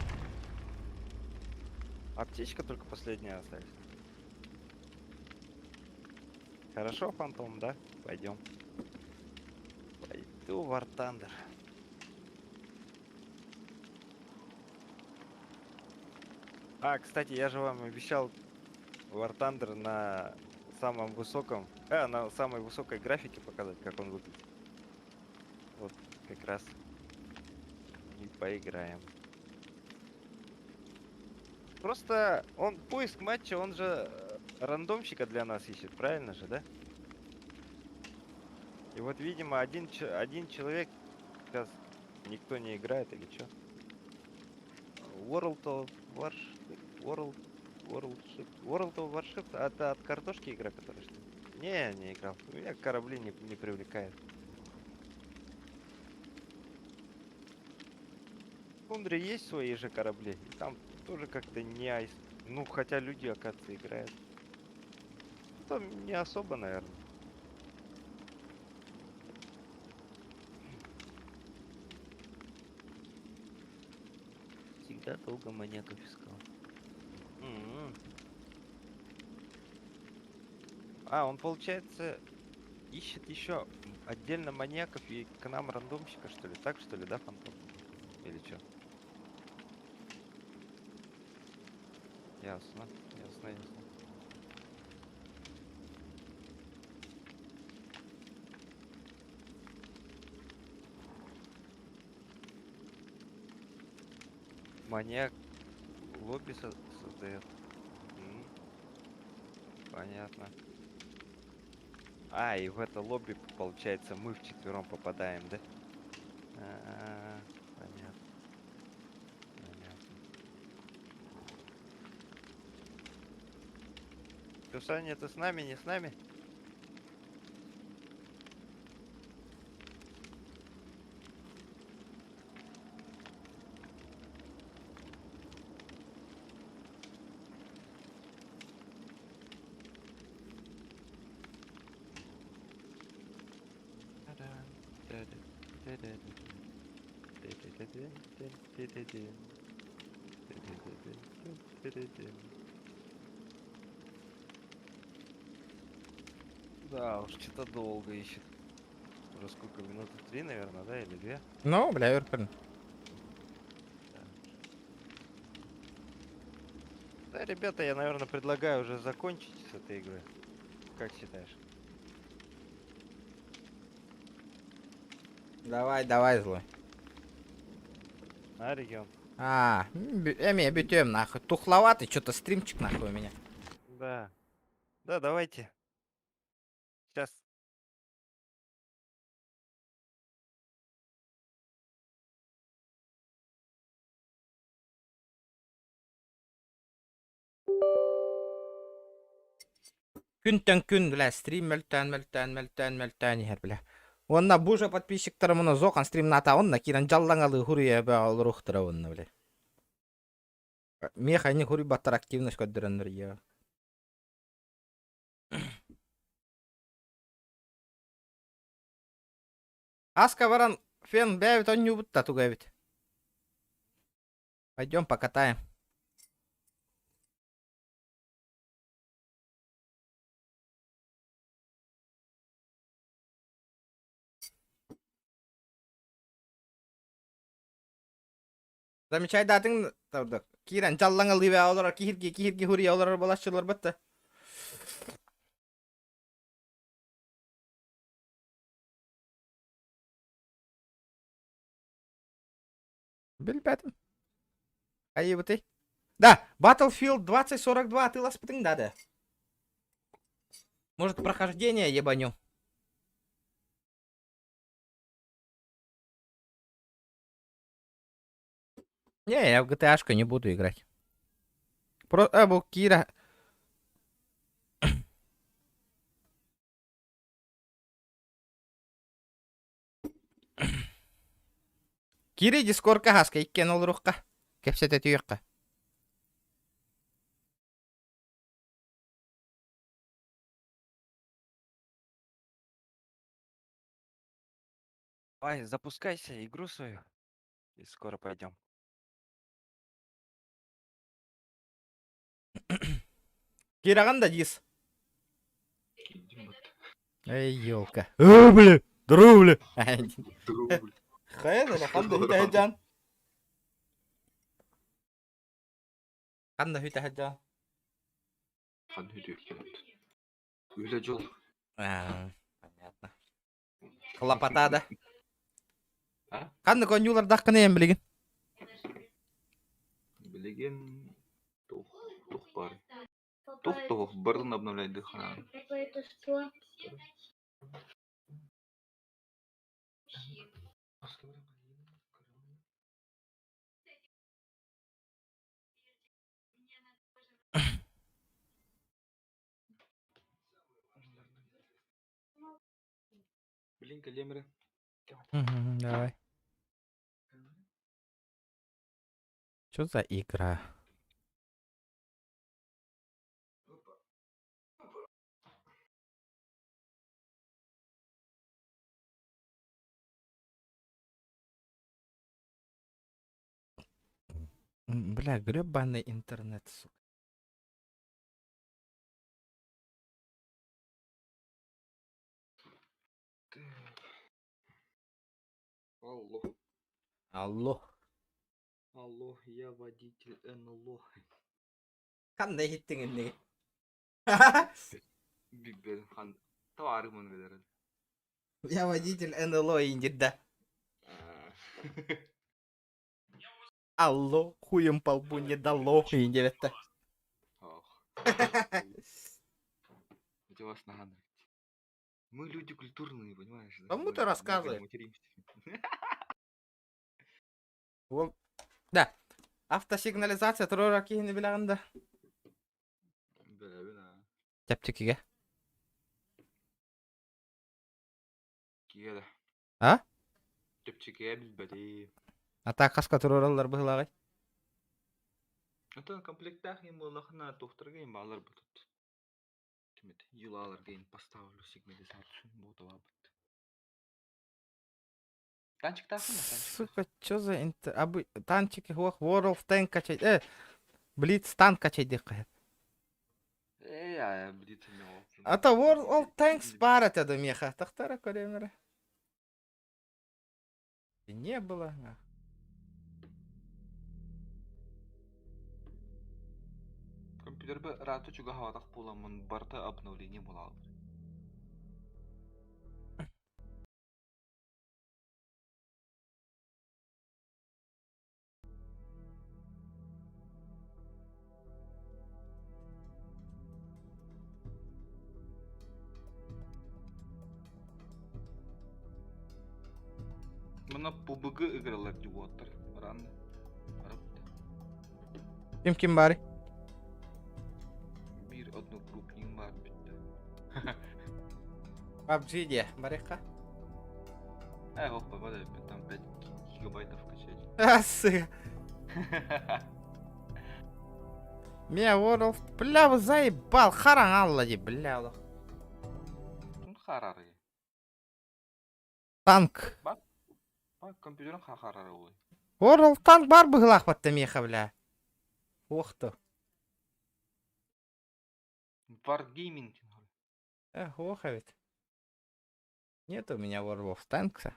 Аптечка только последняя осталась. Хорошо, Фантом, да? Пойдем. Пойду в War Thunder. А, кстати, я же вам обещал War Thunder на самом высоком, на самой высокой графике показать, как он выглядит. Вот, как раз и поиграем. Просто он поиск матча, он же рандомщика для нас ищет, правильно же, да? И вот, видимо, один человек сейчас никто не играет или что? World of Warship. World of Warship, это от картошки игра, которая что ли? Не играл. Меня корабли не привлекают. В Тундре есть свои же корабли, и там тоже как-то не айс. Ну, хотя люди, оказывается, играют. Там не особо, наверное. Всегда долго монету искал. А, он, получается, ищет еще отдельно маньяков и к нам рандомщика, что ли? Так, что ли, да, Фантом? Или что? Ясно. Маньяк лобби создает. Понятно. А, и в это лобби, получается, мы вчетвером попадаем, да? Понятно. Ты, Саня, ты с нами, не с нами? Да, уж что-то долго ищет. Уже сколько, минуты 3, наверное, да, или 2?
Ну, бля, Юрпин.
Да, ребята, я, наверное, предлагаю уже закончить с этой игрой. Как считаешь?
Давай, злой.
А, регион?
Эми, битем, нахуй. Тухловатый, что-то стримчик, нахуй, у меня.
Да. Да, давайте. Сейчас.
Күн, бля, стрим мөлтән, ехер, бля. Онна бужа подписчиктары мұны зоқан стримна ата, онна киран жаллаңалы хурия бә алыр ухтыра онна, бля. Меха не хури баттар активность көддірендір, я. Аска варан фен бәвит он не убытта тугавит. Пойдем покатаем. Замечайдатын турдук. Кирен жаллаңа лыбе олар кихирги хури олар балашчылар бытты. Билбедим. Айыбыты. Да, Battlefield 2042 ты ласпытың дады. Может, прохождение ебаню. Не, я в GTA-шку не буду играть. Был Кира. Кири дискорка хаска иккен ол рухка. Кепсете түйекка.
Ай, запускайся игру свою. И скоро пойдем.
Кираган да дис. Эй, ёлка. Бля, здорово, бля. Хайр, ханда хита хаджан. Ханда хита хаджан.
Öyle yol.
Понятно. Хлопота, да?
А?
Ханда конюлар даққыны ем білеген.
Білеген тух бар. Тух бардын обновляйды хана. Блин, калемры.
Давай. Что за игра? Бля, гребаный интернет, сука.
Алло.
Алло.
Алло, я водитель НЛО.
Қандай хиттің еннеге?
Биг Бен хан. Тауары мұны бедер.
Я водитель НЛО индирда. Алло, хуем по лбу не дало. Индирда.
Это вас надо. Мы люди культурные, понимаешь? да?
Кому
Мы
ты рассказываешь?
материмся.
Да. Автосигнализация турора кийини билегенде.
Бәрәбін,
Тәптікіге.
Киеді.
А?
Тепчеке білбәді.
Ата қасқа туроралар бұғылағай.
Это комплектах ем олақына тоқтырға ем алар бұтыт. Тімет, юлаларға ем поставлю сигнализацию. Бұты лабыт. Танчик тахын, танчик.
Сука, чё за танчики хуақ World of Tank качай. Блиц танк качай деп қайып.
Блиц не ол.
Ата World of Tanks бар атады меха. Тақтара көремірі. Не было.
Компьютер бі рату чуга хаватақ боламын барта обновление болалы. Мына PUBG игралар деп отыр. Раны.
Кім бары?
Bir одногруппник бар бітті.
PUBG де, барыққа?
Опа, вода, там 5 гигабайтов качать.
Асы. Меня World of... Бля, вы заебал. Харан алла де, бля.
Харары.
Танк.
Компьютерің харары ой.
World of Tank бар бұғылақ батты меха, бля. Оқты.
Wargaming.
Оха ведь. Нет у меня World of Tanks.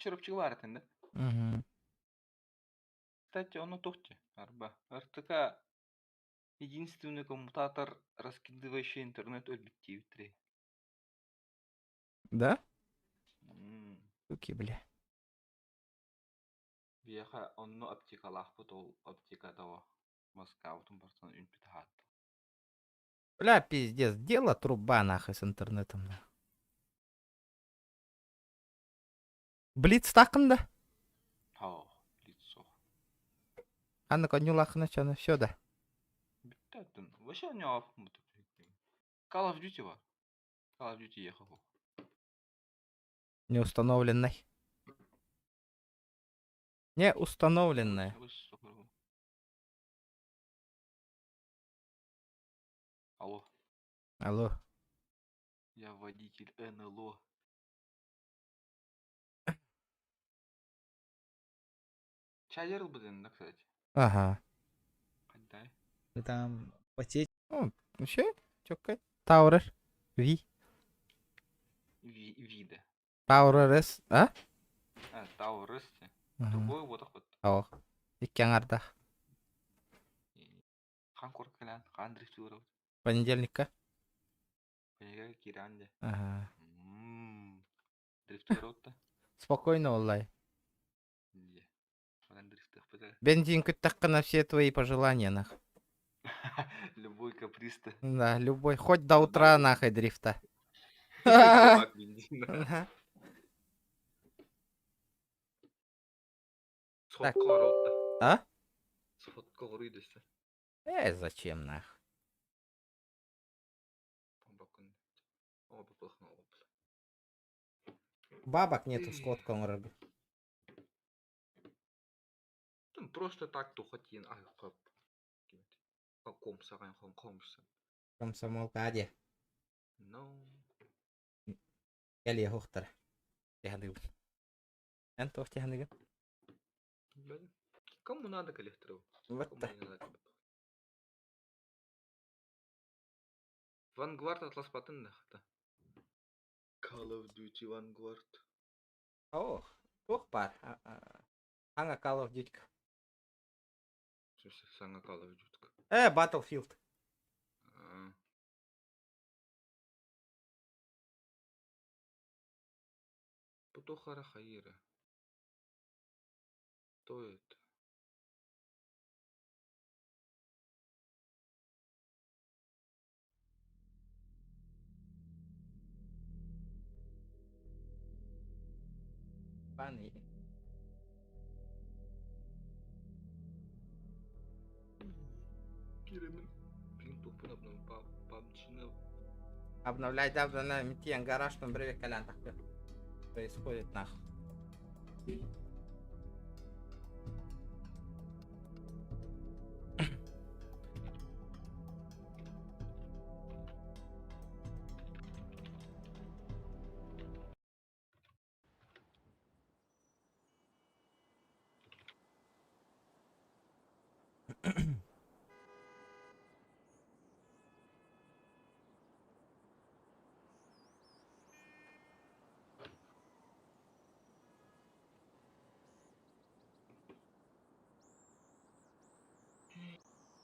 чырыпчыгы бар этен да.
Мгм.
Кстати, оно тухти. Арба. РТК единственный коммутатор, раскидывающий интернет объектив 3.
Да? Суки, бля.
Бияха онно аптекалах потол аптека того. Москва утун барсан үнпитахат.
Бля, пиздец, дело труба нахуй с интернетом. нахуй. Блиц тақында?
Хау, лицо.
Анна конюлахына чана, все да.
Биттатын. Вообще не афмут. Call of Duty var. Call of Duty ехал.
Не установленной. Не установленная.
Алло,
Алло.
я водитель НЛО. Чайер был, да, кстати.
Ага.
Отдай.
Ты там потеть.
Вообще? Чокай. Таурер. Ви.
Вида.
Тауререс. А?
Таурысты.
Ага.
Другой вот так вот.
Ох. Иккен ардах.
Хан коркалян, хан дрифтуров.
Понедельника.
Понега киранде.
Ага.
Дрифтуров-то.
Спокойно, Оллай.
Не. Хан дрифтах пытает.
Бензин так на все твои пожелания, нахуй.
Любой каприз-то.
Да, любой. Хоть до утра, нахуй, дрифта.
Бак бензина.
Ага.
Сотка оротта.
А?
Сотка орыйдысты.
Зачем, нахуй?
Бакын. О, бапылхна опыл.
Бабок нету с котком рыбы.
Там просто так тухатин. Ай, хоп. Каком сарай хом-хомса.
Комсомолка аде.
Ну.
Гелия хухтар. Тихандыгын. Эн тох тихандыгын.
Блин. Кому надо коллектору?
Вот
Кому
так.
не надо? Vanguard атлас патын да хата. Call of Duty Vanguard.
Ох, тух бар. Аңа Call of Duty.
Слушай, сanga Call of Duty.
Battlefield.
Потухара Хаира. Что это?
Паны.
Киремин. Блин, тупо на памчина.
Обновляй, да, обновляй. Митьен гараж, там бреве колян так происходит, нахуй.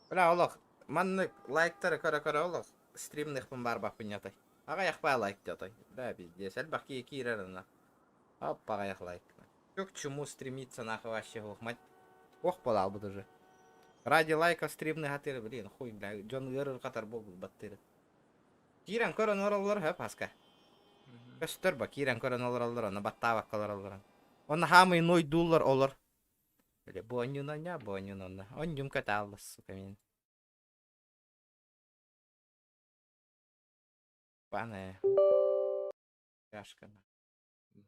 Бля, олох, манны лайктары кара олох, стримных бар бак пынyaтай. Ага яхпай лайк дятай. Да, пиздец, әлбақ кирерына. Опа, ях лайк. Чё к чему стремиться нахуй вообще, мать. Ох, подал бы даже. Ради лайка стримный хатыры, блин, хуй, бля, Джон Гэрр катар бол баттыры. Кирен көрөн ораллар хэп аска. Көстөр ба, кирен көрөн ораллар, на баттавак калар. Он хамый $0 олар. Или бонюна, бонюна. Он дюм катал, сука, мен. Пане. Яшка.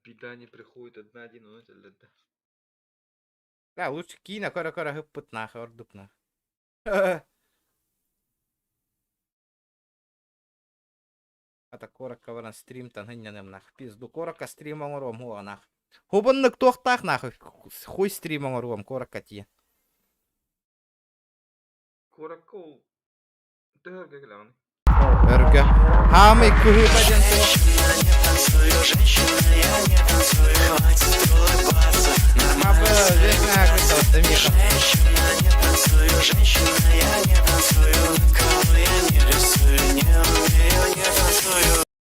Беда не приходит одна-один, но это да.
Бля, лучше кина, кора хыппыт нахуй, ордук нахуй. Ата коракка варан стримтан хынняным нахуй. Пизду, коракка стрим оңором хуа нахуй. Хубыннык тоқтақ нахуй. Хуй стрим оңором, коракка тие.
Коракол. Ты как глянь.
Өргө. Хамый күхі бәден Абы, здесь на крыса, Миха.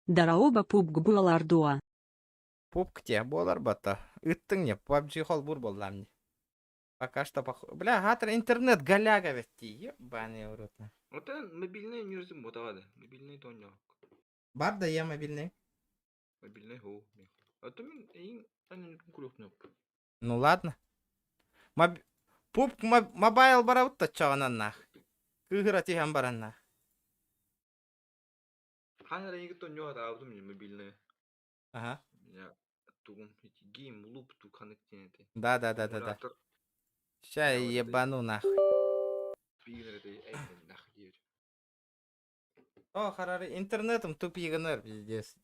Дараоба пубг булалардуа.
Пупкте, болар бата. Ыттың не, PUBG хол бур болламни. Пока что Бля, гатыр интернет голяга вести, ебаный в рот.
Это мобильный не разум ботавады. Мобильный то не.
Бар да я мобильный.
Мобильный го. А то мен эйин анын крупный.
Ну ладно. Мобайл бараутта чағанан нах. Кыгыра тихан баран нах.
Ханара егет то не авдым не мобильный.
Ага.
Я тугум эти гейм луп ту коннектинете.
Да. Ща ебану нах.
Пигнер это эйн нахуй.
О, харары интернетом тупиганер, пиздец.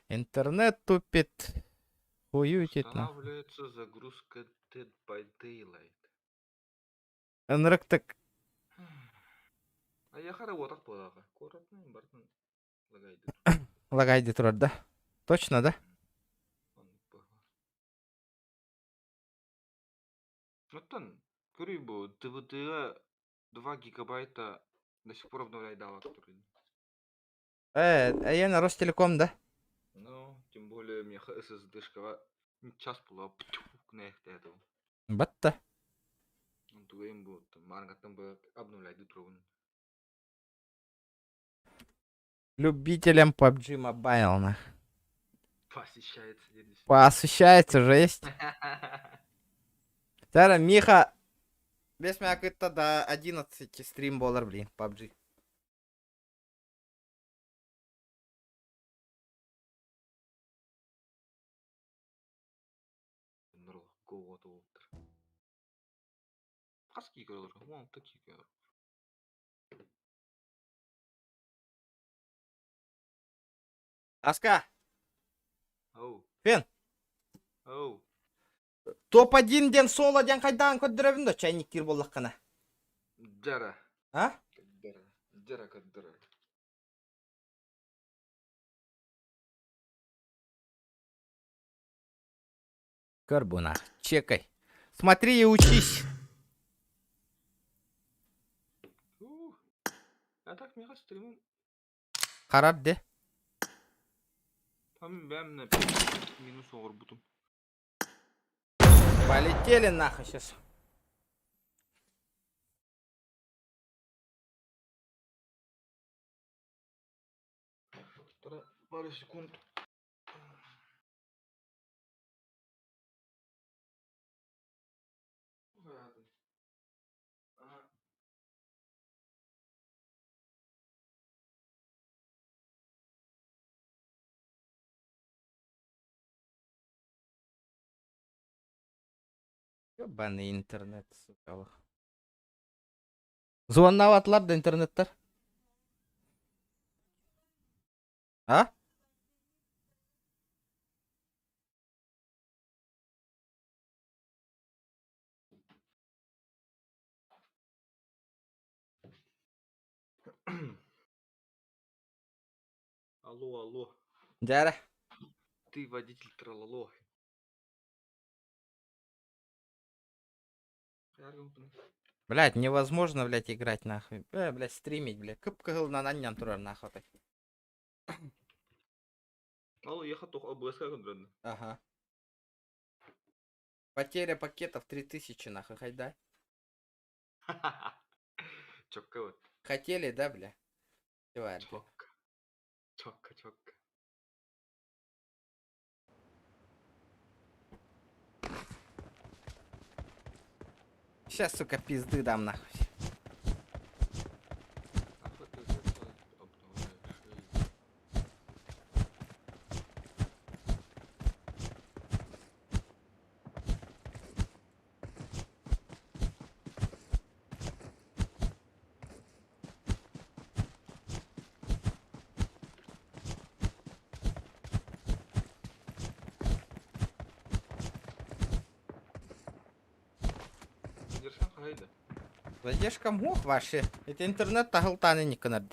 Интернет тупит. Хуютит на.
Устанавливается загрузка Dead by Daylight.
Энрыктык.
А я хара отак болага. Коратный бартын лагайды.
Лагайды турар, да? Точно, да?
Оттан көрүй бу ДВД 2 гигабайта до сих пор обновляй дава, который.
Я на Ростелеком, да?
Ну, тем более мне SSD-шка час была кнехте этого.
Батта.
Он тугайым бу, маргаттан бы обновляйды трубын.
Любителям PUBG Mobile, нах.
Посещается дедись.
Посвящается жесть. Тара, Миха. Без мяка это до 11 стрим болар, блин, PUBG.
Нұрлы гоғаты болыптыр. Қаски көрілер, оң таки көрілер.
Аска,
Ау,
Фен,
ау.
топ-1 ден соло ден қайдан көддіребін да чайниктер болдық қана.
Жара.
А?
Жара каддыра.
Карбуна, чекай. Смотри и учись.
А так мне кажется, стримим.
Харап де.
Там бәміне минус оғыр бұтым.
Полетели нахуй сейчас.
Пару секунд.
Ебаный интернет, сука. Звоннаватлар да интернеттер. А?
Алло.
Жара.
Ты водитель тралало.
Блять, невозможно, блять, играть нахуй. Блять, стримить, блять. Кып-кыл на наннян турар нахуй.
Алло, я хотел ОБС-ка контрольно.
Ага. Потеря пакетов 3000 нахуй, хайдай.
Чокка вот.
Хотели, да, бля? Давай, бля.
Чокка.
Сейчас, сука, пизды дам нахуй.
Держан хайда.
Задержка мух вообще. Это интернет тагылтаны не канады.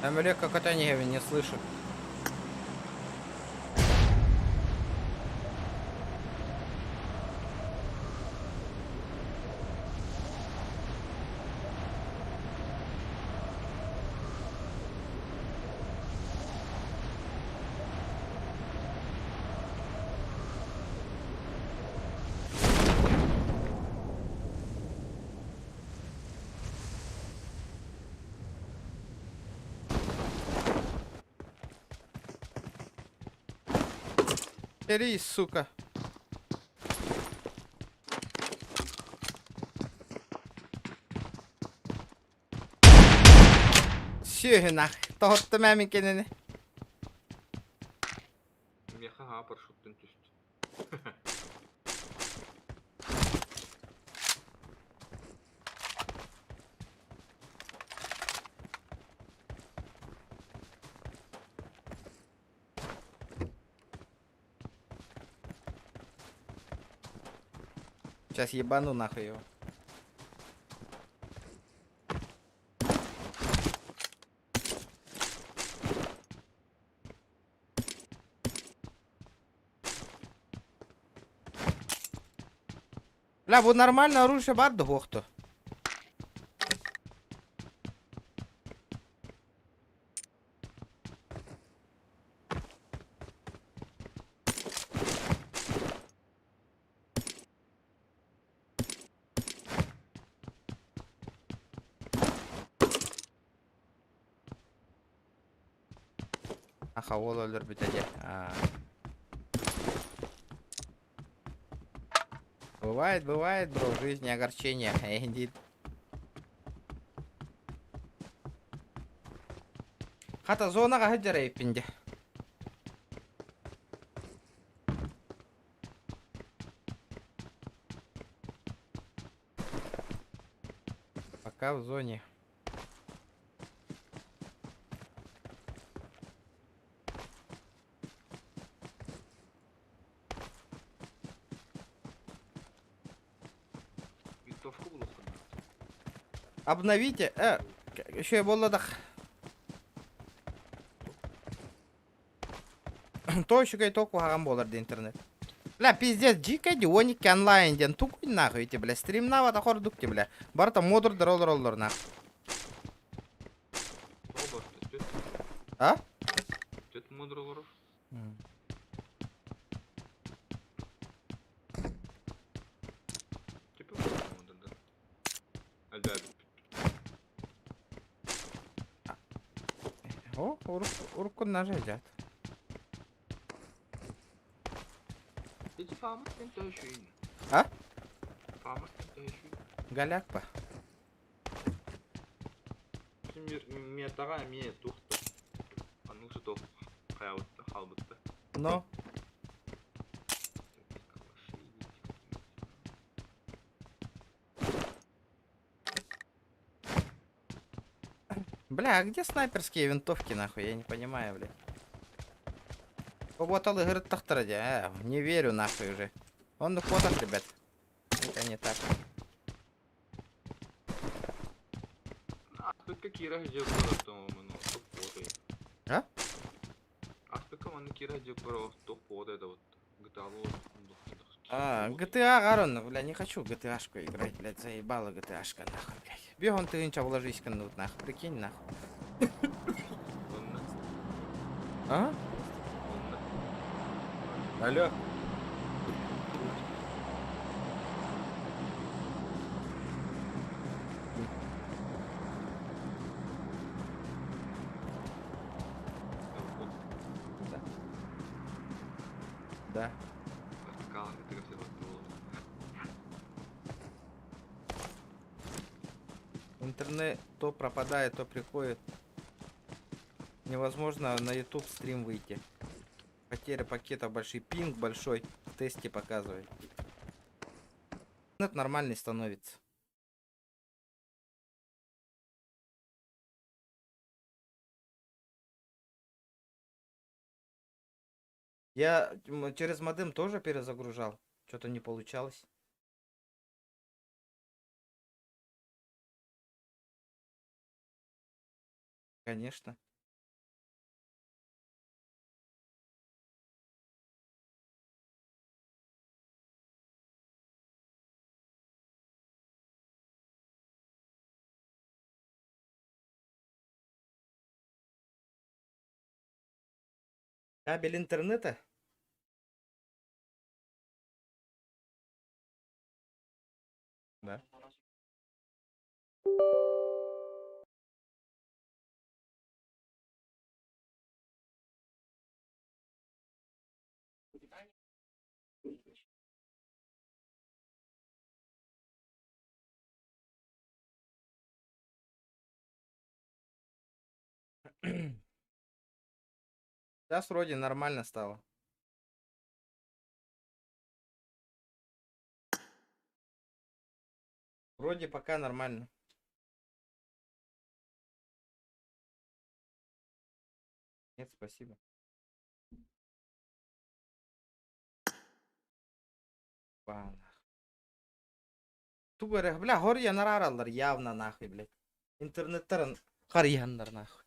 Амелек как-то не слышу. Бери, сука. Сүйгін ақ. Тоғытты мәмін кенені.
Меха парашюттен түсті.
Сейчас ебану нахуй его. Бля, bu нормально оружие барды хоқты. Аха, ол өлір бітеде. Бывает, бро, в жизни огорчения. Индит. Хата зонаға хыджара еппинде. Пока в зоне.
Винтовку было ходить.
Обновите. Еще я болладах. То еще кай току хаган боларды интернет. Бля, пиздец, джикади, оники онлайн ден тукуй нахуй эти, бля, стримнава та хордукти, бля. Барта модур роллер нахуй.
Оба, төт.
А?
Төт мудраларов. Типа мудралар. Альбаб.
О, уркун нажать.
Эти фамы тentaşıyor.
А?
Фамы тentaşıyor.
Галякпа.
Şimdi miyatağa miye tuhta. Anıl şu tuh. Hayavutta, halbutta.
Ну. Бля, а где снайперские винтовки, нахуй? Я не понимаю, бля. Поботал игры тахтаради. Не верю, нахуй уже. Он на фотах, ребят. Это не так.
Aspetta kira hijab bıraktım onu. Çok boğday.
Ha?
Aspetta onu kira hijab bıraktım. Çok boğday da вот. GTA'lı olsun.
GTA, Гарон, бля, не хочу GTA-шку играть, блядь, заебала GTA-шка, нахуй, блядь. Бегом ты инча вложись-ка, ну, нахуй, прикинь, нахуй. А? Алло. Да. Интернет то пропадает, то приходит. Невозможно на YouTube стрим выйти. Потеря пакета большой, пинг большой. В тесте показывает. Интернет нормальный становится. Я через модем тоже перезагружал. Что-то не получалось. Конечно. Кабель интернета? Да. Сейчас вроде нормально стало. Вроде пока нормально. Нет, спасибо. Ладно. Тупо, бля, горья нараралар явно нахуй, блядь. Интернеттарын қарияндар нахуй.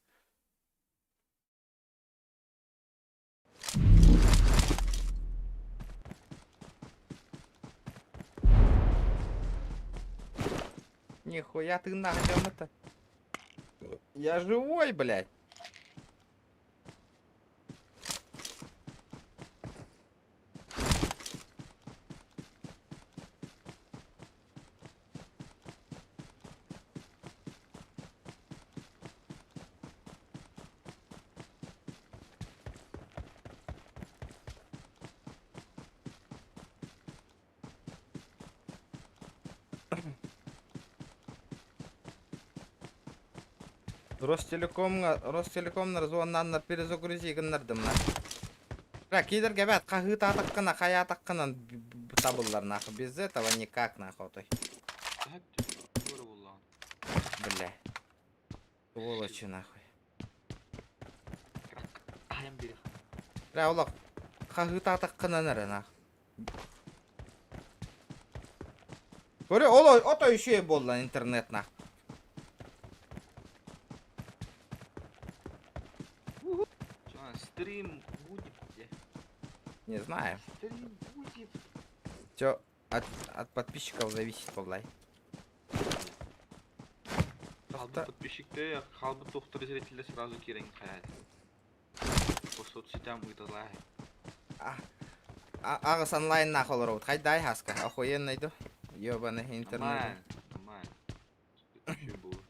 Нихуя ты нахуй это. Я живой, блядь. Ростелекомнар звоннаннар перезагрузигеннардым на. Бля, кидерге бәт қағыт атаққына, қая атаққынан табылар нахуй. Без этого никак нахуй той. Бля. Сволочи нахуй. Бля, олақ қағыт атаққынан әрі нахуй. Көре, олай, ото еще болды интернет нахуй.
Стрим будет, где?
Не знаю.
Стрим будет.
Все от подписчиков зависит, повлай.
Халбы подписчикты, халбы тоқтыры зрителі сразу керен қаяды. По соцсетям ұйталай.
Ағыс онлайн нахуй олар өт. Қайдай хаска? Охуенно иду. Ёбаный интернет.
Нормально. Еще было.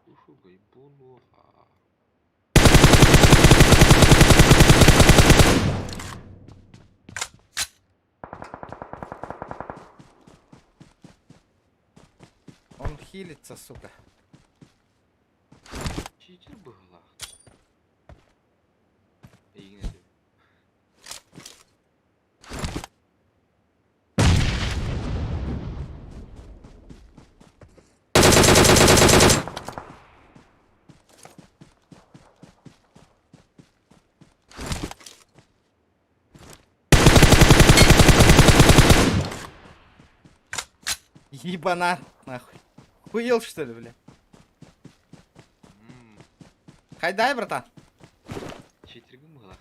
Ушугай булу.
Он хилится, сука.
Читер была. Игнати.
Ебана, нахуй. Хуел, что ли, бля? Хайдай, братан.
Читер была.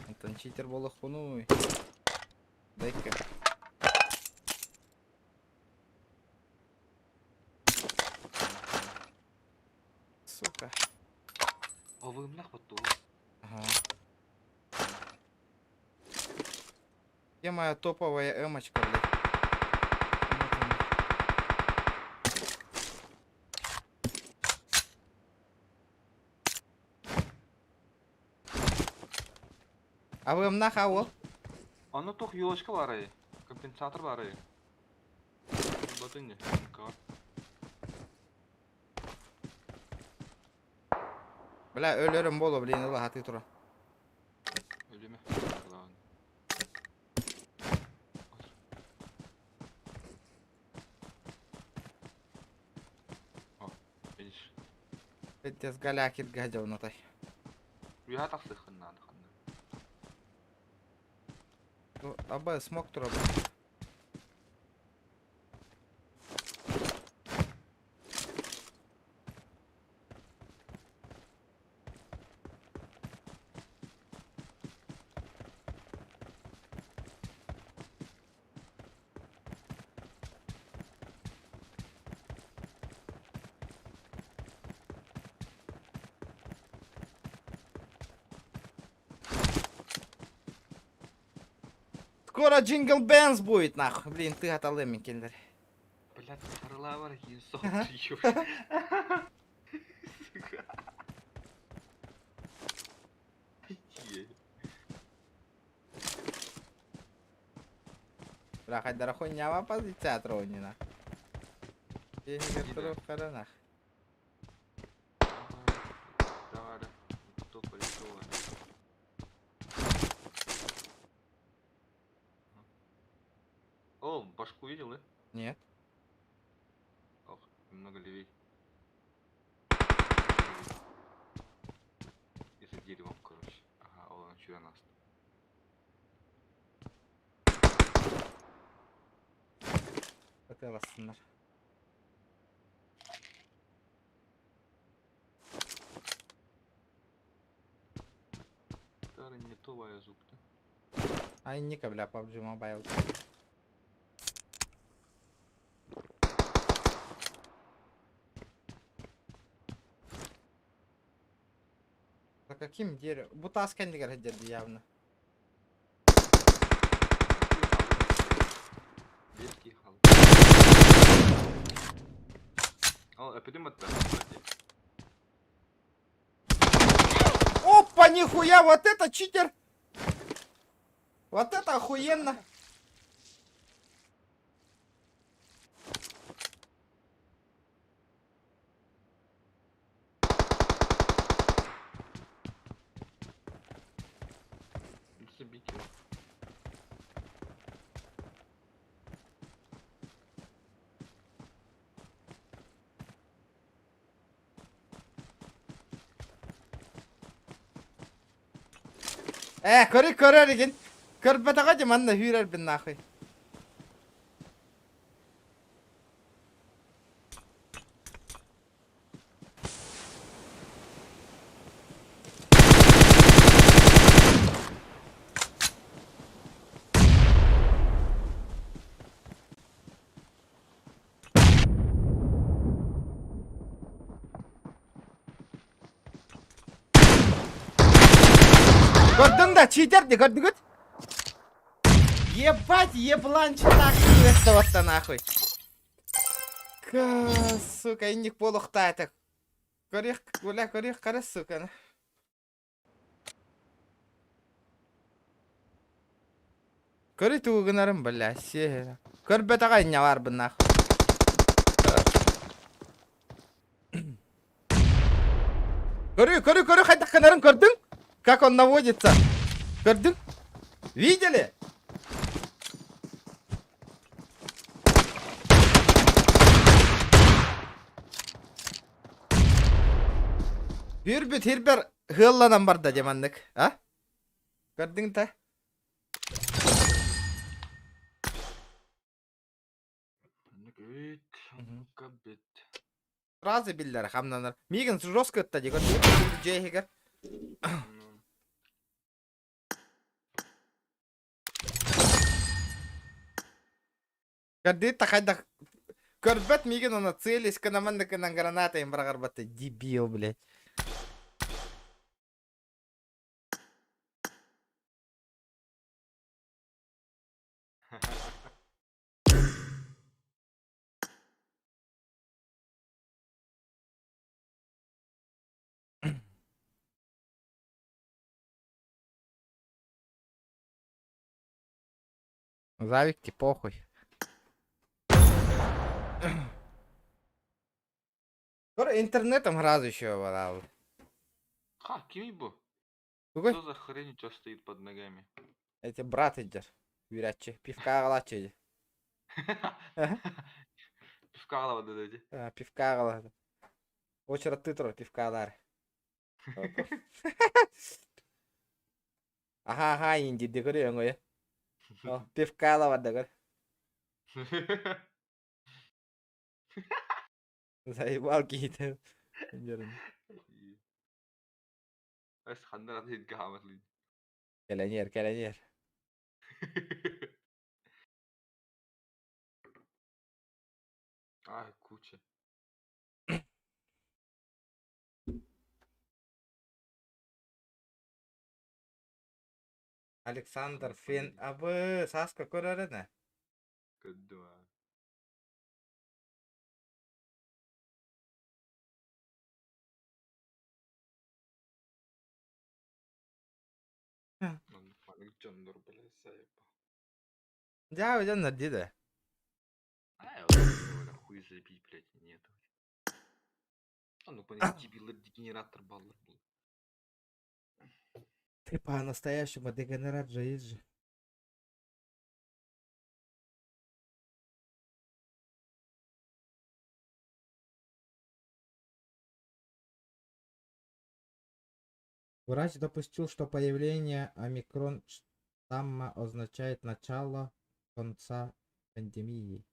Антон читер был хуной. Дай-ка. Сука.
А вы нахуй то.
Ага. Где моя топовая эмочка, блядь? Вот она. А вы нахавал?
Аны тоқ елочка бар ай. Компенсатор бар ай. Батынне.
Бля, ölürüm bolu блин, ula hati tura.
Ölüme. Allah'ın. О, видишь.
Пиздец, галя кирге хажа унатай.
Рüya taksıkın надо.
Ну, абай смог тура. Скоро Джингл Бенз будет, нахуй. Блин, ты отолы, Микеллер.
Блядь, харла var ki soğutuyor. Такие.
Бля, хоть дорогой нява позиция тронина. Егер коронах.
Давай, да. Кто порисован? О, башку видел, да?
Нет.
Ох, немного левей. И за деревом, короче. Ага, он что нас.
Atıyorlar.
Старый не то зуб-то.
Ay Nika bля, PUBG Mobile. За каким деревом? Бутас кендигер хеджерди явно.
Ветки хал. О, эпидем это.
Опа, нихуя, вот это читер! Вот это охуенно!
Забить его.
Körü körü Kör betaka manna hürer bin nahı. Gördün de çiğderdi gördün mü? Ебать, ебланчи нахуй этого-то нахуй. Сука, и не полухта это. Корих, гуля, корих, корих, сука. Кори тугынарым, бля, се. Көр бетага не var бы нахуй. Кори, хотя канарын көрдің? Как он наводится? Көрдің? Видели? Hürbür hıllanan var da cemanlık. Ha? Gördün de.
Накрыть. Кабет.
Razı biller hamlanır. Migen roskutta diyor. Cehiger. Когда когда Корбет Миген на целись к нам на граната им прогарбата. Дебил, блядь. Завик, похуй. Скоро интернетом граю еще валал.
Ха, кими бу?
Какой?
Что за хрень у тебя стоит под ногами?
Эти брат идер. Вирячи. Пивка алачи.
Пивка алады dedi.
Пивка алады. Очередь тұр пивкалар. Ага, инди дегөрөң ой. Пивкала бар дегөр. Заебал кейті.
Бس хандар атайын гаматлын.
Келенер.
Ай, куча.
Александр Фен. Абы, Саска көреріне?
Кыдыма. Он фаныкчондор біле сайпа.
Жау жаннар дейді.
Ай, вот хуй забить, блядь, нет. А ну, понятно, дебилы, дегенератор баллар был.
Ты по-настоящему дегенерат же есть же. Врач допустил, что появление омикрон штамма означает начало конца пандемии.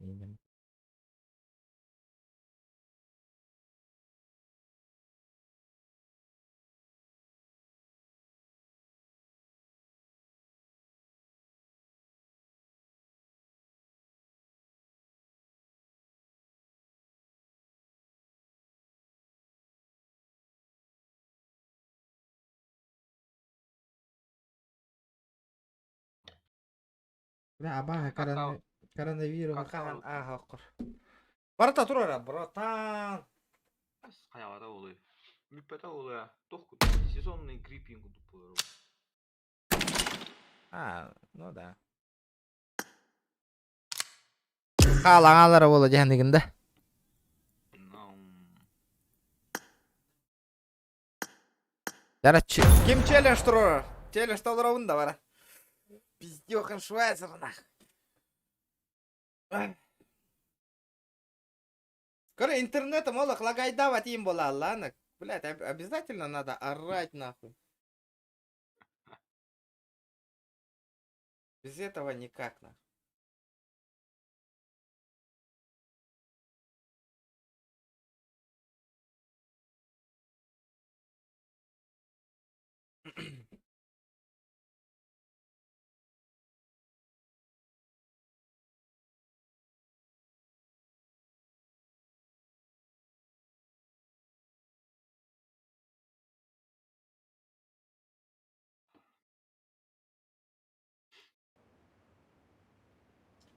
Бля, абага коронавирус кахан ахақыр. Барата турара, братан.
Хаявата олай. Миппета олай. Тохку, сезонный гриппинг тупой.
Ну да. Қалаңалары болы жәндігінде. Жара, кем челлендж тұрыр? Челлендж толырауында бара. Пиздёхан Швайцер, нах. Короче, интернетом олах лагайдавать им была, ладно? Блядь, обязательно надо орать, нахуй. Без этого никак, нахуй.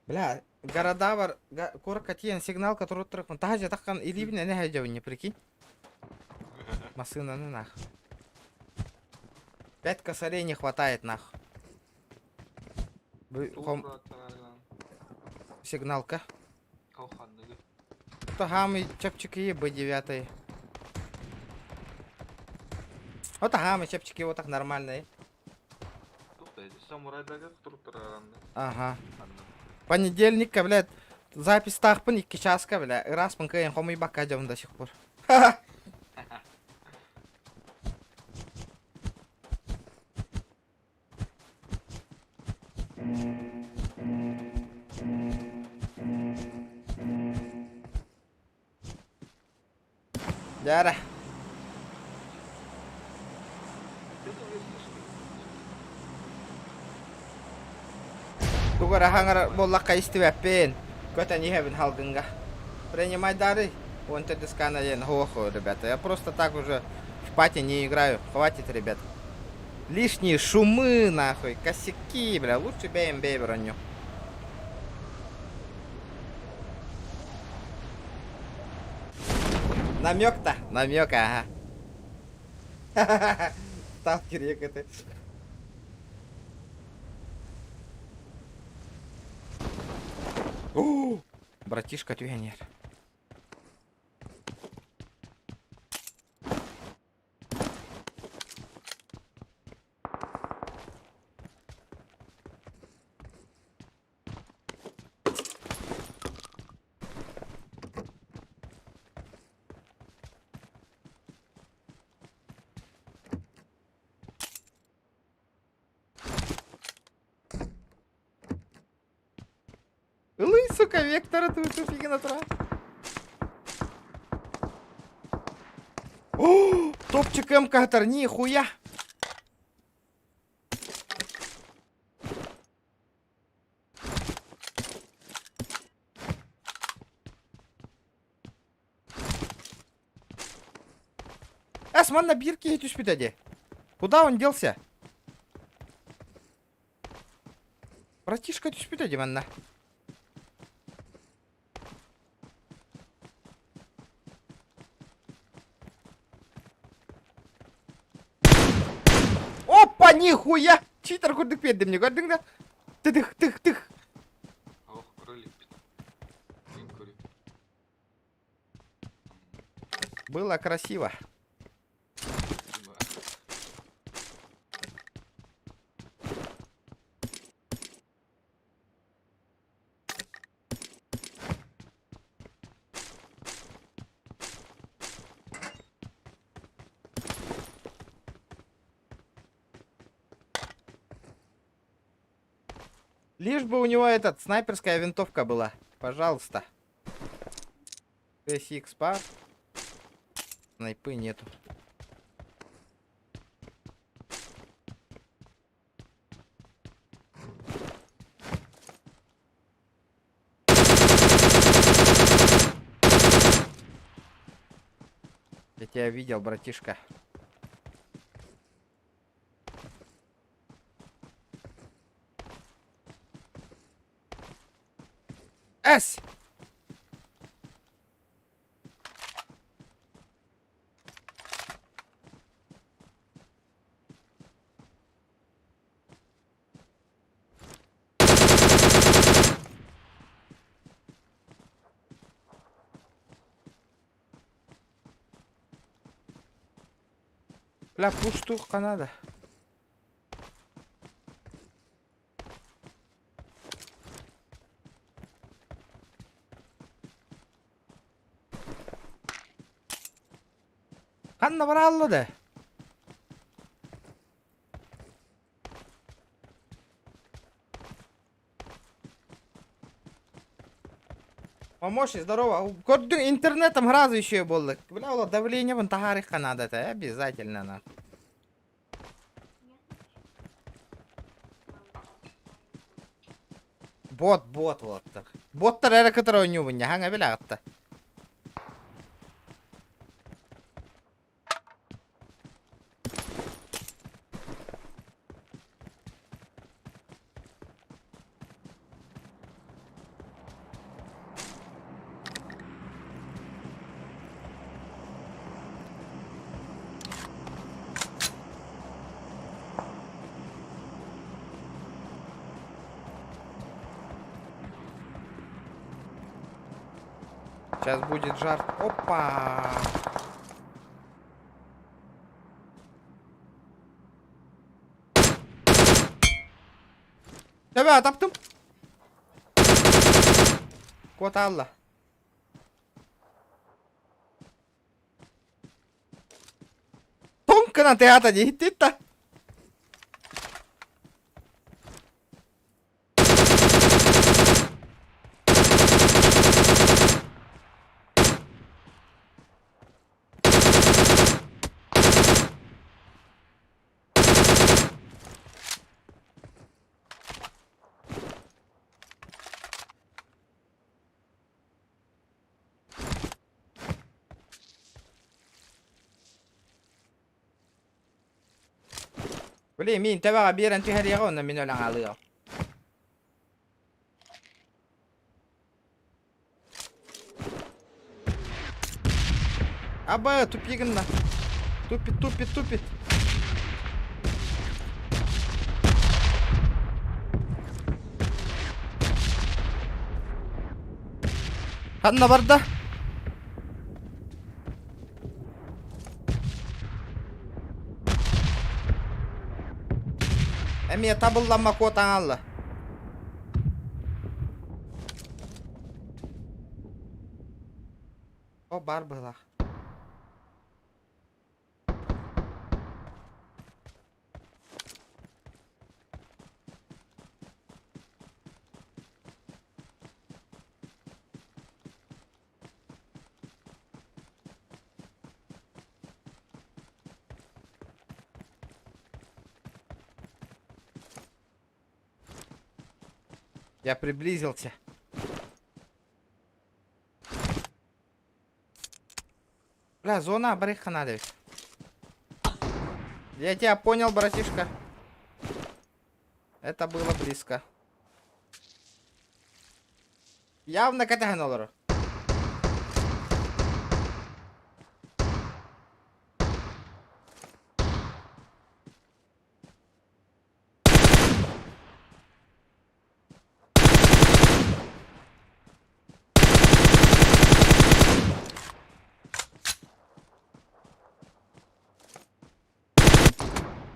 Бля, города бар, корка тиен сигнал, который трахман. Тахажа тахкан иливне не хайджавни, прикинь. Машина не нах. 5 косарей не хватает нах. Сигналка. То хамы чепчики Б9. Вот хамы чепчики вот так нормальные. Ага. Понедельник, блядь, запись тахпын 2 часка, бля. Раз пынкаен хомый бака жауын до сих пор. Жара. Тугара хангар боллакка истибеппен. Көтө нехебин халгынга. Принимай дары. Вон ты дискана ен хохо, ребята. Я просто так уже в пати не играю. Хватит, ребят. Лишние шумы, нахуй. Косяки, бля. Лучше бей броню. Намек-то? Намек, ага. Сталкер якоты. Братишка тюнер. Сука, вектора тупик тура. О, топчик М-катор, нихуя. Осман на бирке эти спитади. Куда он делся? Братишка, ты спитади, манна. Опа, нихуя! Читер курдык берди мне, көрдүң да? Тыдых.
Ох, кролик. Мен көрем.
Было красиво.
Спасибо.
Лишь бы у него этот снайперская винтовка была. Пожалуйста. SX пар. Снайпы нету. Я тебя видел, братишка. Эс! Бля, пуштуха надо. Қанна бара алады. Помощник, здорово. Көрдің интернетом сразу еще болды. Бля, ол давление вон тахарихқа надо, это обязательно надо. Бот вот так. Боттар әрі кітір ойнау бұнне, хаңа біле ағытты. Сейчас будет жар. Опа! Тебя таптым. Кот алла. Тонкана теата дейт-та. Блин, мин табаға берен түйәлеға оны мен өлің алыға. Аба, тупигінна. Тупит. Ханна барда. Әме табыллама котаң алды. О, бар была. Я приблизился. Бля, зона барыха надо ведь. Я тебя понял, братишка. Это было близко. Явно катаганолору.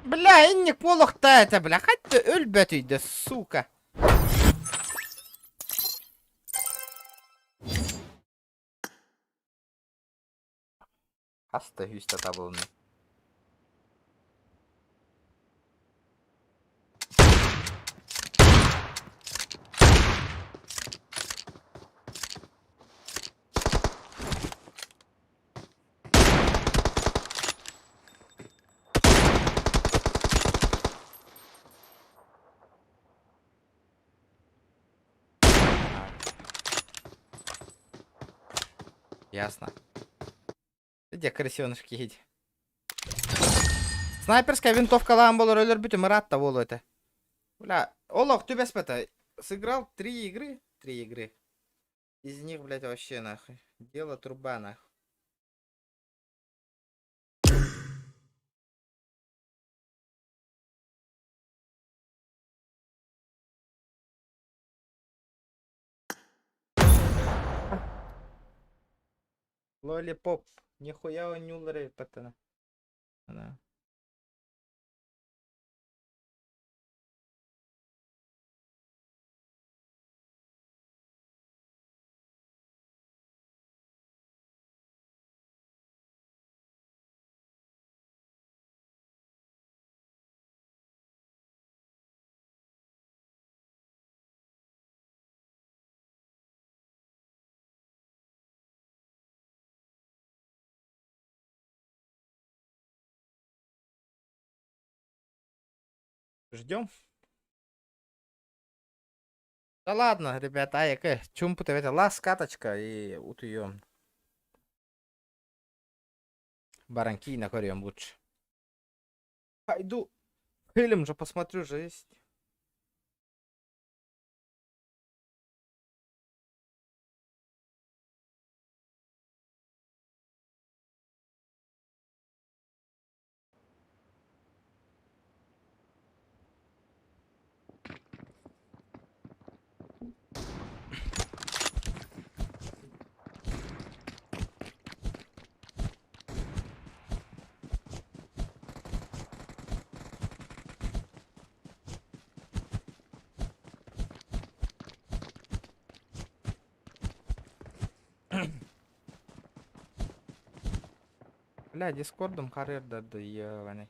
Бля, инник полухта это, бля. Хоть ölbet үйде, сука. Hasta üstte tabulunu. Ясно. Где крысенышки едь? Снайперская винтовка ламбол роллер бюти Маратта волу это. Бля, Олох, ты без пэта. Сыграл 3 игры? 3 игры. Из них, блядь, вообще нахуй. Дело труба нахуй. Лолипоп. Нихуя он не уларит, пацана. Да. Ждем. Да ладно, ребята, аяка. Чумпу-то это ласкаточка и утуем. Баранки накорем лучше. Пойду. Фильм же посмотрю, же есть. Бля, дискордом харерда да ебаный.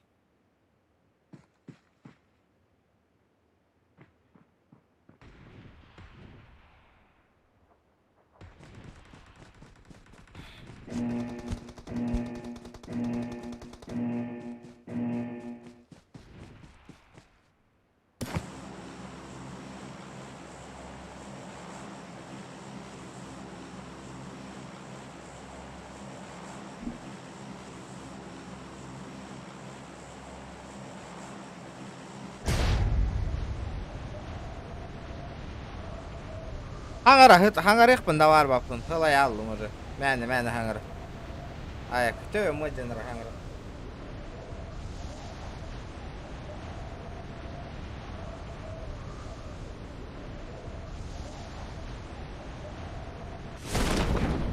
Хангарых бында бар бапын. Хылай аллым уже. Мәне хангар. Аяк, төе мөдденер хангар.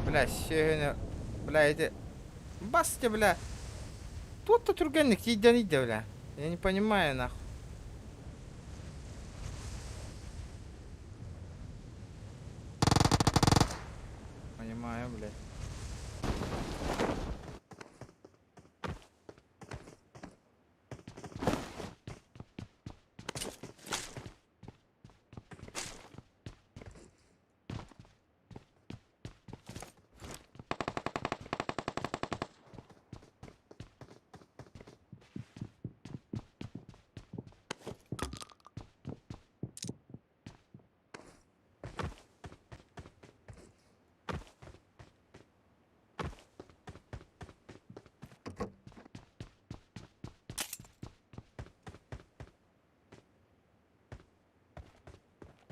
Бля, сүйені... Бля, эти... Басте, бля. Тут-то тургенник еден иде, бля. Я не понимаю, нахуй. Понимаю, блядь.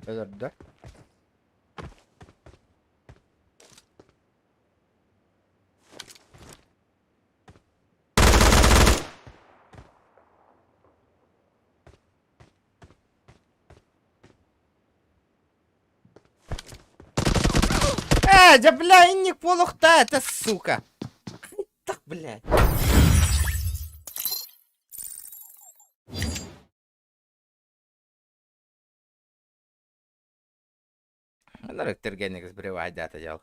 Öldü. Да, бля, инник полухта, это сука. Так, блядь. Ректор негіз біреу айдаты жал.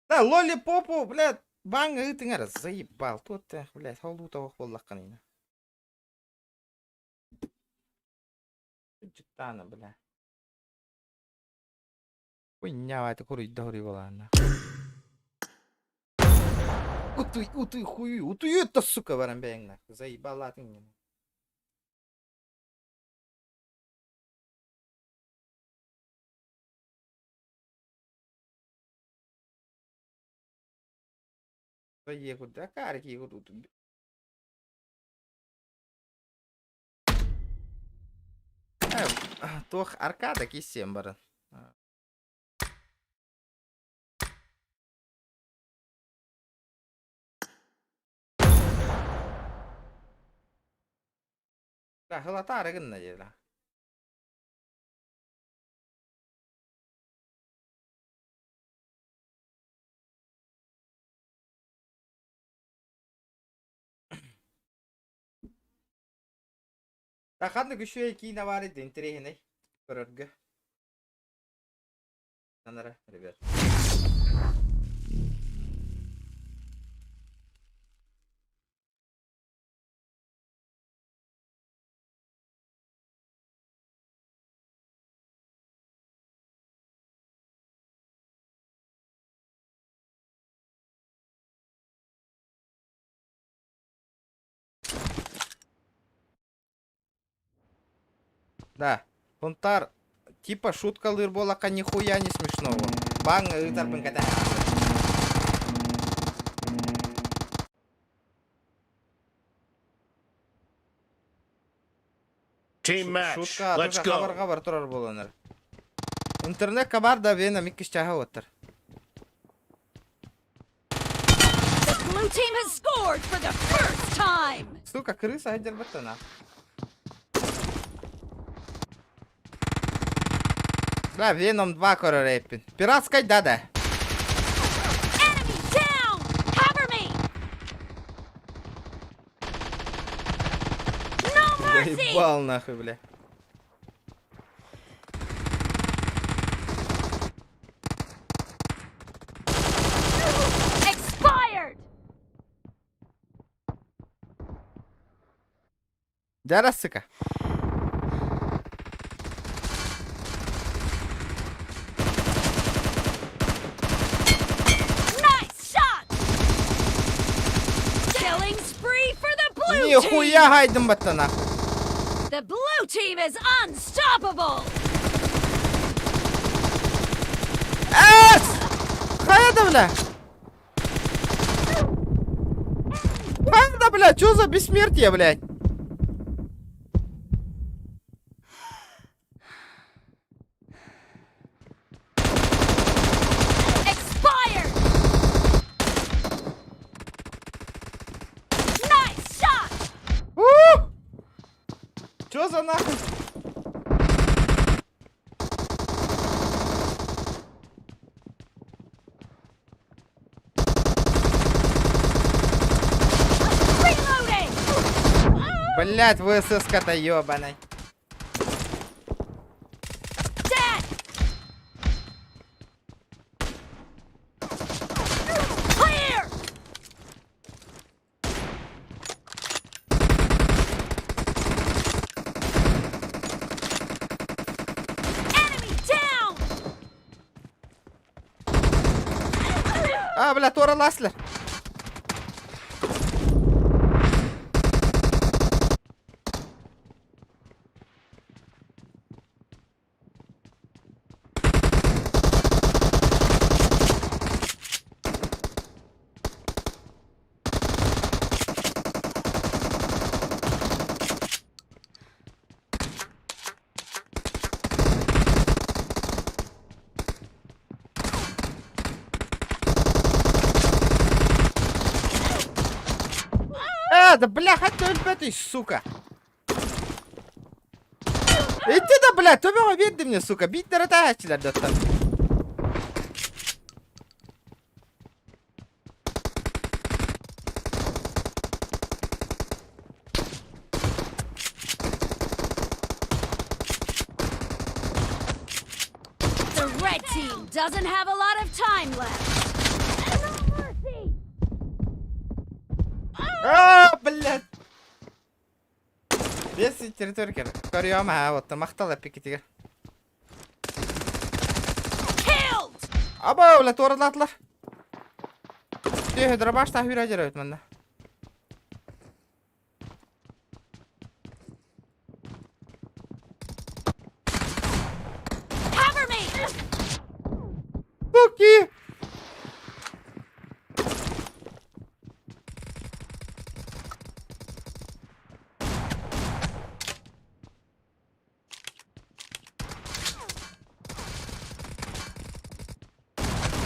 Да, лолипопу, блядь, банга ытыңар, заебал. Тут, блядь, холду того холлаққанына. Жуттаны, блядь. Хуйня, это курить дори болана. Утуй, хуй, утуй, это, сука, варам бэнгна. Заебал латың. Заехал, да, карки, его тут. Тох аркада кисем барын. Да, хылата арыгын на жела. Да, хадны күшөй кейна бар еді, интерейіней. Көрөргө. Санара, ребят. Да, понтар, типа шутка лырболака нихуя не смешного. Бан ытар бынката.
Team match.
Шутка,
Let's
атырга
go.
хабар турар болонар. Интернет кабар да вена миккиш чаха отыр.
Blue team has scored for the first time.
Сука, крыса хайдер баттана. Да, Веном 2 корорепин. Пиратская да-да.
Enemy down. Cover me. No mercy.
Заебал нахуй, бля.
Expired.
Дара, сука.
Nice shot. Killing spree for the blue
Нихуя
team.
хайдым баттана.
The blue team is unstoppable.
Эс! Хайда, бля. Хайда, бля, чё за бессмертие, блядь?
Expired. Nice shot.
Чё за нахуй?
Reloading.
Блядь, ВСС-ка-то ёбаный.
Dead. Clear. Enemy down.
А, бля, Тора Ласлер. Да бля, хотя өлбәтей, сука. Иди да, бля, төбеге берди мне, сука. Биттер тәһәчиләр дәттән.
The red team doesn't have a lot of time left. No mercy!
Блядь. Без территории. Корьём, вот там мактала пикетиге.
Killed!
Аба, блядь, ордылатылар. Түйе дробаш та хүйрә жүрөт менде.
Cover me!
Суки!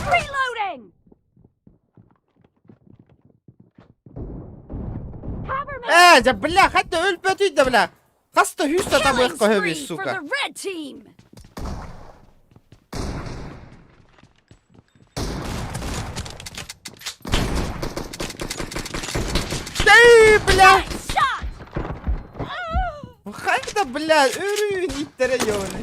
Reloading! Cover me!
Да бля, хотя өлбәтей да бля. Хаста хүстә табы
Killing
көхөбис,
spree for
сука.
the red team!
Эй, бля!
Nice shot!
Хайда, бля, өрүн иттере ёны.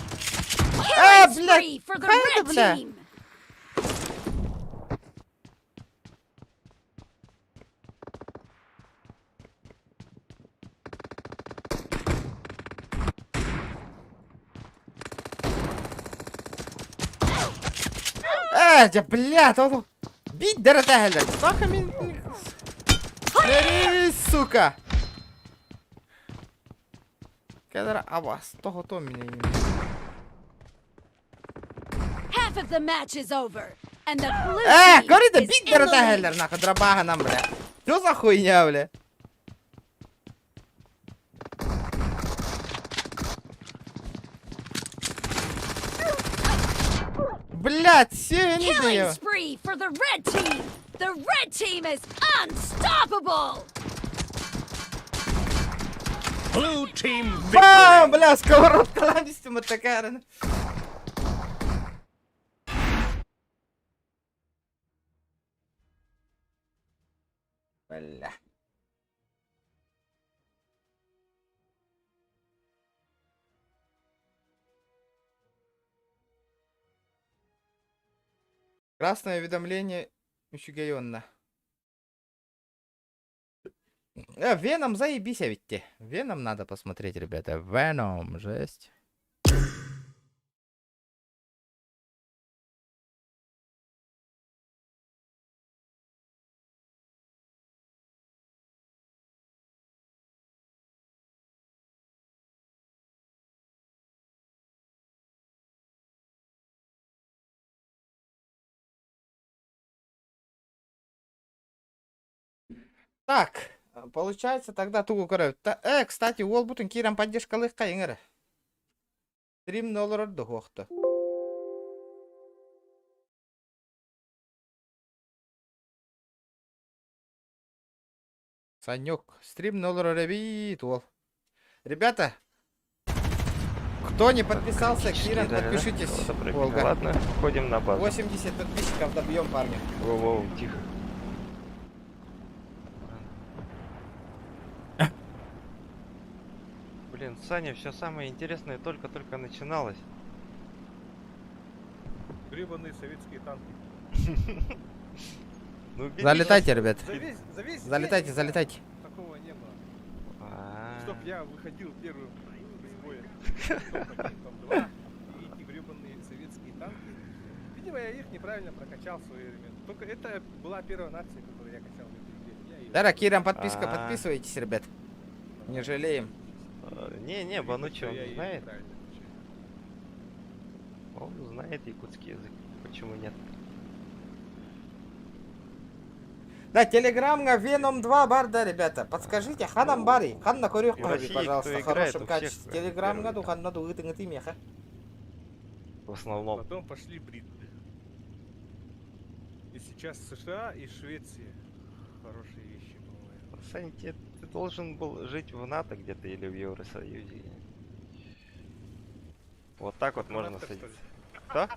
Killing
бля,
spree for the
хайда,
red
бля.
team!
Да бля, то бит дәрәтәһеләр. Сака мин. Эй, сука. Кадра абас, то меня.
Half of the match is over, and the blue team
Говори, да
is
бит
in the lead.
дәрәтәһеләр, нахуй драбага нам, бля. Что за хуйня, бля? Блядь, все не
Killing
даю.
spree for the red team! The red team is unstoppable!
Бам, бля, сковородка ладистю матакарена. Бля. Красное уведомление Мичугайонна. Веном заебись, а ведь те. Веном надо посмотреть, ребята. Веном, жесть. Так, получается тогда тугу көрөбүт да. Кстати, ол бутун кирен поддержкалыкка еңер. Стрим нолор орду хоқты. Санек, стрим нолор ребит, ол. Ребята, кто не подписался, Киран, подпишитесь. Волга.
Ладно, ходим на базу.
80 подписчиков добьем, парни.
Воу-воу, тихо. Блин, Саня, все самое интересное только-только начиналось.
Гребаные советские танки.
Ну, бери
Залетайте,
сейчас.
ребят.
За весь
Залетайте,
день
залетайте.
такого не было.
А,
Чтоб я выходил первым из боя. Там два. И эти гребаные советские танки. Видимо, я их неправильно прокачал в свое время. Только это была первая нация, которую я качал в этой игре. Я её-
Да, Киран, подписка,
А.
подписывайтесь, ребят. Не жалеем.
Не, Банучи, он
Я её
знает.
неправильно качаю.
Он знает якутский язык. Почему нет?
Да, телеграмма Venom 2 бар, да, ребята. Подскажите, ханам бари, ханна корюх,
И в России,
пожалуйста,
кто
в
играет,
хорошем
у всех
качестве. Телеграмма
первый,
ду,
да.
ханна ду, итынг меха.
В основном.
Потом пошли бритвы. И сейчас США и Швеция хорошие вещи, по-моему.
Сань, ты должен был жить в НАТО где-то или в Евросоюзе. Вот так вот можно
Астронавтом, что ли?
садиться. Что?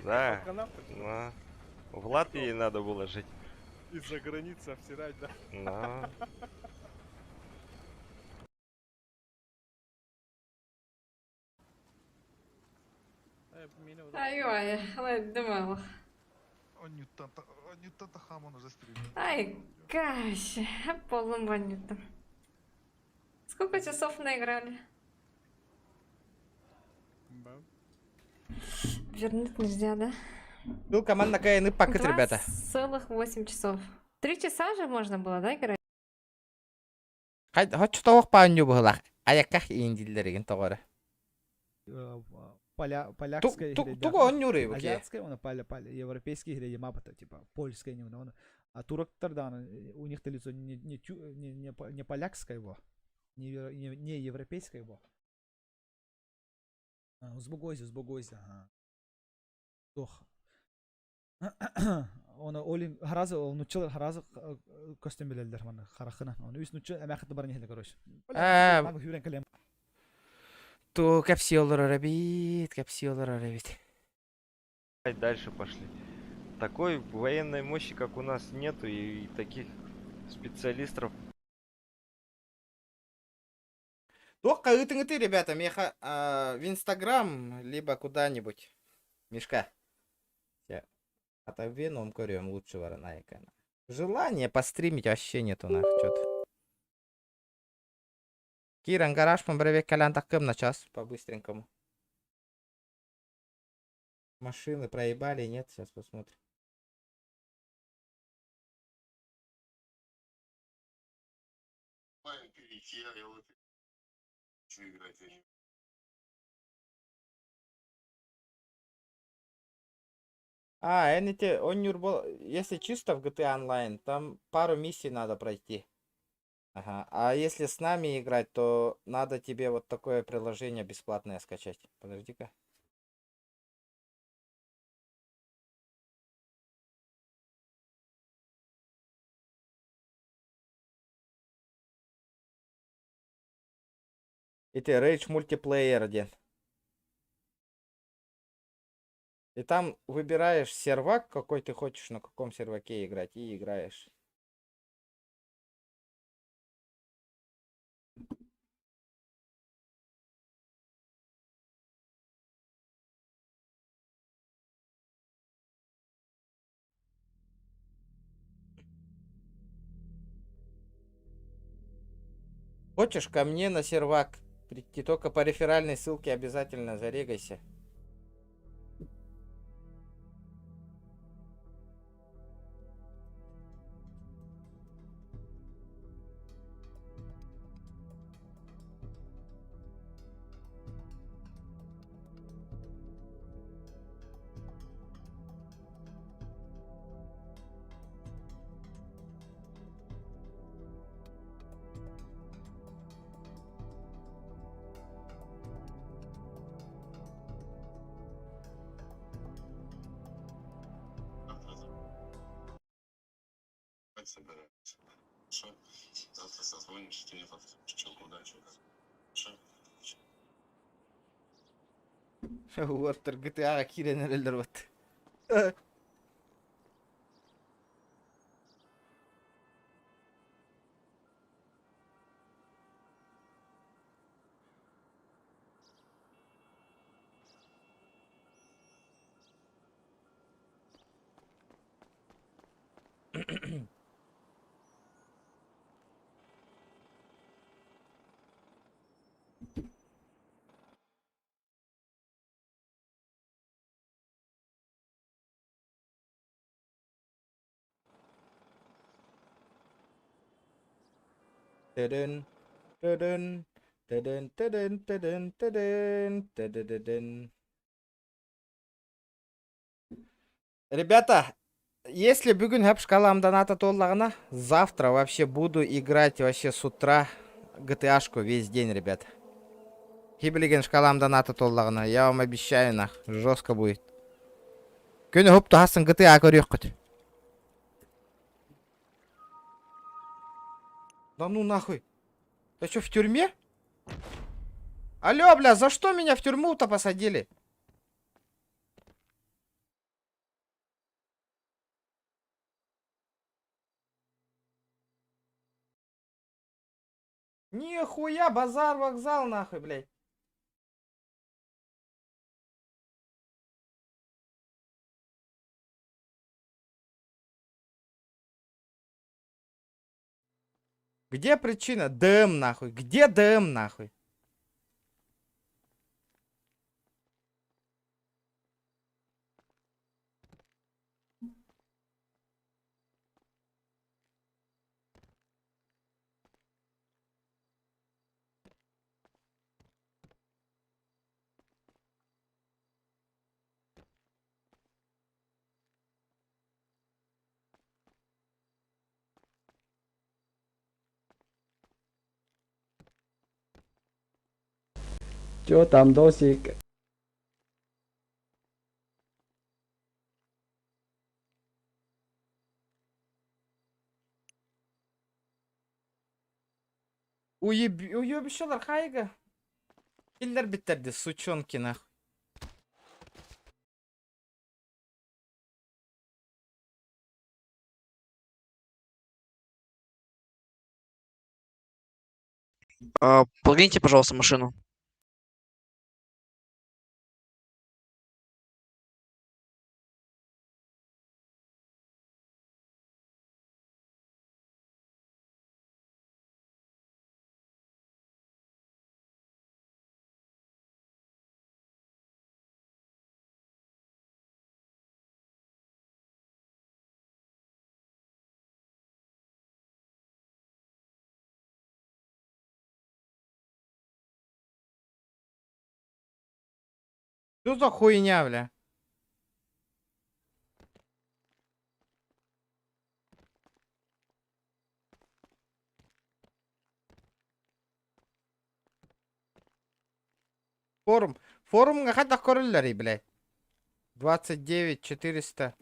Да.
Астронавтом, что ли?
Ну, в Латвии надо было жить.
Из-за границы обсирать, да?
Ну,
ايوه الله الدماغ
Ньютон Хамон уже стримит.
ай каш полным банютом. Сколько часов наиграли? Вернуть нельзя, да?
Был команда КН пакет, ребята.
2,8 часов. 3 часа же можно было, да, играть?
Хоть что паню было. А я как индилерген тогора.
Полякская
Туго он нюрей, окей.
азиатская, она европейские игры, мапа типа польская не она. А турок-то да, у них-то лицо не полякское его, не европейское его. Узбогойся, ага. Тох. Оны Олин харазы, он учил харазы костюм белелдер мана харахына. Он үс нучу амахты бар нехле короче. Мага хүрен калем.
То капсиолар арабит.
давай дальше пошли. Такой военной мощи, как у нас, нету, и таких специалистов.
Только ты, ребята, меха в Инстаграм, либо куда-нибудь. Мишка. Отобьем корем лучше ворона экрана. Желание постримить вообще нету нах, чё-то. Киран, гараж, помбровек, колян таким на час, по-быстренькому. Машины проебали, нет? Сейчас посмотрим. Эните, если чисто в GTA Online, там пару миссий надо пройти. Ага. А если с нами играть, то надо тебе вот такое приложение бесплатное скачать. Подожди-ка. Это Rage Multiplayer один. И там выбираешь сервак, какой ты хочешь, на каком серваке играть, и играешь. Хочешь ко мне на сервак прийти, только по реферальной ссылке обязательно зарегайся.
Собираемся. Хорошо. Завтра созвонимся, тебе завтра удачи. Хорошо.
Уортер GTA киренелер вот. Тадын, тадын, тадын, тадын, тадын, тадын, тадын. Ребята, если бүгін хэп шкаламдан ата толлағына, завтра вообще буду играть вообще с утра GTA-шку весь день, ребята. Хиблиген шкаламдан ата толлағына, я вам обещаю, нах, жестко будет. Күні хуп тахасын GTA көрек құт. Да ну нахуй. Ты что, в тюрьме? Алло, бля, за что меня в тюрьму-то посадили? Нихуя, базар, вокзал, нахуй, блядь. Где причина? ДМ, нахуй. Где ДМ, нахуй?
Чё там, Досик?
Уебищалар хайга. Киллер биттерди, сучонки, нахуй.
Подгоните, пожалуйста, машину.
Что за хуйня, бля? Форум. Форумга хата корыллари, блядь. 29 400.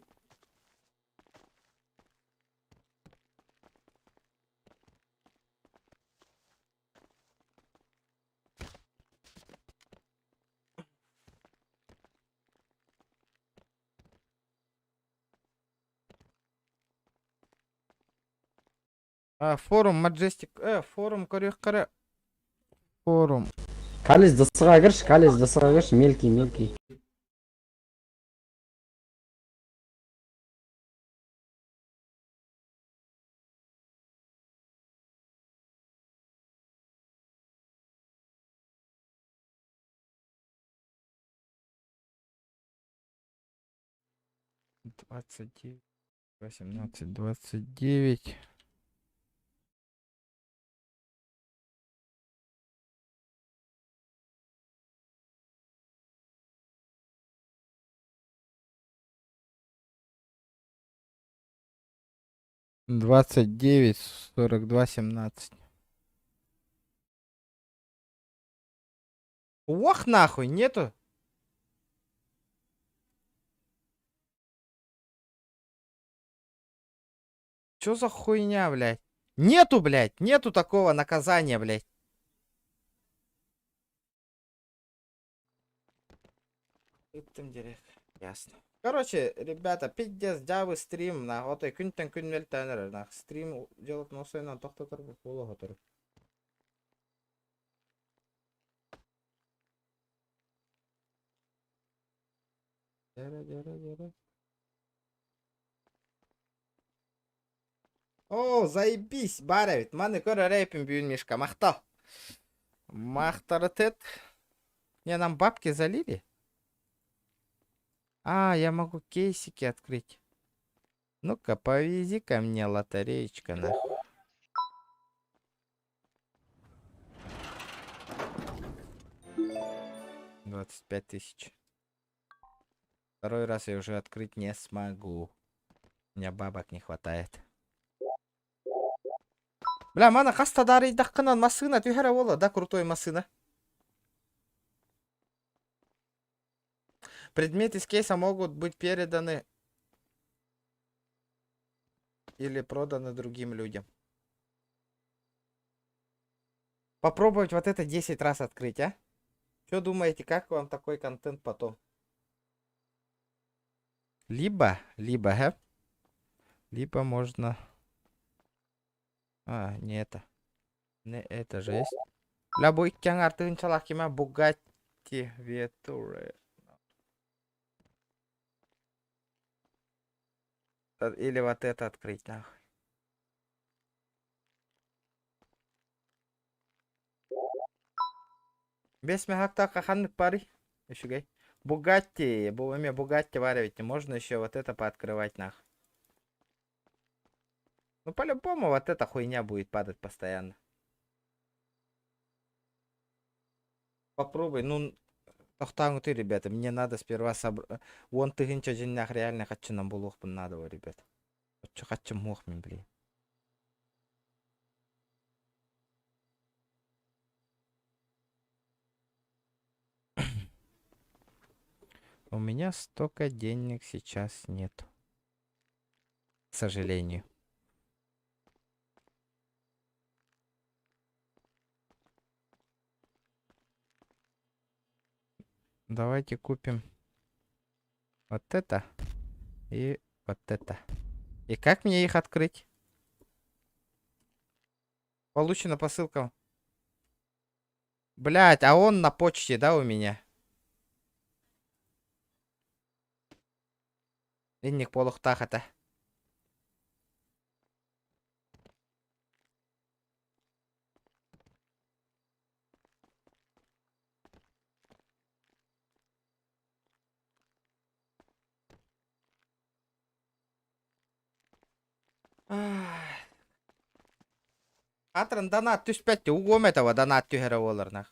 Форум Majestic. Форум Корюхкара. Форум.
Калис досыға кірші, мелкий.
Двадцать 18, 29. Двадцать 9, 42, 17. Ох, нахуй, нету. Чё за хуйня, блядь? Нету, блядь, нету такого наказания, блядь. Ясно. Короче, ребята, пиздец, дявы стрим на отой күнтен күнмел тәнер на стрим делать носойнан тоқтатыр бұл қолығы тұр. О, заебись, баравит. Маны көрі рэпим бүйін мешка. Мақтал. Мақтарытет. Не, нам бабки залили? Я могу кейсики открыть. Ну-ка, повези ко мне лотереечка, нахуй. $25 000. Второй раз я уже открыть не смогу. У меня бабок не хватает. Бля, мана хастадари дахканан машина. Тюхера вола, да, крутой машина. Предметы из кейса могут быть переданы или проданы другим людям. Попробовать вот это 10 раз открыть, а? Что думаете, как вам такой контент потом? Либо, либо можно... А, не это. Не это же есть. Бля, bu ikkan артыгынчалак кеме Bugatti Veyron. Или вот это открыть, нахуй. Бес мехакта каханнык пари. Еще гай. Бугатти, Бугатти варивать. Можно еще вот это пооткрывать, нахуй. Ну, по-любому вот эта хуйня будет падать постоянно. Попробуй, ну, тохтангу ты, ребята, мне надо сперва собрать. Вон ты гинчо джиннах реально хочу нам булух надо, ребята. Хочу мохмин, блин. У меня столько денег сейчас нет. К сожалению. Давайте купим вот это и вот это. И как мне их открыть? Получена посылка. Блять, а он на почте, да, у меня? Инник полухтах это. Атран донат түспәтте. Угом этого донат түһәрі оларнақ.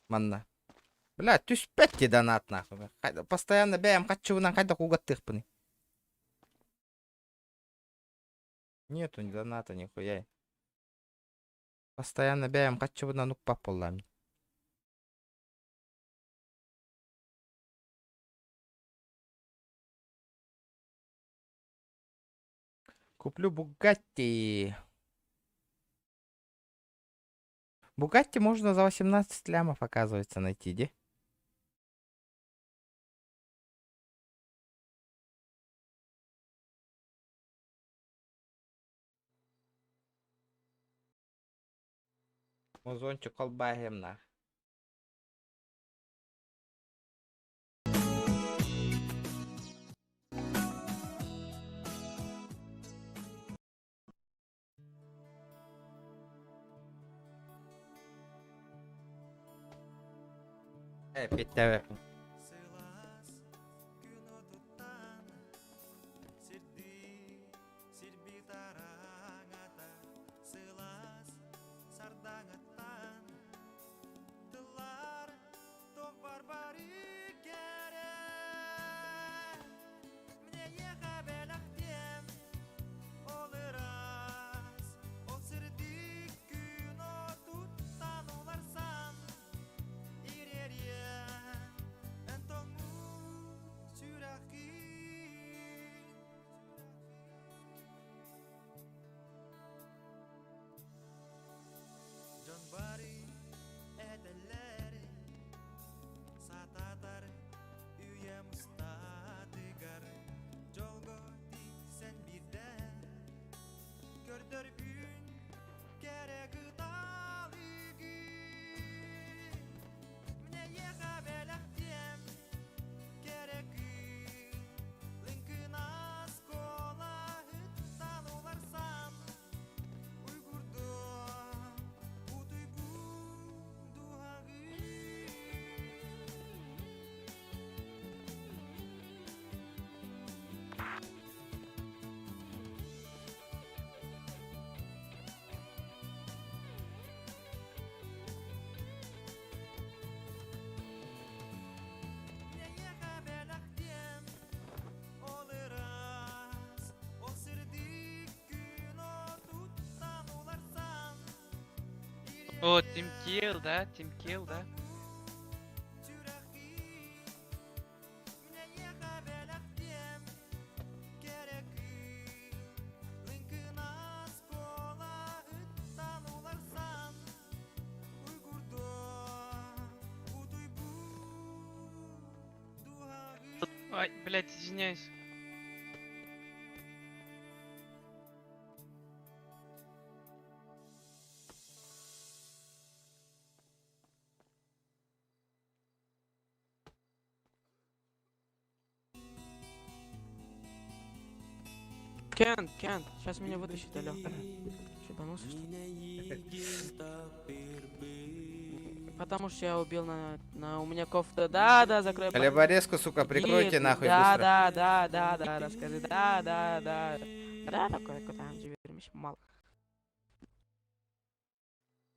Манна. Бля, түспәтте донат нахуй. Постоянно бәйім қатшуынан қайда қуғаттық бұны. Нету доната нихуя. Постоянно бәйім қатшуынан ұқпап болам. Куплю Бугатти. Бугатти можно за 18 лямов, оказывается, найти, где? Музончик колбагем на. Питтәве.
О, Тим Килл, да? Тим Килл, да? Ой, блядь, извиняюсь.
Кент, сейчас меня вытащит, алё. Чебанулся, что ли? Потому что я убил у меня кофта. Да, закрой.
Хлеборезку, сука, прикройте
Нет,
нахуй
да,
быстро.
да, расскажи, да. Да, такое, там жібермеш, мал.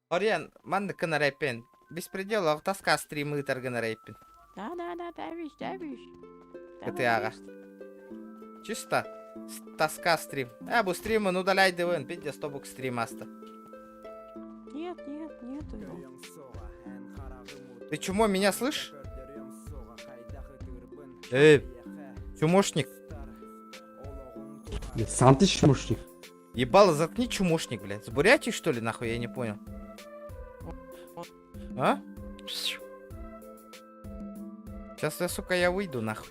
Ориан, манды кына рэппен. Беспредел, алтаска стримы торгана рэппен.
Да, давиш.
КТАга. Чисто. Тоска стрим. Бу стримын удаляй дывын. Пидде стобук стрим аста.
Нет его.
Ты чмо, меня слышишь? Эй, чумошник.
Сам ты чмошник.
Ебало, заткни, чумошник, блядь. С Бурятии, что ли, нахуй, я не понял. А? Сейчас я, сука, я выйду, нахуй.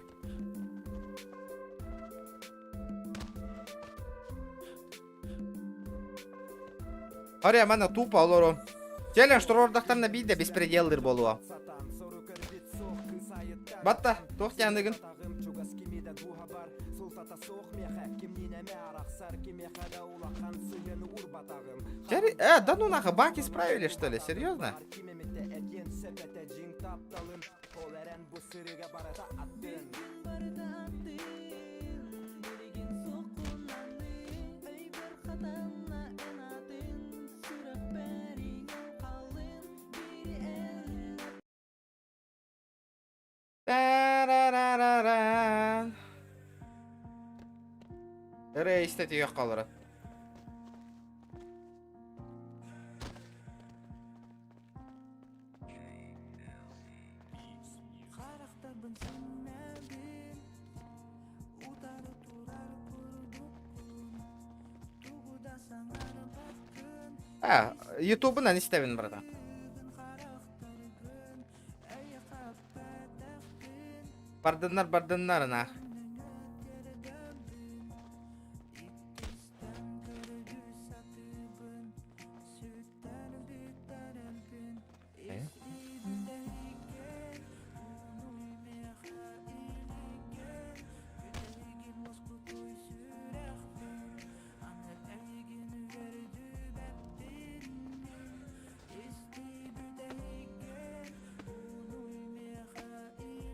Ария, мана тупо, олору. Челлендж турордактарына бейде беспределдер болуа. Батта, тоқтяндығын. Да ну нахуй, бак исправили, что ли? Серьезно? Рейсте түйек қалыры. Ютубына не ставин, брата? Бардынар, нах.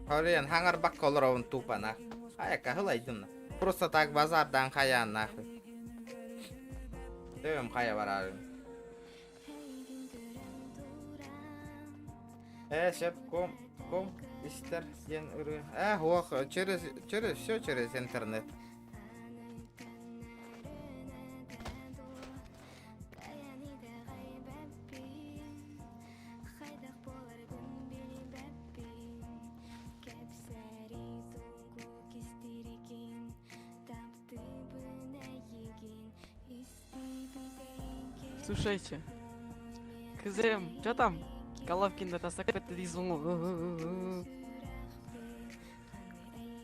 Ориан, хангар бак колоровын тупа, нах. Аяка, хылайдым, на. Просто так базардан хаян, нахуй. Дөм хая барарым. Шеп, ком, истер, ен үрі. Ох, все через интернет.
Слушайте, КЗМ, что там? Головкин-то тастак рисунул.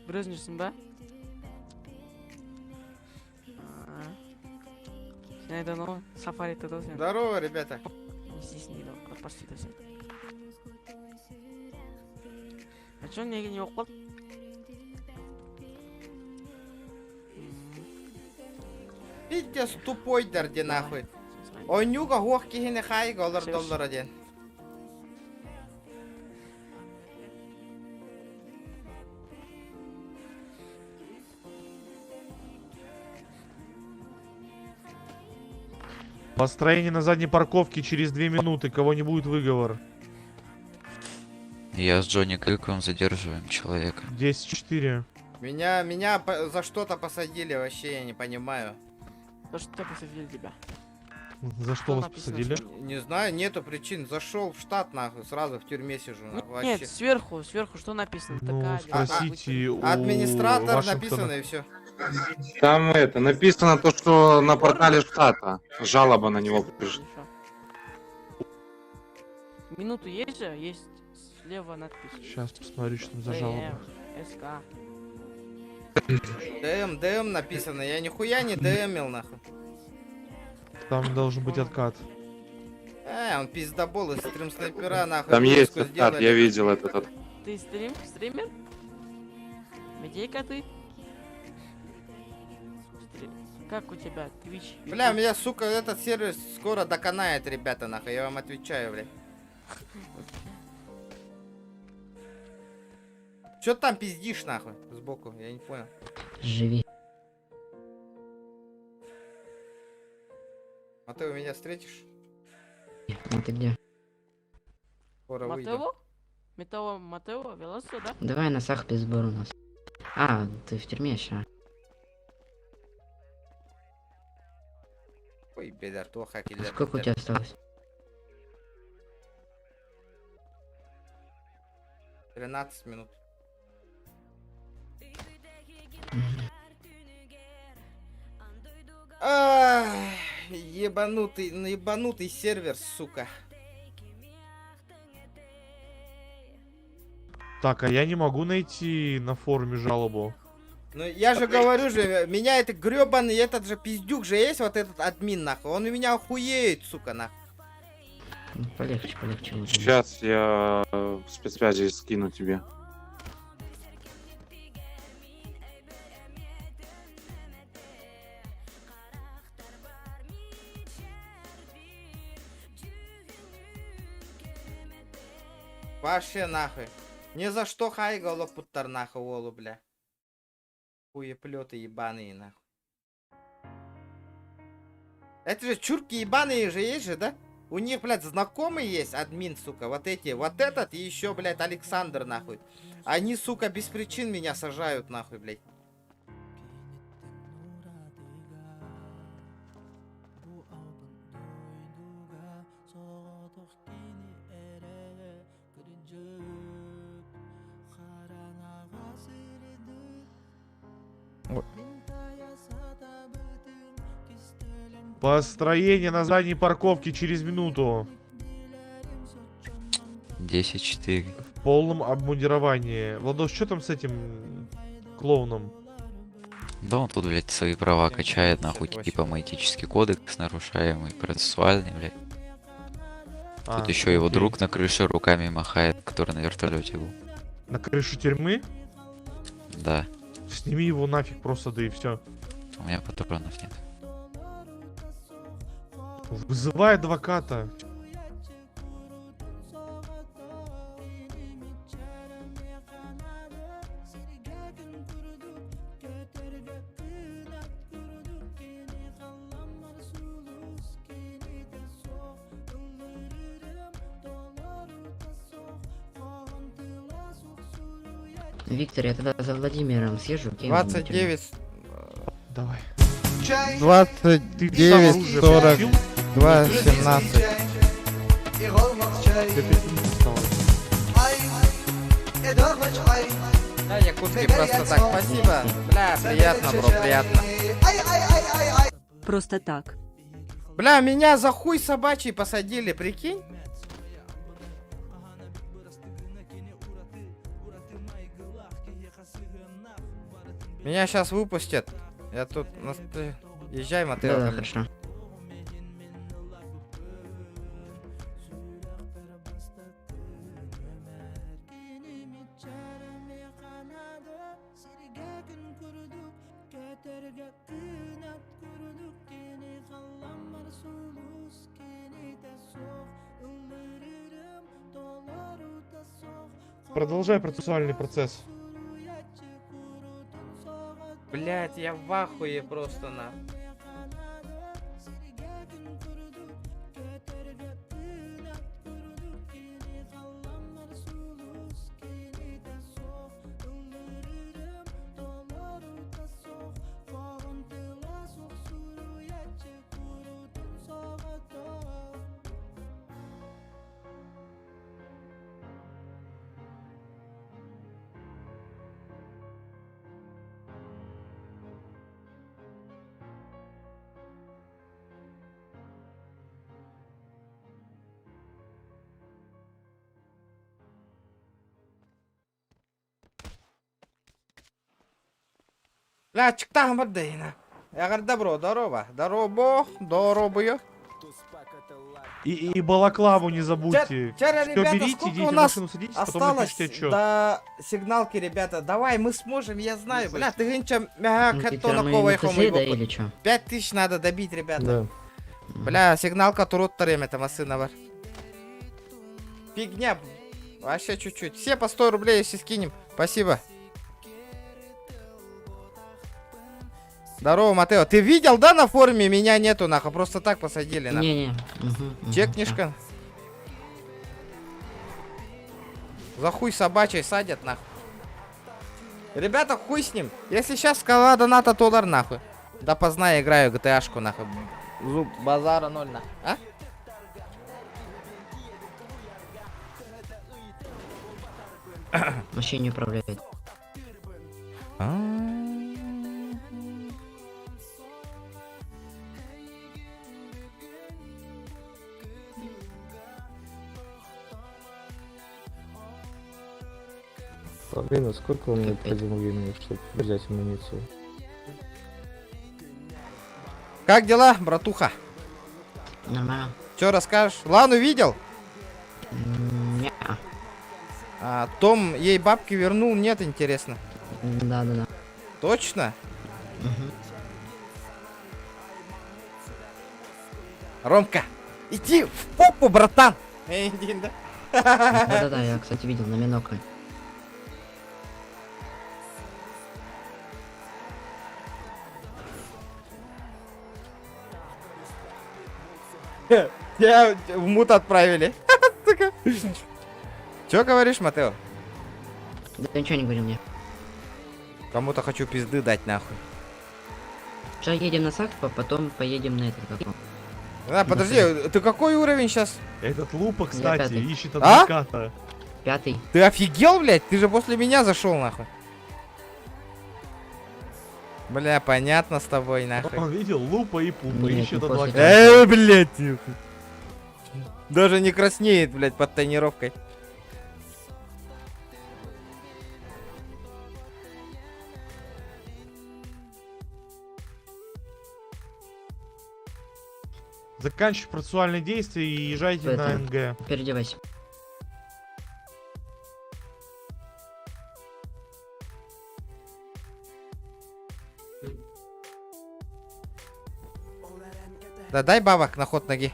Брызнешься, да? Это ну, сафари-то тоже.
Здорово, ребята.
Здесь не иду, пошли тоже. А чё не около?
Пидде тупой дерди, нахуй. Ойнюга хуақ кейіне қайық олар доллара ден.
Построение на задней парковке через 2 минуты. Кого не будет выговор.
Я с Джонни Криковым задерживаем человека.
10-4.
Меня за что-то посадили, вообще я не понимаю.
За что посадили тебя?
За что вас посадили?
Не знаю, нету причин. Зашел в штат, нахуй, сразу в тюрьме сижу. Нахуй,
Нет, сверху, что написано?
Ну, спросите у
администратор
Вашингтона.
написано и все.
Там это, написано то, что на портале штата. Жалоба на него пришла.
Минуту есть же, есть слева надпись.
Сейчас посмотрю, что там за жалоба.
СК.
ДМ написано, я нихуя не ДМил, нахуй.
Там должен быть откат.
Он пиздобол из стрим снайпера, нахуй.
Там есть
вырезку
откат,
сделали.
я видел этот.
Ты стример? Медейка ты? Как у тебя Twitch?
Бля, меня, сука, этот сервис скоро доконает, ребята, нахуй, я вам отвечаю, бля. Чё ты там пиздишь, нахуй, сбоку, я не понял.
Живи.
А ты у меня встретишь?
Ну ты где?
Скоро выйдем.
Матео, Велосо, да?
Давай на сах без сбора у нас. А, ты в тюрьме ща.
Ой, беда, то хаки.
Сколько у тебя осталось?
13 минут. Ай, ебанутый сервер, сука.
Так, а я не могу найти на форуме жалобу.
Ну я же говорю же, меня этот гребаный, этот же пиздюк же есть, вот этот админ, нахуй. Он у меня охуеет, сука, нахуй.
Ну, полегче лучше.
Сейчас я в спецсвязи скину тебе.
Вообще нахуй. Ни за что хайга лопуттар нахуй олу, бля. Хуеплеты ебаные нахуй. Это же чурки ебаные же есть же, да? У них, блядь, знакомый есть, админ, сука, вот эти, вот этот и еще, блядь, Александр, нахуй. Они, сука, без причин меня сажают, нахуй, блядь.
Построение на задней парковке через минуту.
10-4.
В полном обмундировании. Владос, что там с этим клоуном?
Да он тут, блядь, свои права качает, нахуй, типа мы этический кодекс нарушаем и процессуальный, блядь. Тут еще его
окей.
друг на крыше руками махает, который на вертолете был.
На крышу тюрьмы?
Да,
Сними его нафиг просто, да и все.
у меня патронов нет.
Вызывай адвоката.
Виктор, я тогда за Владимиром съезжу.
29.
Давай.
29, 42, 17. Да, якутский просто так, спасибо. Бля, приятно, бро, приятно.
Просто так.
Бля, меня за хуй собачий посадили, прикинь? Меня сейчас выпустят. Я тут... Езжай, Матео.
Да, хорошо.
Продолжай процессуальный процесс.
Блять, я в ахуе просто на. Бля, чиктаган бардейна. Я говорю, добро, здорово. Здорово, здорово.
И балаклаву не забудьте.
Вчера,
Все
ребята,
берите,
сколько
идите
у
в
нас
машину садитесь, потом
осталось
напишите отчет.
до сигналки, ребята? Давай, мы сможем, я знаю. Бля, ты гынча мяга
Ну,
каттона
мы
кова
на
ихо
ТЗ, да,
мы
или чё?
5000 надо добить, ребята.
Да.
Бля, сигналка туруттарем это масына бар. Фигня. Вообще чуть-чуть. Все по 100 рублей, если скинем. Спасибо. Здорово, Матео. Ты видел, да, на форуме? Меня нету, нахуй. Просто так посадили, нахуй.
Не-не.
Чекнишка. За хуй собачий садят, нахуй. Ребята, хуй с ним. Если сейчас скала доната $1, нахуй. Допоздна играю GTA-шку, нахуй. Зуб базара 0, нахуй. А?
Машине управляет.
Блин, сколько вам необходимо времени, чтобы взять амуницию?
Как дела, братуха?
Нормально.
Че расскажешь? Лану видел?
Не.
Том ей бабки вернул, нет, интересно.
Да.
Точно? Ромка, иди в попу, братан! Иди, да?
Да, я, кстати, видел на бинокле.
Тебя в мут отправили. Че говоришь, Матео?
Да ничего не говорил мне.
Кому-то хочу пизды дать, нахуй.
Сейчас едем на Сакпа, потом поедем на этот какой.
Подожди, ты какой уровень сейчас?
Этот Лупа, кстати,
пятый.
ищет адвоката.
5-й.
Ты офигел, блядь? Ты же после меня зашел, нахуй. Бля, понятно с тобой, нахуй.
Он видел Лупа и Пупа,
Нет,
ищет
не после
адвоката.
Блядь. Даже не краснеет, блядь, под тонировкой.
Заканчивай процессуальные действия и езжайте на НГ.
Переодевайся.
Да дай бабок на ход ноги.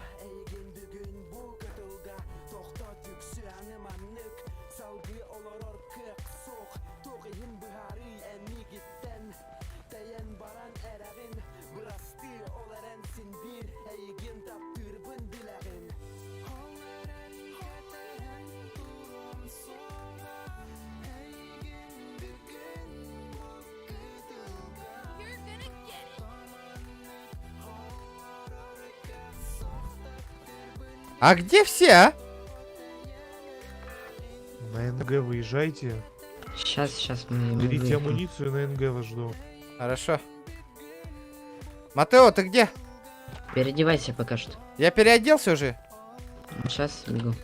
А где все, а?
На НГ выезжайте.
Сейчас мы
Берите
выехали.
амуницию, на НГ вас жду.
Хорошо. Матео, ты где?
Переодевайся пока что.
Я переоделся уже.
Сейчас бегу.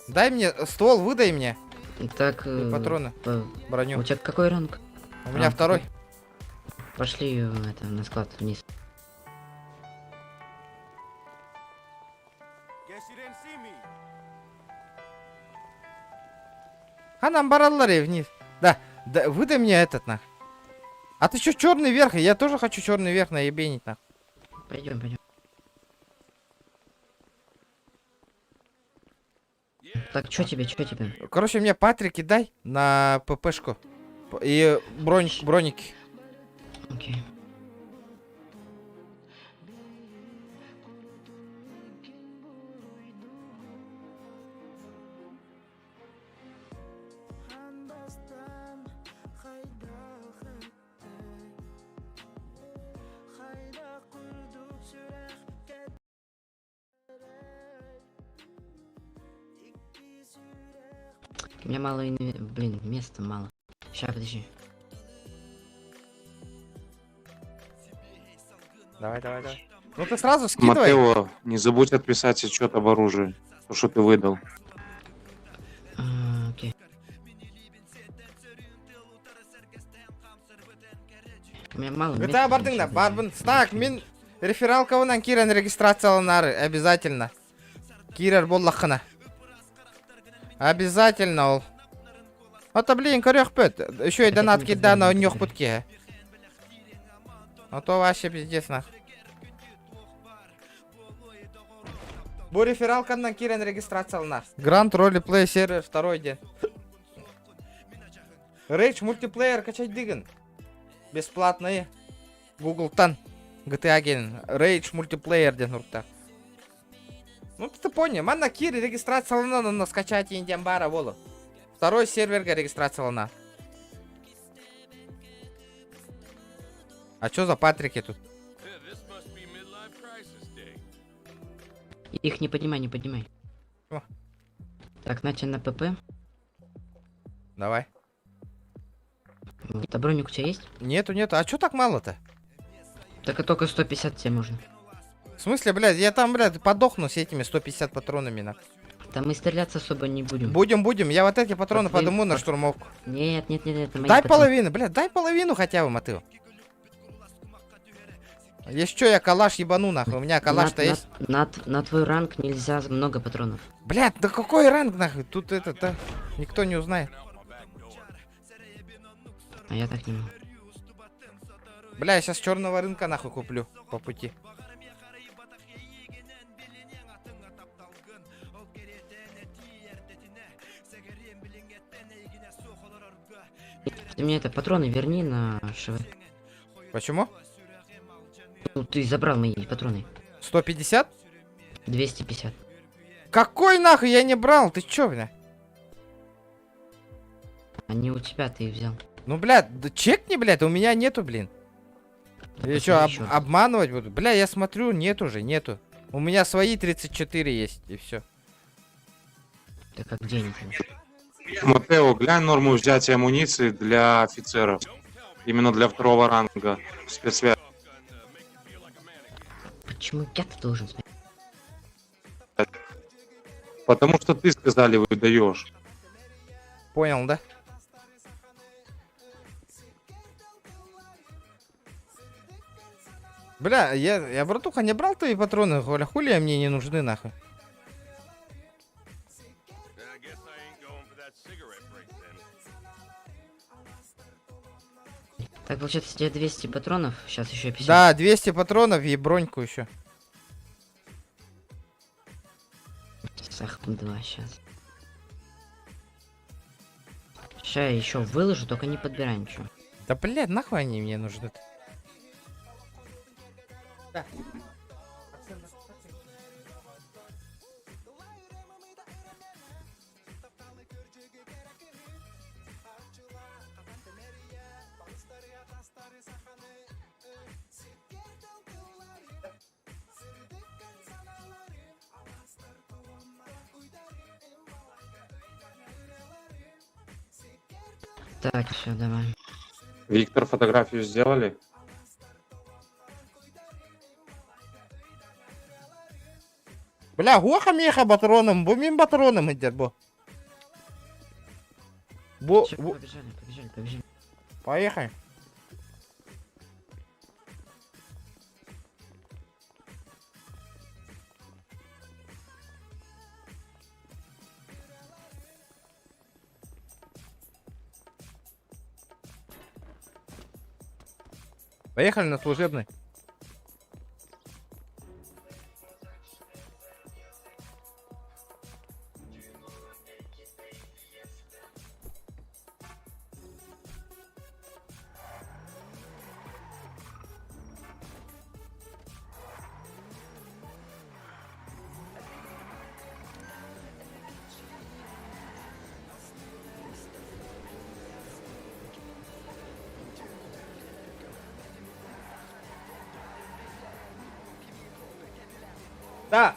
Дай мне ствол, выдай мне.
Так,
И патроны. Броню.
У тебя какой ранг?
У меня второй.
Пошли это, на склад вниз.
А нам бараллари вниз. Да, выдай мне этот, нах. А ты что, черный верх? Я тоже хочу черный верх наебенить, нах.
Пойдем. Так, что тебе?
Короче, мне патрики дай на ППшку. И броники.
Окей. У меня мало, блин, места мало. Сейчас, подожди.
Давай. Ну ты сразу скидывай.
Матео, не забудь отписать отчет об оружии. То, что ты выдал.
Окей. У меня мало
GTA
места,
бардың да,
ничего
барбын. Так, мен рефералкавынан кирен регистрацияланары, обязательно. Кирер боллаққына. Обязательно ол. Ата, блин, көрек бөт. Еще и донат кидана, он нёх путке. А то вообще пиздец нахуй. Бұл рефералканнан кирен регистрацияланар. Гранд ролеплей сервер второй день. Рейдж мультиплеер качать дигін. Бесплатные. Гуглтан. GTA ген. Рейдж мультиплеер ден ұрттар. Ну ты понял, манна кири регистрациялана, но скачать индиан бара волу. Второй серверга регистрациялана. А чё за патрики тут?
Их не поднимай, не поднимай.
О.
Так, Натя на ПП.
Давай.
Вот, а броник у тебя есть?
Нету. А чё так мало-то?
Так и только 150 тебе можно.
В смысле, блядь, я там, блядь, подохну с этими 150 патронами, на.
Там мы стреляться особо не будем.
Будем. Я вот эти патроны
Вот вы-
подыму на
вот-
штурмовку.
Нет, это мои
Дай
патроны.
половину, блядь, дай половину хотя бы, Матыо. Если что, я калаш ебану, нахуй. У меня калаш-то есть.
На твой ранг нельзя много патронов.
Блядь, да какой ранг, нахуй? Тут это-то никто не узнает.
А я так не могу.
Бля, я сейчас черного рынка нахуй куплю по пути.
Ты мне это патроны верни на ШВ.
Почему?
Ну, ты забрал мои патроны.
150?
250.
Какой нахуй я не брал? Ты чё, бля?
Они у тебя, ты их взял.
Ну, блядь, да чекни, блядь, у меня нету, блин. Я чё,
ещё.
обманывать буду? Бля, я смотрю, нету же, нету. У меня свои 34 есть, и все.
Так как денег?
Матео, глянь норму взятия амуниции для офицеров. Именно для второго ранга. Спецсвязь.
Почему я-то должен смотреть?
Потому что ты сказали, выдаешь.
Понял, да? Бля, я, братуха, не брал твои патроны, хули мне не нужны, нахуй.
Так, получается, тебе 200 патронов, сейчас еще 50.
Да, 200 патронов и броньку еще.
Сахпун 2 сейчас. Сейчас я еще выложу, только не подбирай ничего.
Да, блядь, нахуй они мне нужны-то? Да.
Так, все, давай.
Виктор, фотографию сделали?
Бля, гоха меха патроном, бумим патроном идет, бо.
Всё, побежали.
Поехали. Поехали на служебный. Да.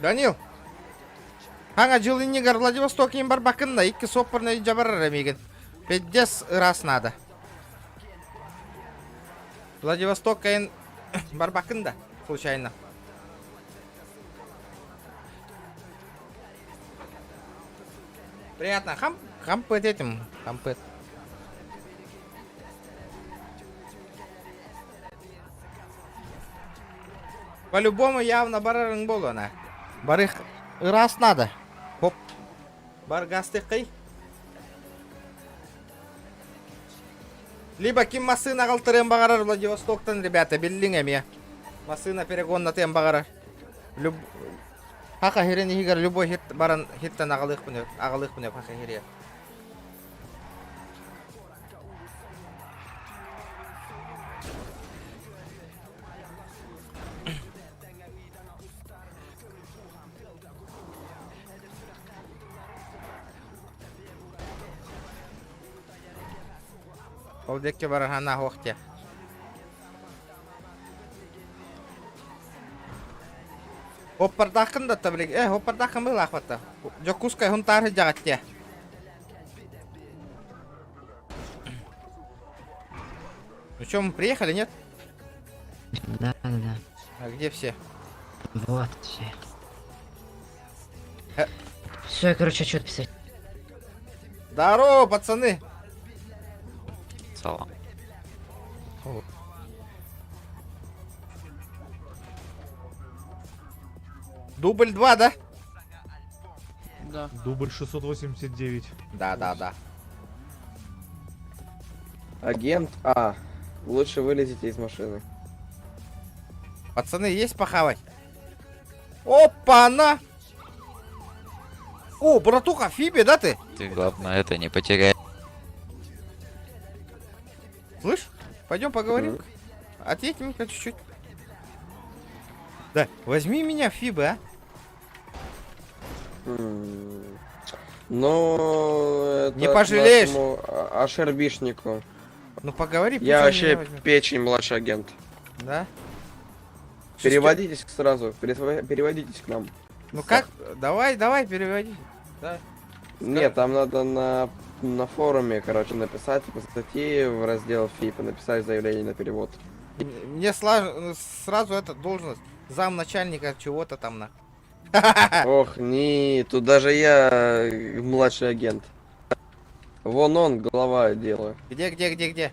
Данил. Ханга жылыннигар Владивосток им барбакында, икки соппорный жабарар эмеген. 50 раз надо. Владивосток кайын барбакында, случайно. Приятно. Хампет этим. Хампет. По-любому явно барарың бол ана. Барых раз надо. Хоп. Бар гасты кый. Либо ким машина калтырын багарар Владивостоктан, ребята, билдиңем я. Машина перегонна тем багарар. Хака херени хигар любой хит баран хиттан агалык буне хака хере. Олдекке барахана хохте. Хоппардакын да таблик. Хоппардакын был ахвата. Жокускай хунтар жагатте. Ну что, мы приехали, нет?
Да.
А где все?
Вот все. Все, короче, отчет писать.
Здорово, пацаны.
Салам.
Дубль 2, да?
Да.
Дубль 689.
Да.
Агент А. Лучше вылезите из машины.
Пацаны, есть похавать? Опа-на! О, братуха, Фиби, да ты?
Ты, главное, это не потеряй.
Слышь, пойдем поговорим. Отъедем-ка чуть-чуть. Да, возьми меня в Фибы, а?
Ну,
не пожалеешь?
Ашербишнику.
Ну поговори.
Я вообще печень младший агент.
Да?
Переводитесь сразу, переводитесь к нам.
Ну как? Давай, переводи. Да.
Нет, там надо на форуме, короче, написать по статье в раздел ФИП, написать заявление на перевод.
Мне сразу эта должность замначальника чего-то там на.
Ох, не, тут даже я младший агент. Вон он, глава отдела.
Где?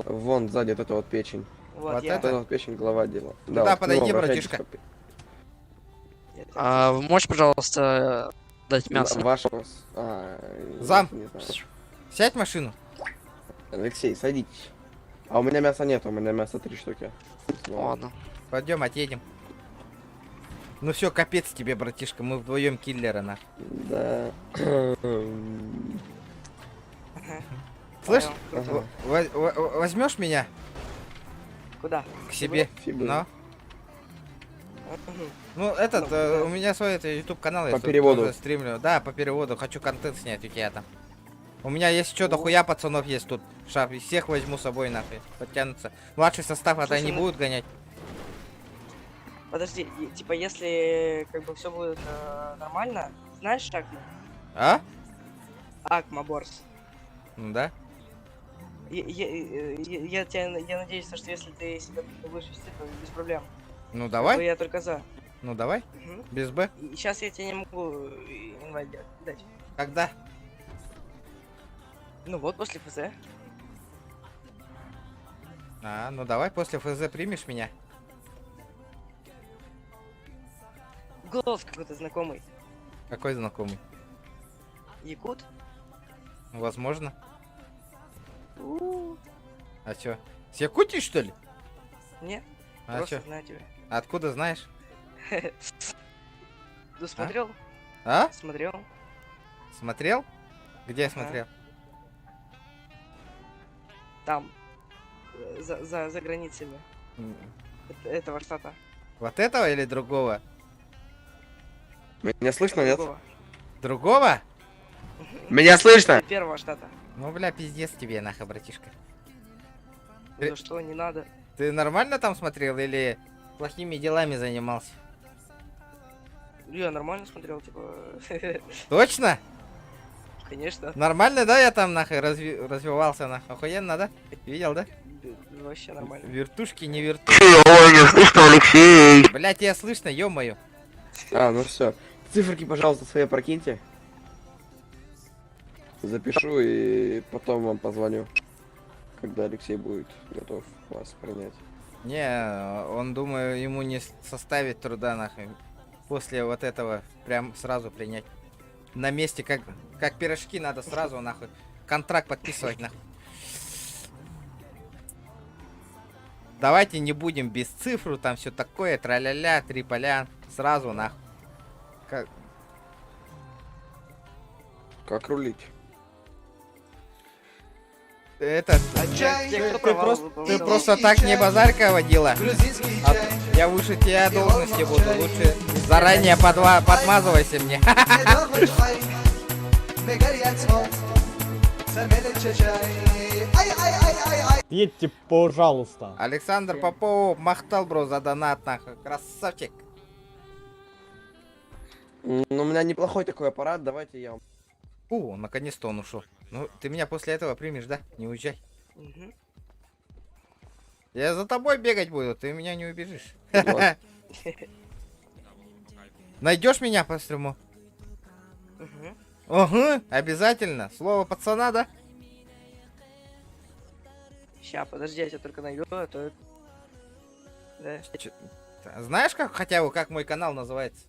Вон сзади вот эта вот печень.
Вот
это вот печень, глава отдела.
Да,
вот
подойди,
к нему
братишка.
Вы можете, пожалуйста, дать мясо?
Зам,
не знаю.
сядь в машину.
Алексей, садитесь. А у меня мяса нет, у меня мяса 3 штуки.
Ладно.
Пойдем, отъедем. Ну все, капец тебе, братишка, мы вдвоем киллера, на.
Да.
Слышь, возьмешь меня
Куда?
к себе? Ну? Ну, этот, у меня свой YouTube канал,
по переводу.
Стримлю. Да, по переводу, хочу контент снять у тебя там. У меня есть что, дохуя пацанов есть тут. Шап, всех возьму с собой нахуй, подтянутся. Младший состав, это они будут гонять.
Подожди, типа, если как бы все будет нормально, знаешь Акма?
А?
Акма Борс.
Ну да.
Я надеюсь, что если ты себя будешь вести, то без проблем.
Ну давай.
То я только за.
Ну давай. Без Б.
И сейчас я тебе не могу инвайт дать.
Когда?
Ну вот, после ФЗ.
А, ну давай, после ФЗ примешь меня.
Голос какой-то знакомый.
Какой знакомый?
Якут?
Возможно. А чё? С Якутии, что ли?
Нет.
А
просто
чё?
знаю тебя.
Откуда знаешь?
Ты смотрел?
А?
Смотрел.
Смотрел? Где смотрел?
Там. За границами. Этого штата.
Вот этого или другого?
Меня слышно, нет?
Другого?
Меня слышно?
Первого штата.
Ну, бля, пиздец тебе, нахуй, братишка.
Ну что, не надо.
Ты нормально там смотрел или плохими делами занимался?
Я нормально смотрел, типа.
Точно?
Конечно.
Нормально, да, я там, нахуй, развивался, нахуй. Охуенно, да? Видел, да?
Вообще нормально.
Вертушки, не вертушки.
Ой, не слышно, Алексей!
Бля, тебя слышно, ё-моё.
А, ну все. Циферки, пожалуйста, свои прокиньте. Запишу и потом вам позвоню, когда Алексей будет готов вас принять.
Не, он, думаю, ему не составит труда, нахуй. После вот этого прям сразу принять. На месте, как пирожки, надо сразу, нахуй. Контракт подписывать, нахуй. Давайте не будем без цифру, там все такое, тра-ля-ля, три поля. Сразу, нахуй.
Как рулить?
Это... Ты просто так не базарка водила. Я выше тебя должности буду. Лучше заранее подмазывайся мне.
Едьте, пожалуйста.
Александр Попов махтал, бро, за донат, нахуй. Красавчик.
Ну, у меня неплохой такой аппарат, давайте я вам.
Наконец-то он ушел. Ну, ты меня после этого примешь, да? Не уезжай. Я за тобой бегать буду, ты меня не убежишь. Найдешь меня по стриму? Ага, обязательно. Слово пацана, да?
Ща, подожди, я тебя только найду, а то... Да.
Знаешь, как хотя бы, как мой канал называется?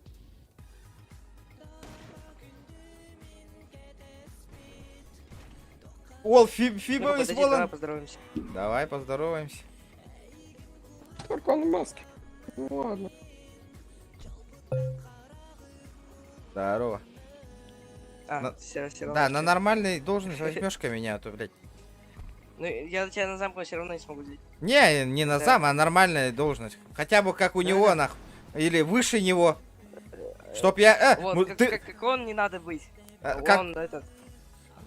Ол, Фиба из
давай поздороваемся.
Давай поздороваемся.
Только он в маске. Ну ладно.
Здорово.
Все равно.
Да, на нормальной должность возьмешь-ка меня, а то, блядь.
Ну, я тебя на замку все равно не смогу взять.
Не на зам, а нормальная должность. Хотя бы как у него, нахуй. Или выше него. Чтоб я...
Вот, как он не надо быть.
Как?
Он этот...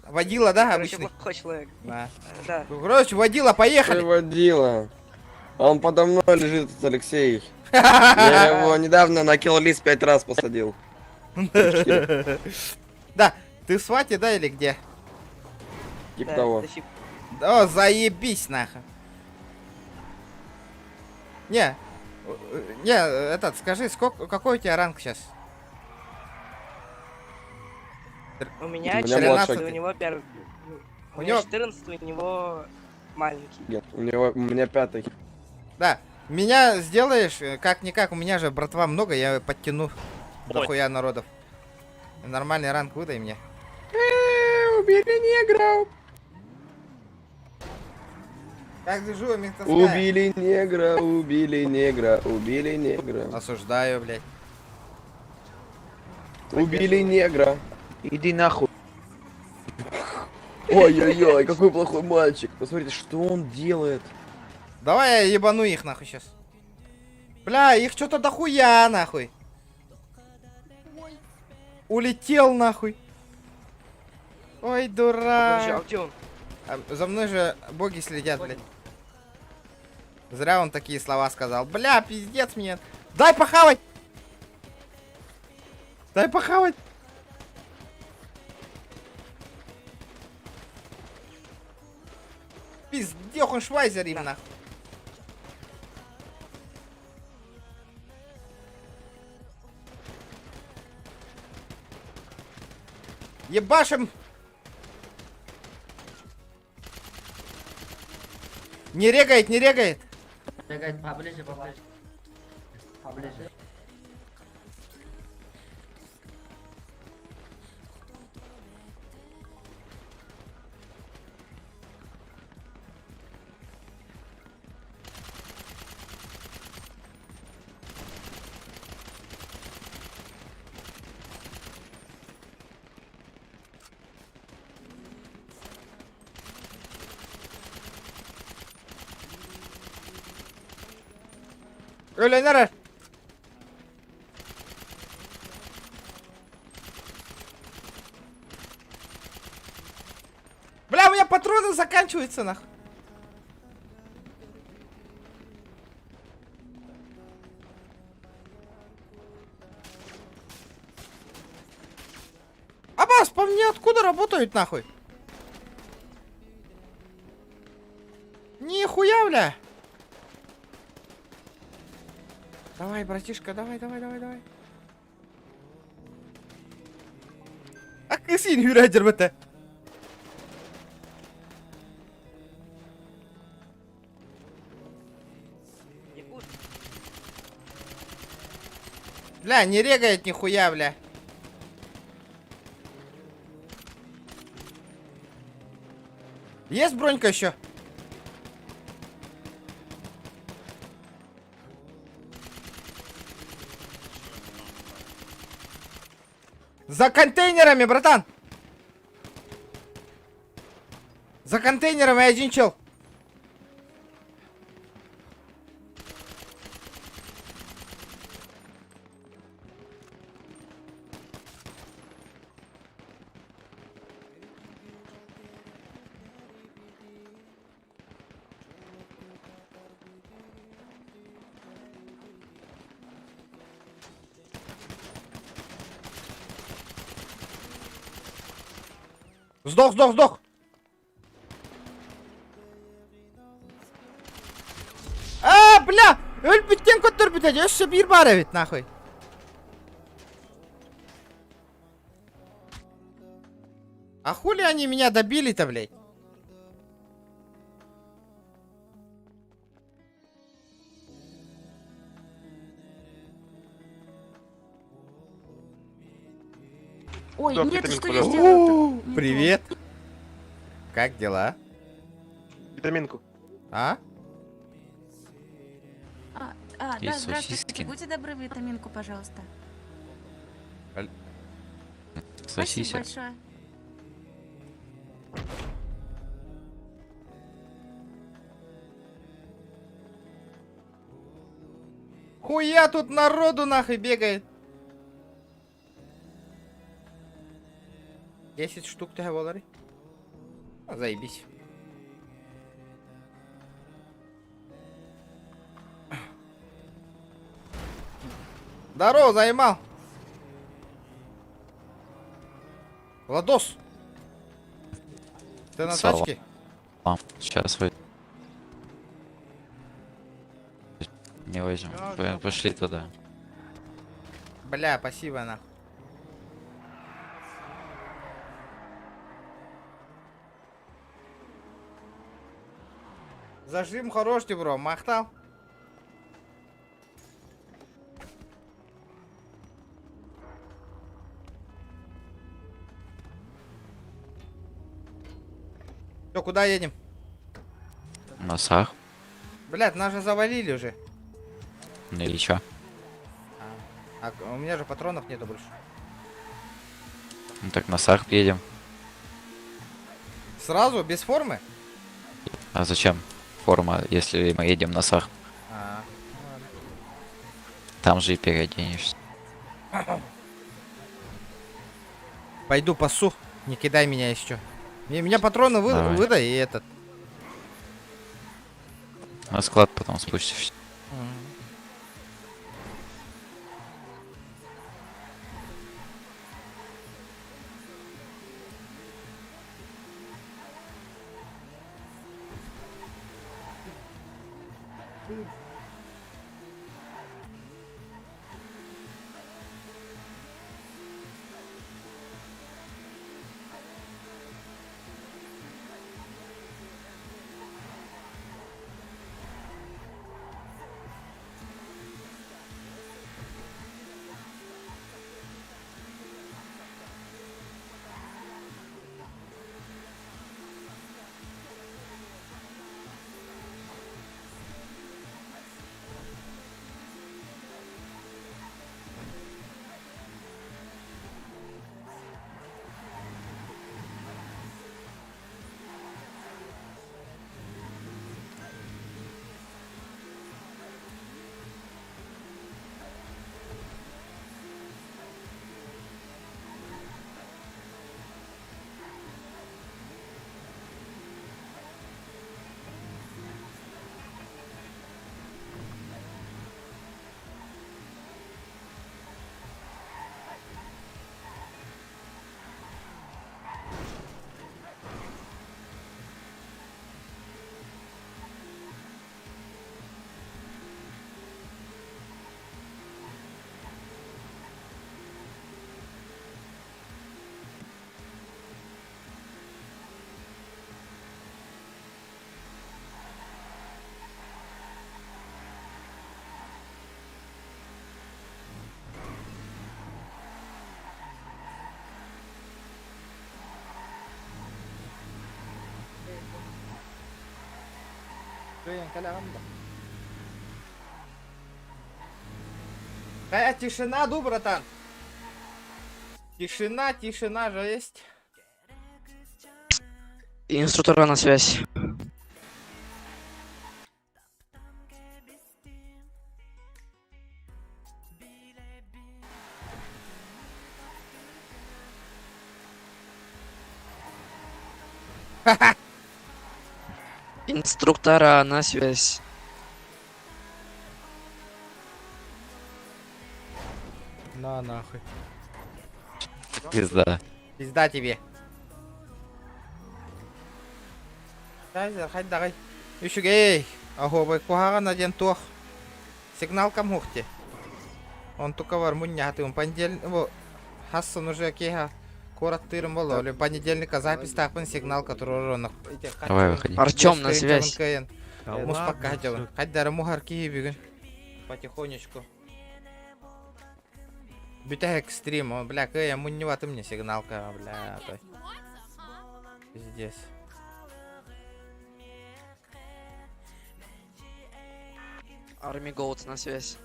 Водила, да,
короче,
обычный?
плохой человек.
Да.
Да.
Короче, водила, поехали.
Ты водила. Он подо мной лежит, этот Алексей. Я его недавно на килл-лист 5 раз посадил.
Да, ты в свате, да, или где?
Типа того.
О, заебись, нахуй. Не, этот, скажи, какой у тебя ранг сейчас?
У меня
13,
у него первый. У него 14, у него маленький.
Нет, у меня 5.
Да, меня сделаешь, как-никак, у меня же братва много, я подтяну дохуя народов. Нормальный ранг выдай мне.
Убили негра!
Как держу, ментовская?
Убили негра, убили негра, убили негра.
Осуждаю, блядь.
Убили негра.
Иди нахуй.
Ой-ой-ой, какой плохой мальчик. Посмотрите, что он делает.
Давай я ебану их нахуй сейчас. Бля, их что-то дохуя нахуй. Улетел нахуй. Ой, дурак.
А где он?
За мной же боги следят, блядь. Зря он такие слова сказал. Бля, пиздец мне. Дай похавать. Дай похавать. Пиздёх, он швайзер им нахуй. Ебашим. Не регает, не регает.
Регает поближе, поближе. Поближе.
Öyle neler? Бля, у меня патроны заканчиваются, нахуй. Аббас, по мне откуда работают, нахуй? Нихуя, бля. Давай, братишка, давай. Акысин hüradır bete. Бля, не регает нихуя, бля. Есть бронька еще? За контейнерами, братан! За контейнерами один чел. Сдох, сдох, сдох. Бля! Ölüp bitken kötür bitecek. Öşçe bir bar evet nahуй. А хули они меня добили-то, блядь?
Ой,
Да,
нет,
витаминку,
что я
пожалуйста.
сделала?
Привет. Как дела?
Витаминку.
А?
И
Да, здравствуйте.
сосиски.
Будьте добры, витаминку, пожалуйста. Спасибо
Сосиска.
большое.
Хуя тут народу нахуй бегает. 10 штук тебе говори. Заебись. Здорово, займал. Владос. Ты на
Салам.
тачке?
Сейчас вы... Не возьму. Пошли туда.
Бля, спасибо нахуй. Зажим хороший, бро. Махтал. Все, куда едем?
На сах.
Блядь, нас же завалили уже.
Ну и чё?
А у меня же патронов нету больше.
Ну так на сах едем.
Сразу, без формы?
А зачем форма, если мы едем на сах?
А,
Там же и переоденешься.
пойду пасу. Не кидай меня еще. Меня патроны
Давай.
выдай и этот.
На склад потом спустишься.
Тишина, ду, братан. Тишина же есть.
Инструктора на связь. Инструктора на связь.
На нахуй.
Пизда.
Пизда тебе. Хай давай. Üşügey. Ahobay kuhaga наден тох. Сигнал камухте. Он только var муннятым понедельник. Хассан уже кеха. Корот тырым было. Или понедельника запись тапын сигнал, который он.
Давай выходи.
Артём на связь.
Муспака делаем. Хай дара мухарки бегин. Потихонечку. Битая экстрим, он, бля, я мунневатый мне сигналка, бля, той. Пиздец.
Арми Голд на связь.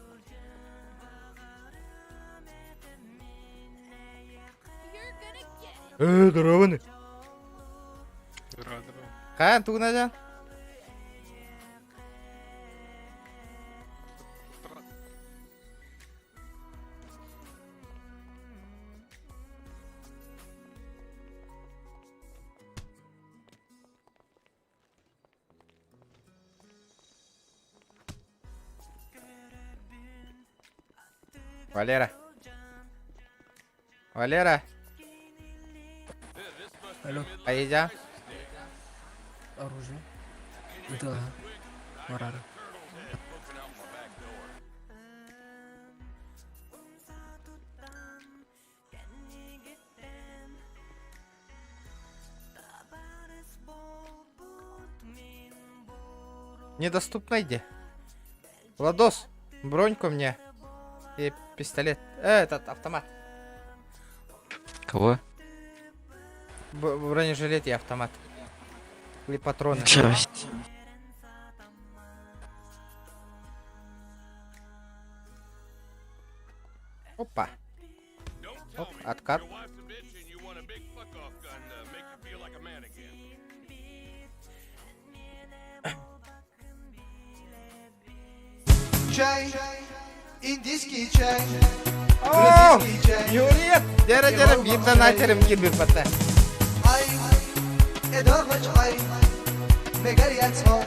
Здорово. Каян, тук надян? Валера.
Алло.
Аидя.
Оружие. Да. Марара.
Недоступно иди. Владос, броньку мне. И пистолет. Этот автомат.
Кого?
Бронежилет и автомат. Или патроны.
Часть.
Опа. Оп, откат.
Чай, индийский чай.
О, Юрий, дера, битва на терем киберпата.
Ай, эдорвач ай, мегарьяцо,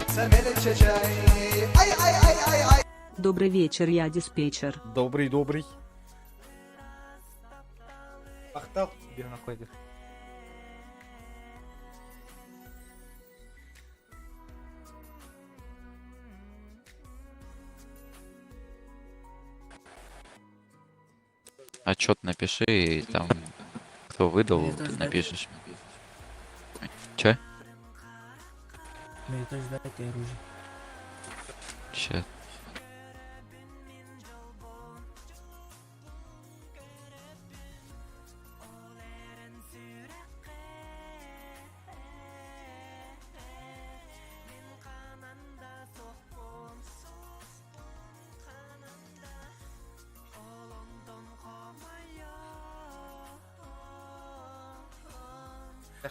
самелече чай. Ай.
Добрый вечер, я диспетчер.
Добрый. Ахтал, тебе находит.
Отчет напиши, и там кто выдал, ты напишешь. Че?
Мне тоже дать оружие.
Ща.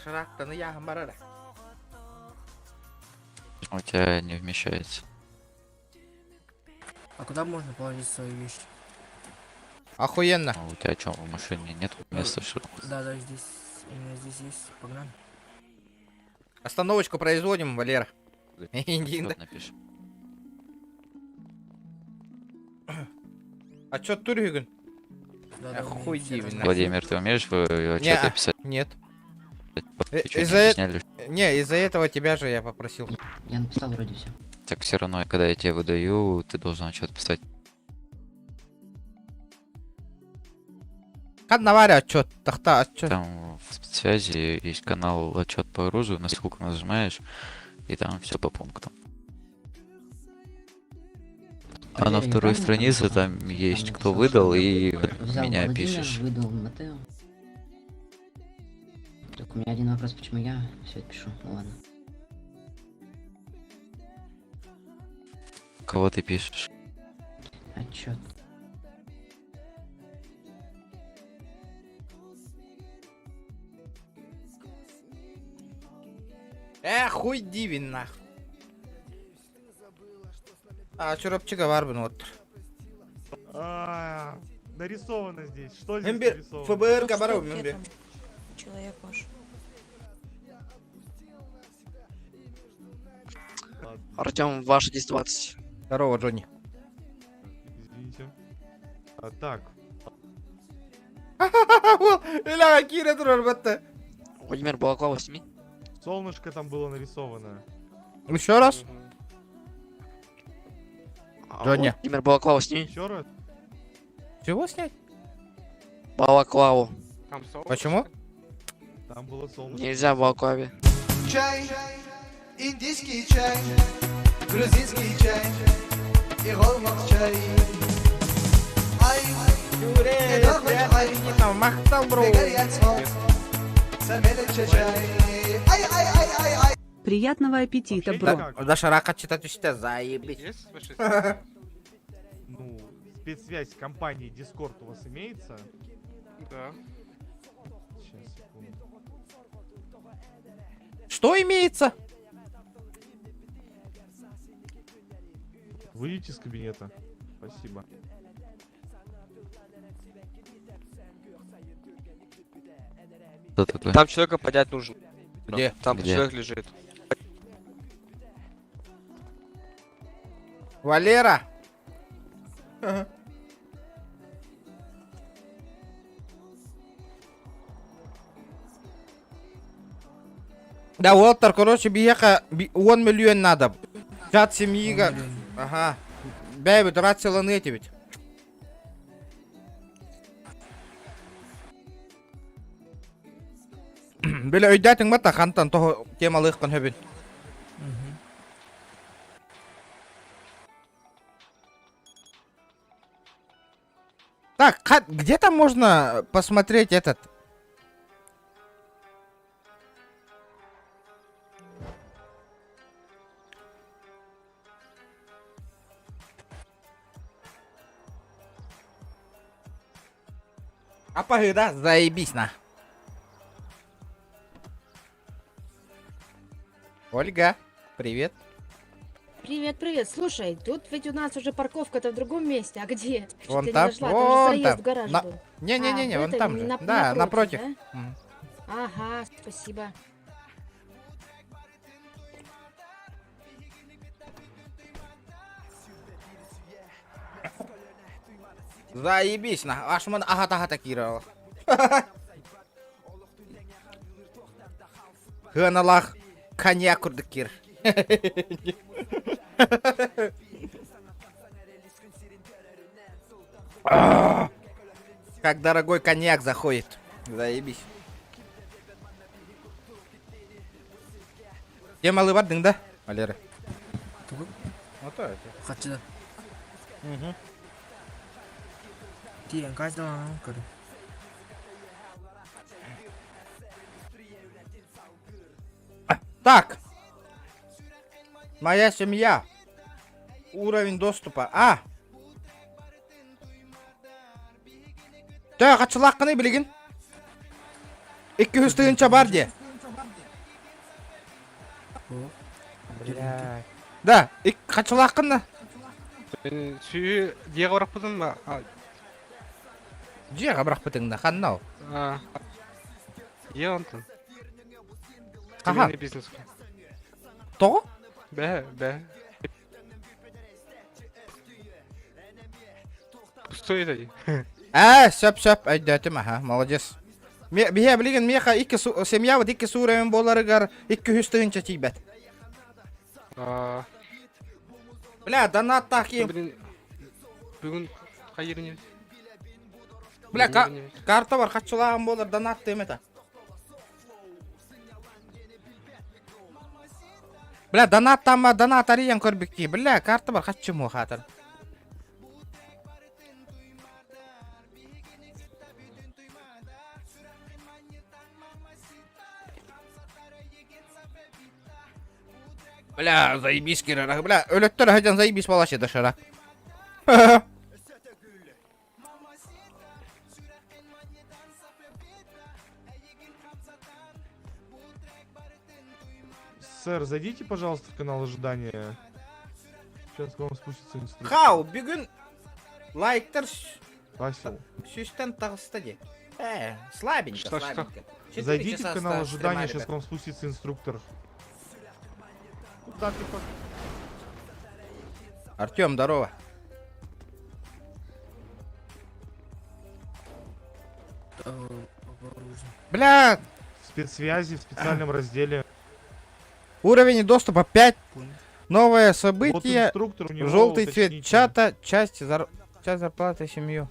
Шарак-то я гамбарада.
У тебя не вмещается.
А куда можно положить свои вещи?
Охуенно.
А у тебя что, в машине нет места, что ли?
Да, здесь. У меня здесь есть. Погнали.
Остановочку производим, Валера.
Отчет напиши.
А чё Тургин?
Да,
хуй дивно.
Владимир, ты умеешь отчеты писать?
Нет.
Из-за
из-за этого тебя же я попросил.
Я написал вроде все.
Так все равно, когда я тебе выдаю, ты должен отчет писать.
Как наваря отчет? Тахта отчет.
Там в спецсвязи есть канал отчет по оружию, на ссылку нажимаешь, и там все по пунктам. А на второй странице там есть кто выдал, и меня пишешь.
Выдал Матео. Так у меня один вопрос, почему я все это пишу? Ну ладно.
Кого ты пишешь?
Отчет.
Хуй дивин нах. Чурапчыга бар бұны отыр.
Нарисовано здесь. Что здесь
Мембер,
нарисовано?
ФБР-ка барау, мембер.
Человек ваш.
Артем, ваша 10-20.
Здорово, Джонни.
Извините. Так.
Иля, Кира турар батта.
Владимир Балаклава сними.
Солнышко там было нарисовано.
Еще раз. Джонни.
Владимир Балаклава сними.
Еще раз.
Чего снять?
Балаклаву.
Почему?
Там было солнышко.
Нельзя в балаклаве.
Чай, индийский чай, грузинский чай и голмак чай. Ай,
мақтал, бро.
Приятного аппетита, бро.
Даша рака читать учителя, заебись.
Ну, спецсвязь компании Discord у вас имеется?
Да.
Сейчас, секунду.
Что имеется?
Выйдите из кабинета. Спасибо.
Кто такой?
Там человека поднять нужно.
Где?
Там
Где?
человек лежит.
Валера. Да, Уолтер, короче, биеха 1 миллион надо. Чат семьи. Ага. Бэйби, рацияланы эти ведь. Беле өйдәтің мата хантан toho темалых кон хөбин. Так, где там можно посмотреть этот? Апа, да, заебись на. Ольга, привет.
Привет, привет. Слушай, тут ведь у нас уже парковка-то в другом месте. А где?
Вон
Чуть
там,
не нашла,
вон
там же заезд
там.
в гараж был.
Не-не-не,
А,
вон
это
там же.
напротив,
Да, напротив.
да? Ага, спасибо.
Заебись на. Аж мен ага-тага кирал. Хыналах коньяк курдыкир. Как дорогой коньяк заходит. Заебись. Темалы бардың да, Валера?
Хочу.
Угу.
Тиен, каждого говорю.
Так. Моя семья. Уровень доступа. Да, качылакканы билигин. 200 тыгынча бар де.
Бля.
Да, качылакканы.
Сүйі деға барақ бұдың ба?
Жеға бірақ бітіңді, қаннау?
Е, онтын.
Аха.
Бизнес.
Тоғы?
Бә. Пустой это.
Сөп, әйдәтім, аха, молодец. Бие білген, меха семья вот 2 суремен боларыгар 200 тыгынча тейбәт. Бля, донат тақи.
Бүгін қайырын еді.
Бля, карта бар, қатшылаған болар, донат темета. Бля, донат тамма, донат ариян көрбекки. Бля, карта бар, қатшы му қатыр. Бля, заебись, Кирарах. Бля, өлөттөр хәдән заебись балашы дошарак.
Сэр, зайдите, пожалуйста, в канал ожидания. Сейчас к вам спустится инструктор.
Хау, бүгін лайктар
Васил.
сүстен тағысты де. Слабенько,
Что?
слабенько.
Зайдите в канал ожидания, сейчас к вам спустится инструктор.
Куда ты Артем, здорово. Бля,
В спецсвязи, в специальном разделе.
уровень доступа 5. Новое
Вот
событие.
инструктор, у него
Желтый цвет
уточните.
чата. Часть зарплаты семью.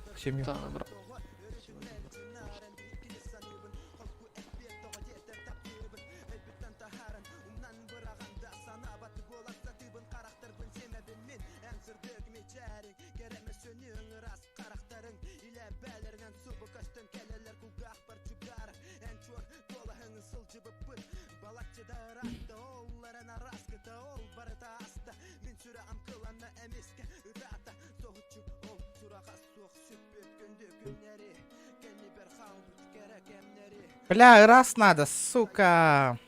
Бля, раз надо, сука.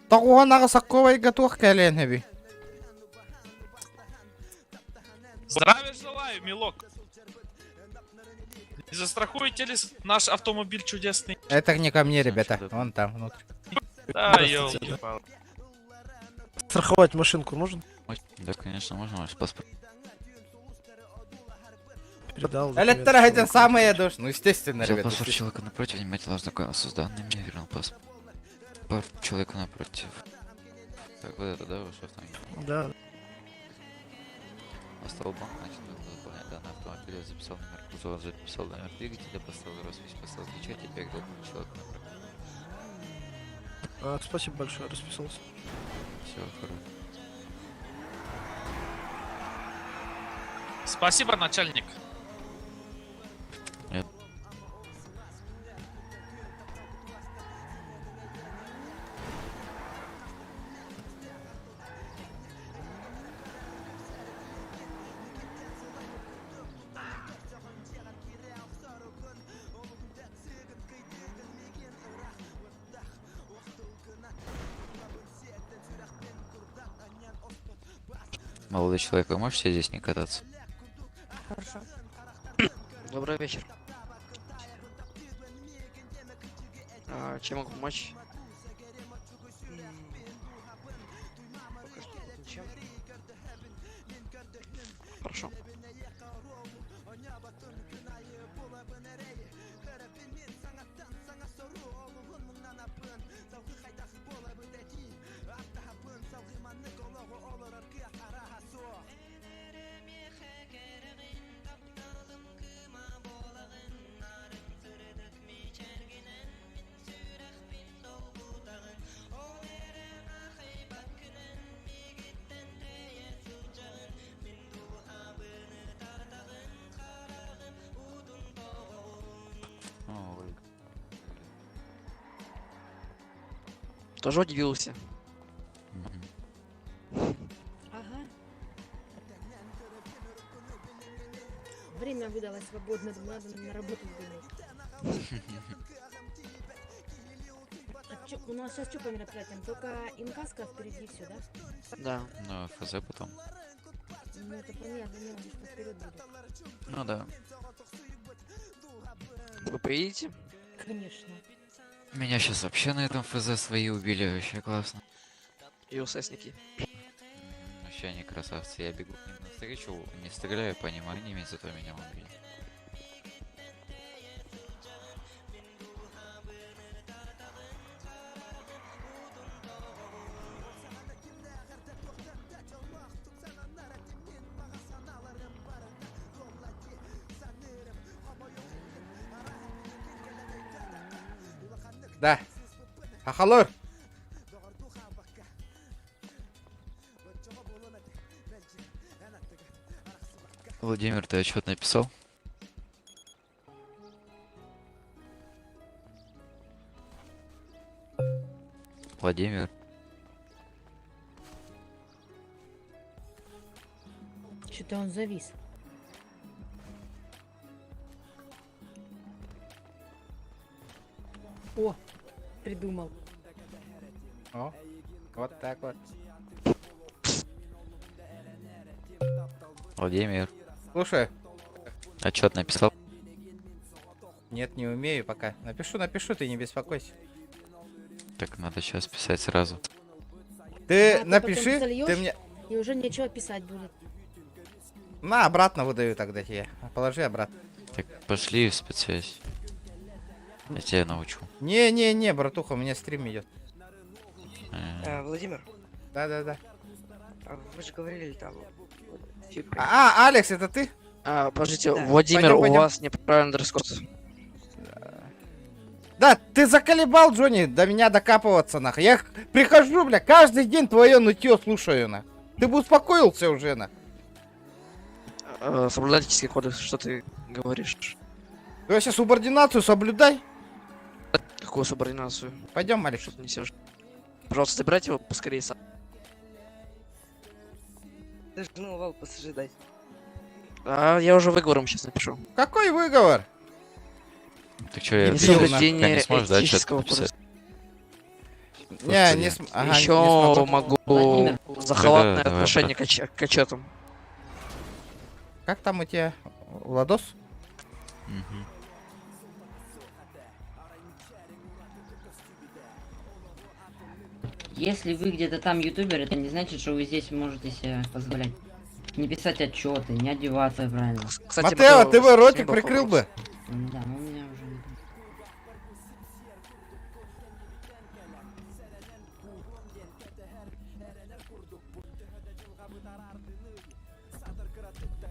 Тауанага сакковай готов кәленеби.
Здравия желаю, милок. Не застрахуете ли наш автомобиль чудесный?
Это не ко мне, ребята. Вон там, внутрь.
Да, ёлки-палки.
Страховать машинку можно?
Да, конечно, можно ваш паспорт.
Электро хотя самое душ. Ну, естественно,
Взял
ребята.
паспорт человека напротив, внимательно ознакомился с данными, вернул паспорт человека напротив. Так, вот это, да, ваш автомобиль?
Да.
Оставил банк, начал заполнять данные автомобиля, записал номер кузова, записал номер двигателя, поставил роспись, поставил печать и передал человеку напротив.
Спасибо большое, расписался.
Все, хорошо.
Спасибо, начальник.
Нет. Молодой человек, вы можете здесь не кататься?
Хорошо. Добрый вечер. Чем могу помочь? Пока что ничем. Хорошо. Тоже удивился.
Ага. Время выдалось свободно, надо на работу сгонять. У нас сейчас что по мероприятиям? Только инкаска впереди все, да?
Да. Ну, ФЗ потом.
Ну это понятно, не лишь вперед буду.
Ну да.
Вы приедете?
Конечно.
Меня сейчас вообще на этом ФЗ свои убили, вообще классно.
И УССники.
Вообще они красавцы, я бегу к ним навстречу, не стреляю по ним, а они зато меня убили.
Да. Ахалор.
Владимир, ты отчет написал? Владимир.
Что-то он завис. О, придумал.
О, вот так вот.
Владимир,
Слушай.
отчет написал?
Нет, не умею пока. Напишу, ты не беспокойся.
Так надо сейчас писать сразу.
Ты
А потом
напиши,
зальёшь,
ты мне...
И уже нечего писать будет.
На, обратно выдаю тогда тебе. Положи обратно.
Так пошли в спецсвязь. Я тебя научу.
Не, братуха, у меня стрим идет.
Владимир,
Да.
вы же говорили там...
Алекс, это ты?
Подождите,
Да.
Владимир,
Пойдем.
у вас неправильный дресс-код.
Да, ты заколебал, Джонни, до меня докапываться, нахуй. Я прихожу, бля, каждый день твое нытье слушаю, на. Ты бы успокоился уже, на.
Соблюдательский кодекс, что ты говоришь?
Ты вообще субординацию соблюдай.
Какую субординацию?
Пойдем, Алекс.
Что ты несешь? Пожалуйста, забирайте его поскорее сам.
Ты же вал пассажир дать.
Я уже выговором сейчас напишу.
Какой выговор?
Так что, я
Несоблюдение
не сможешь, да, что-то
этического
написать?
Не ага,
Еще
не смогу.
могу за халатное
давай,
отношение к отчетам.
Как там у тебя, Владос?
Если вы где-то там ютубер, это не значит, что вы здесь можете себе позволять. Не писать отчеты, не одеваться правильно.
Кстати,
Матео, ты бы ротик прикрыл бы.
Да, у меня уже...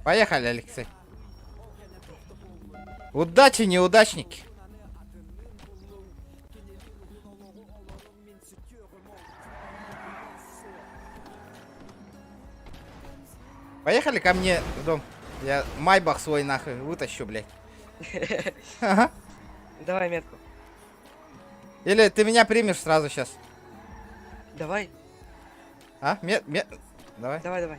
Поехали, Алексей. Удачи, неудачники. Поехали ко мне в дом. Я майбах свой нахуй вытащу, блядь. Ага.
Давай метку.
Или ты меня примешь сразу сейчас?
Давай.
А? Давай.
Давай.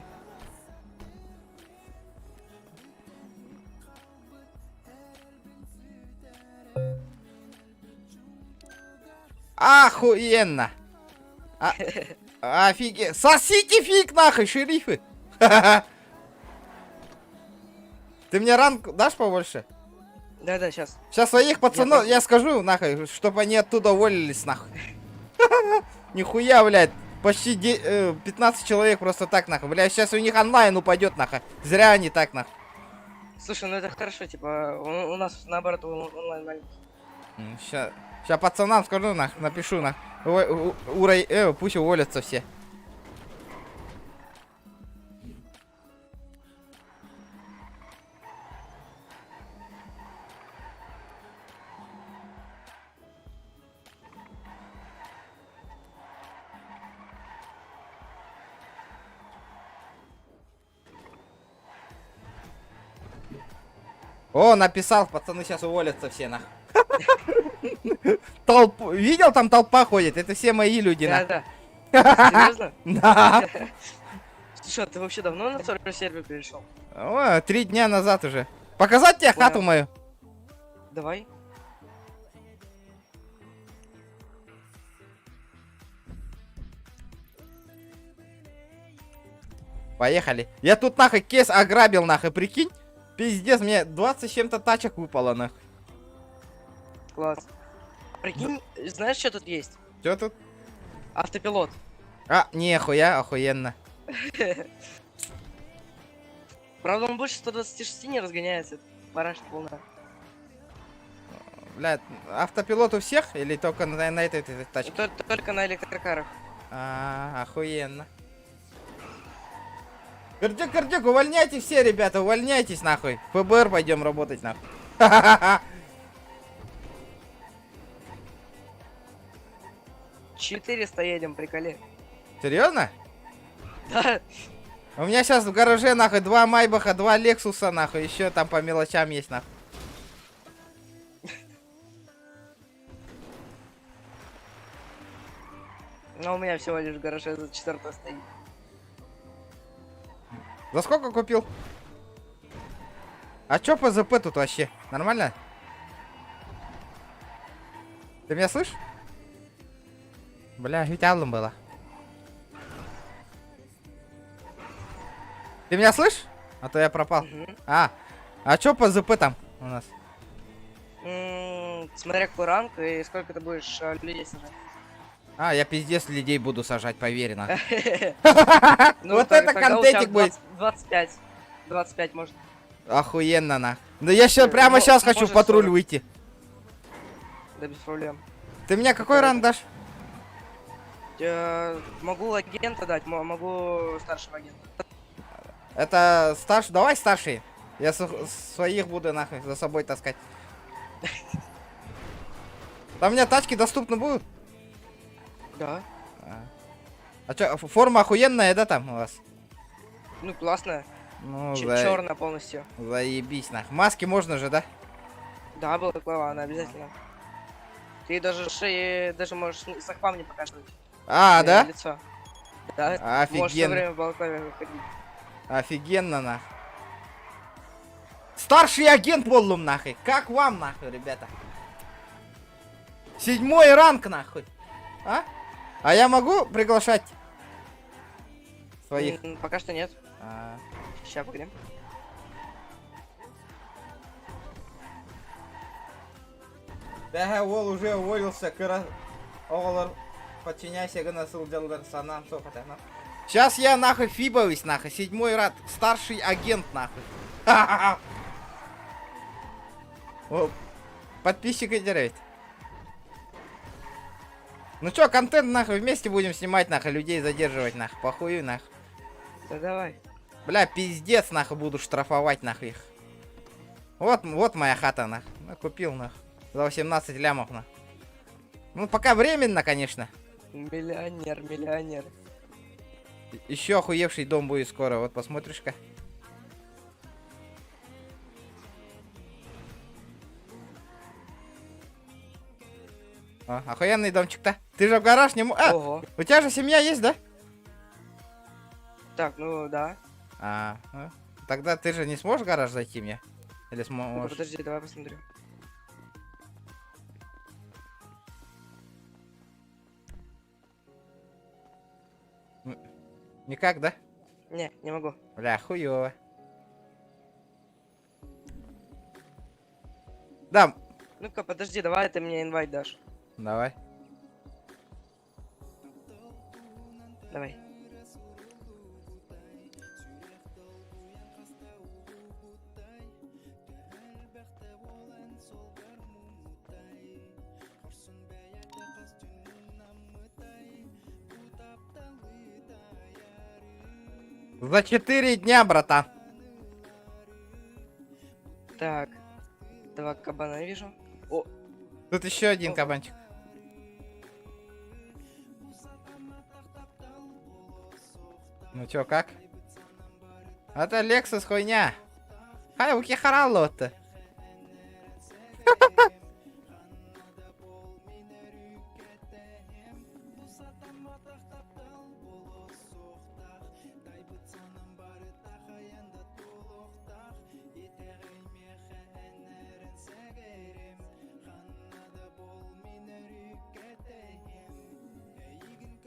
Охуенно. Офигеть. Сосите фиг нахуй, шерифы. Ты мне ранг дашь побольше?
Да, сейчас.
Сейчас своих пацанов, я скажу, нахуй, чтобы они оттуда уволились, нахуй. Нихуя, блядь. Почти 15 человек просто так, нахуй. Блядь, сейчас у них онлайн упадет, нахуй. Зря они так, нахуй.
Слушай, ну это хорошо, типа, у нас наоборот онлайн маленький.
Сейчас пацанам скажу, нахуй, напишу, нахуй. Пусть уволятся все. О, написал, пацаны сейчас уволятся все, нахуй. Толпу. Видел, там толпа ходит? Это все мои люди,
Да.
Серьезно? Да.
Слушай, а ты вообще давно на второй сервер перешел?
О, 3 дня назад уже. Показать тебе хату мою?
Давай.
Поехали. Я тут нахуй кейс ограбил, нахуй, прикинь. Пиздец, мне 20 с чем-то тачек выпало, нахуй.
Класс. Прикинь, знаешь, что тут есть?
Что тут?
Автопилот.
Нихуя, охуенно.
Правда, он больше 126 не разгоняется. Параш полная.
Блядь, автопилот у всех или только на этой тачке?
Только на электрокарах.
Охуенно. Кардюк, увольняйтесь все, ребята, увольняйтесь, нахуй. ФБР пойдем работать, нахуй.
400 едем, приколи.
Серьезно?
Да.
У меня сейчас в гараже, нахуй, 2 Майбаха, 2 Лексуса, нахуй, еще там по мелочам есть, нахуй.
Но у меня всего лишь в гараже за 4 стоит.
За сколько купил? А чё по ЗП тут вообще? Нормально? Ты меня слышишь? Бля, ведь алым было. Ты меня слышишь? А то я пропал. А чё по ЗП там у нас?
Смотря какой ранг и сколько ты будешь людей сажать.
Я пиздец людей буду сажать, поверь, на.
Ну,
Вот
тогда
это
у тебя
контентик будет.
25. 25 может.
Охуенно, на. Да я сейчас прямо сейчас хочу в
можешь
патруль
40.
выйти.
Да без проблем.
Ты мне какой ранг дашь?
Могу агента дать, могу старшего агента.
Это старший. Давай старший. Я своих буду нахуй за собой таскать. Там у меня тачки доступны будут?
Да.
А чё, форма охуенная, да, там у вас?
Ну, классная.
Ну,
Черная полностью.
Заебись, нахуй. Маски можно же, да?
Да, была клава, она обязательно. Ты даже шеи, даже можешь с ахвам не показывать.
Да?
Лицо. Да,
Офигенно.
можешь все время в балаклаве выходить.
Офигенно, нахуй. Старший агент Воллум, нахуй. Как вам, нахуй, ребята? 7-й ранг, нахуй. А я могу приглашать своих?
Пока что нет. Сейчас погоди.
Да, Вол уже уволился, Оголар, подчиняйся, насыл делдар санам, Сейчас я нахуй фибовись, нахуй, 7-й ранг, старший агент, нахуй. О, подписчика теряет. Ну чё, контент нахуй вместе будем снимать, нахуй, людей задерживать, нахуй, похую, нахуй.
Да давай.
Бля, пиздец, нахуй, буду штрафовать, нахуй, их. Вот моя хата, нахуй. Купил, нахуй. За 18 лямов, нахуй. Ну, пока временно, конечно.
Миллионер.
Еще охуевший дом будет скоро, вот посмотришь-ка. Охуенный домчик-то. Ты же в гараж не можешь. У тебя же семья есть, да?
Так, ну да.
Тогда ты же не сможешь в гараж зайти мне? Или
Ну,
сможешь?
подожди, давай посмотрю.
Никак, да?
Не могу.
Бля, хуёво. Да.
Ну-ка, подожди, давай ты мне инвайт дашь.
Давай.
Давай.
За 4 дня, братан.
Так. Два кабана вижу. О.
Тут еще один кабанчик. Ну чё, как? Это Lexus хуйня. Хай, уки харалло-то.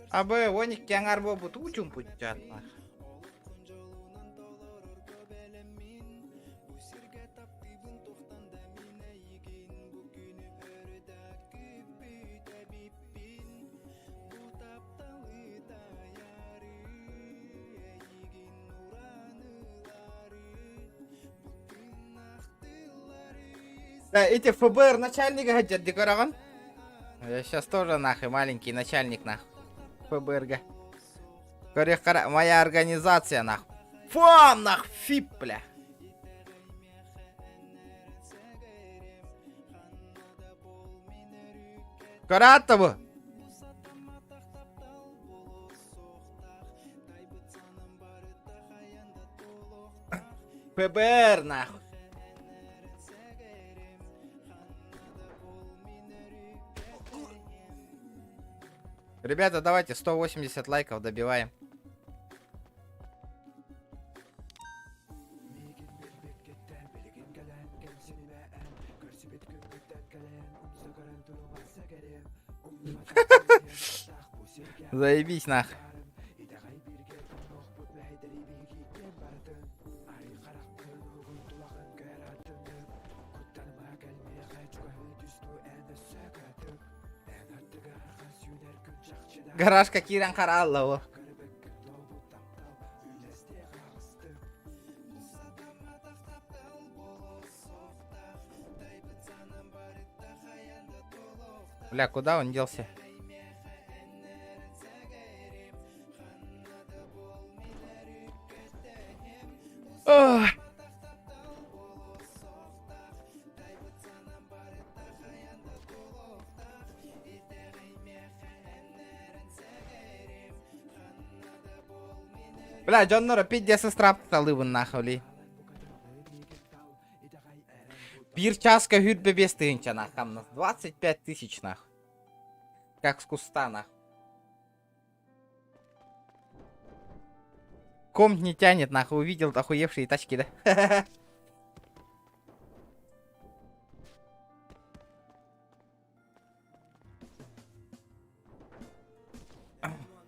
Абы, оник кеңар бобут учум путчат. Да, эти ФБР начальника хотят декорован. Я сейчас тоже нахуй маленький начальник нахуй. ФБРга. Моя организация нахуй. Фам нахуй, фип, бля. Каратову. ФБР нахуй. Ребята, давайте 180 лайков добиваем. Заебись нах. Гаражка кирен қаралла о. Бля, куда он делся? Ох. Бля, Джоннора пиздец страптал лыбын нахуй. Bir часка hüdbe 5 тысяч нахуй. 25 тысяч нахуй. Как с куста нахуй. Комп не тянет нахуй. Увидел охуевшие тачки, да?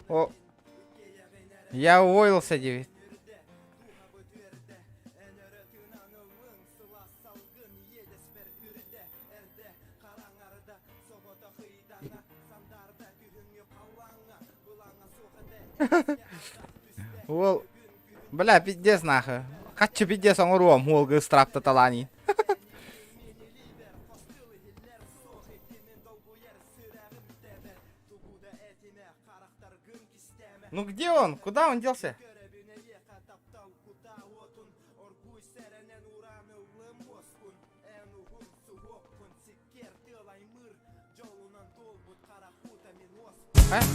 О. Я уволился, девять. Ол, бля, пиздец нахуй. Хочу пиздец, он ром, волга страпта талани. Ну где он? Куда он делся?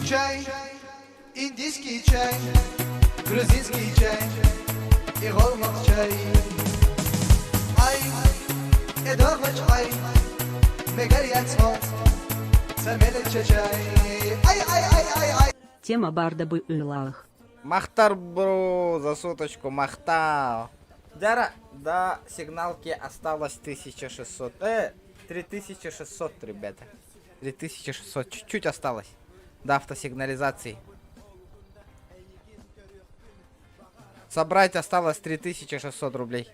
Чай, индийский чай, грузинский чай и голмак чай. Ай, эдормач ай, мегарьян смот, самелеча чай. Ай.
Тема барда бы улалах.
Махтар, бро, за соточку, махтал. Дара, до сигналки осталось 1600. 3600, ребята. 3600, чуть-чуть осталось. До автосигнализации. Собрать осталось 3600 рублей.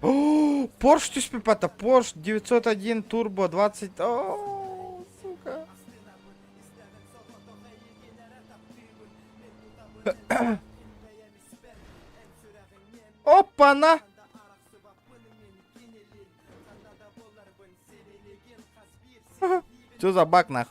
О, Porsche тюспипата, Porsche 901 Turbo 20. О, сука. Опа-на! Что за баг нах?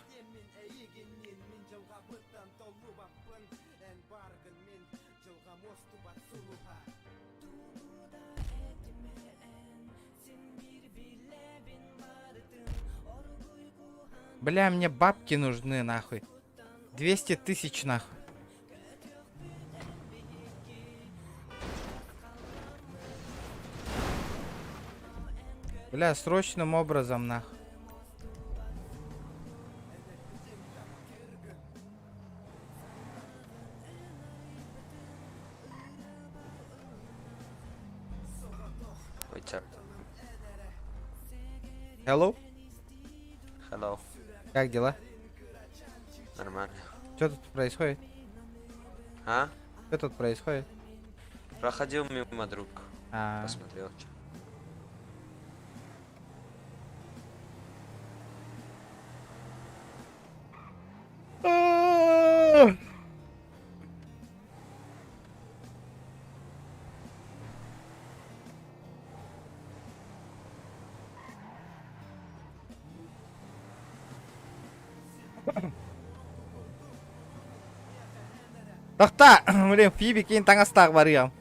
Бля, мне бабки нужны нахуй. 200 тысяч нахуй. Бля, срочным образом нахуй. Hello?
Hello.
Как дела?
Нормально.
Что тут происходит?
А?
Что тут происходит?
Проходил мимо друг.
А.
Посмотрел.
Тахта, блин, Фиби кейін таңастағы барыям.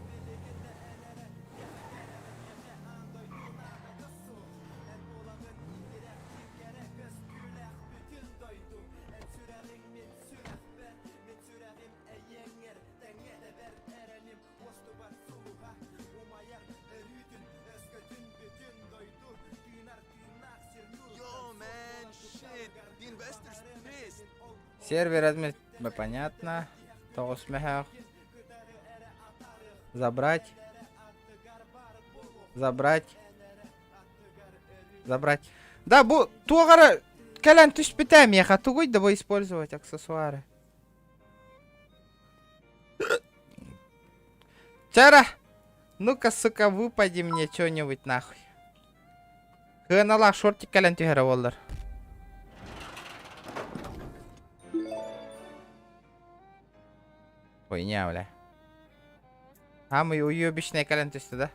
Сервер админ, понятно. Забрать. Забрать. забрать. Да, тугара кален түспете меха тугуй, дабы использовать аксессуары. Чара, ну-ка, сука, выпади мне что-нибудь нахуй. Хынала шортик кален тюгера волдар. Хуйня, бля. А мы уебищные кален тюсты, да?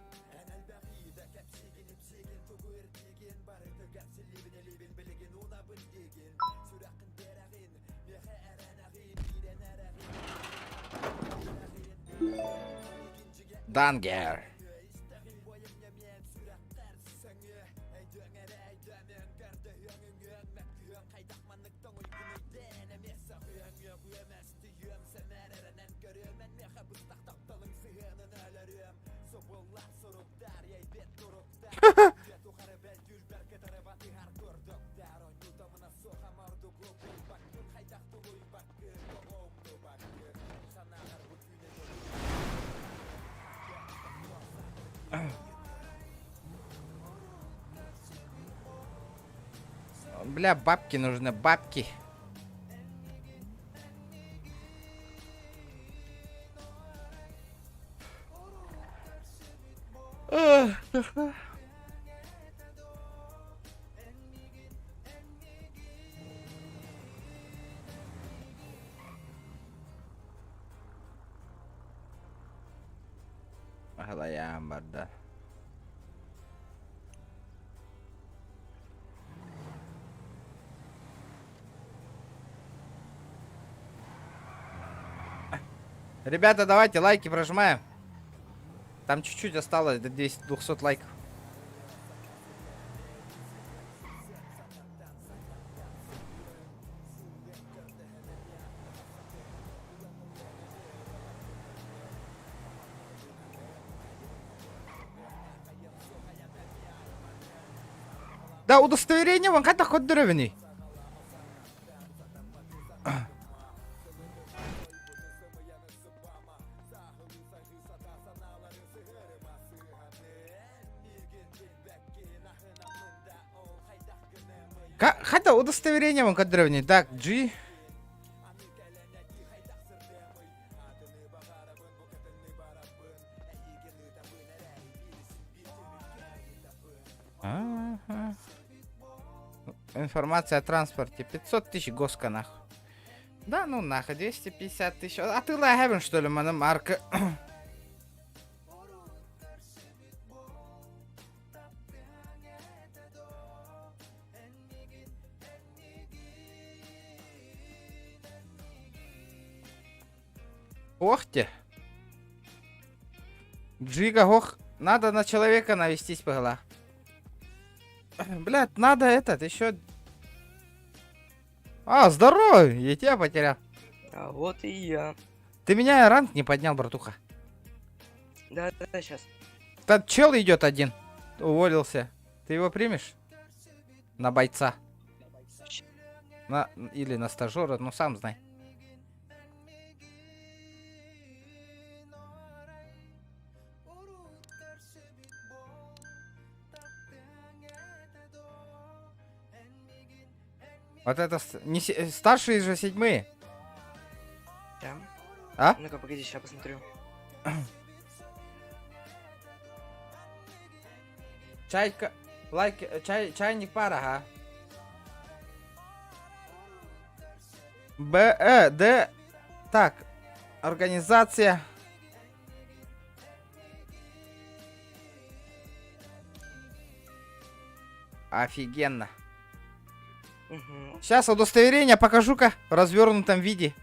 Дангер. Бля, бабки нужны, бабки. Ахлаям барда. Ребята, давайте лайки прожимаем. Там чуть-чуть осталось до 200 лайков. Да, удостоверение вон как-то ход деревни. Хотя удостоверение вон кадровни. Так, G. Ага. Информация о транспорте. 500 тысяч госка нахуй. Да, ну нахуй, 250 тысяч. А ты лагевен, что ли, мана марка? Ох ты. Джига, ох. Надо на человека навестись по голове. Блядь, надо этот еще. А, здорово! Я тебя потерял.
А вот и я.
Ты меня ранг не поднял, братуха.
Да, сейчас.
Там чел идет один. Уволился. Ты его примешь? На бойца. Или на стажера, ну сам знай. Вот это старшие же седьмые.
Да.
А?
Ну-ка, погоди, сейчас посмотрю.
Чайка, лайк, чайник пара, а? Д. Так, организация. Офигенно.
Угу.
Сейчас удостоверение покажу-ка в развернутом виде.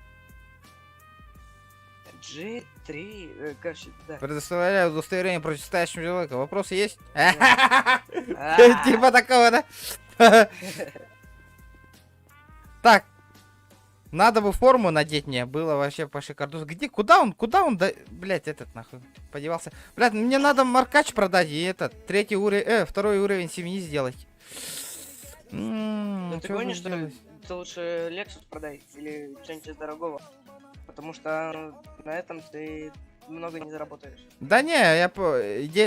G3, короче, да.
Предоставляю удостоверение противостоящему человеку. Вопросы есть? Типа такого, да? Так. Надо бы форму надеть мне. Было вообще по шикарду. Где? Куда он, да, блять, этот нахуй подевался? Блять, мне надо маркач продать и этот, второй уровень семьи сделать.
Ну ты гонишь, что ли? Ты лучше Lexus продай или что-нибудь дорогого. Потому что на этом ты много не заработаешь.
Да не, я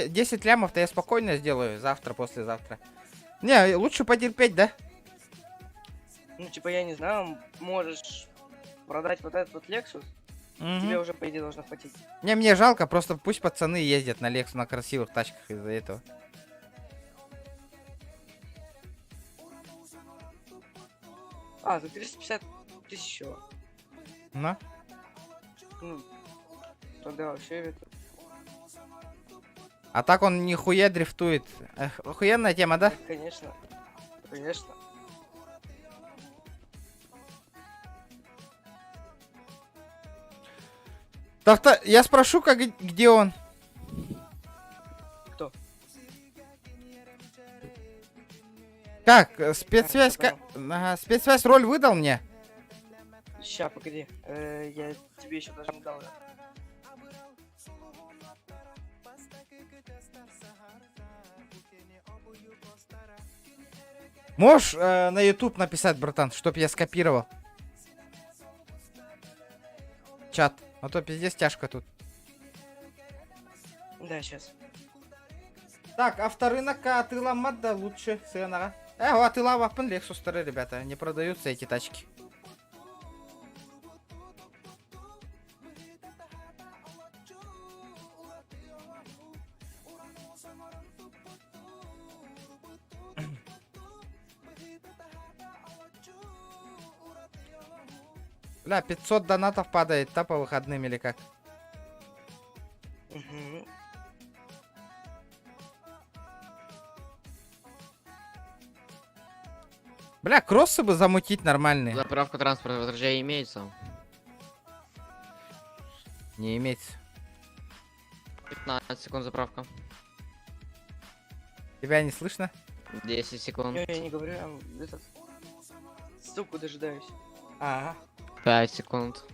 10 лямов-то я спокойно сделаю завтра, послезавтра. Не, лучше потерпеть, да?
Ну, типа, я не знаю, можешь продать вот этот вот Lexus, тебе уже, по идее, должно хватить.
Не, мне жалко, просто пусть пацаны ездят на Лексу на красивых тачках из-за этого.
А, за 350 тысяч всего.
Ну?
Ну, тогда вообще это...
А так он нихуя дрифтует. Охуенная тема, да?
Конечно. Конечно.
Так-то я спрошу, как, где он?
Кто?
Как? Спецсвязь... Ага, спецсвязь роль выдал мне?
Ща, погоди. Я тебе еще даже не дал.
Можешь на YouTube написать, братан, чтоб я скопировал? Чат. А то пиздец тяжко тут.
Да, сейчас.
Так, авторынок атыламады лучше сценара. Атылавапын Лексустары, ребята. Не продаются эти тачки. Бля, 500 донатов падает, та по выходным или как?
Угу.
Бля, кроссы бы замутить нормальные.
Заправка транспорта в РЖ имеется?
Не имеется.
15 секунд заправка.
Тебя не слышно?
10 секунд.
Я не говорю, я этот... Ссылку дожидаюсь.
Ага.
5 секунд.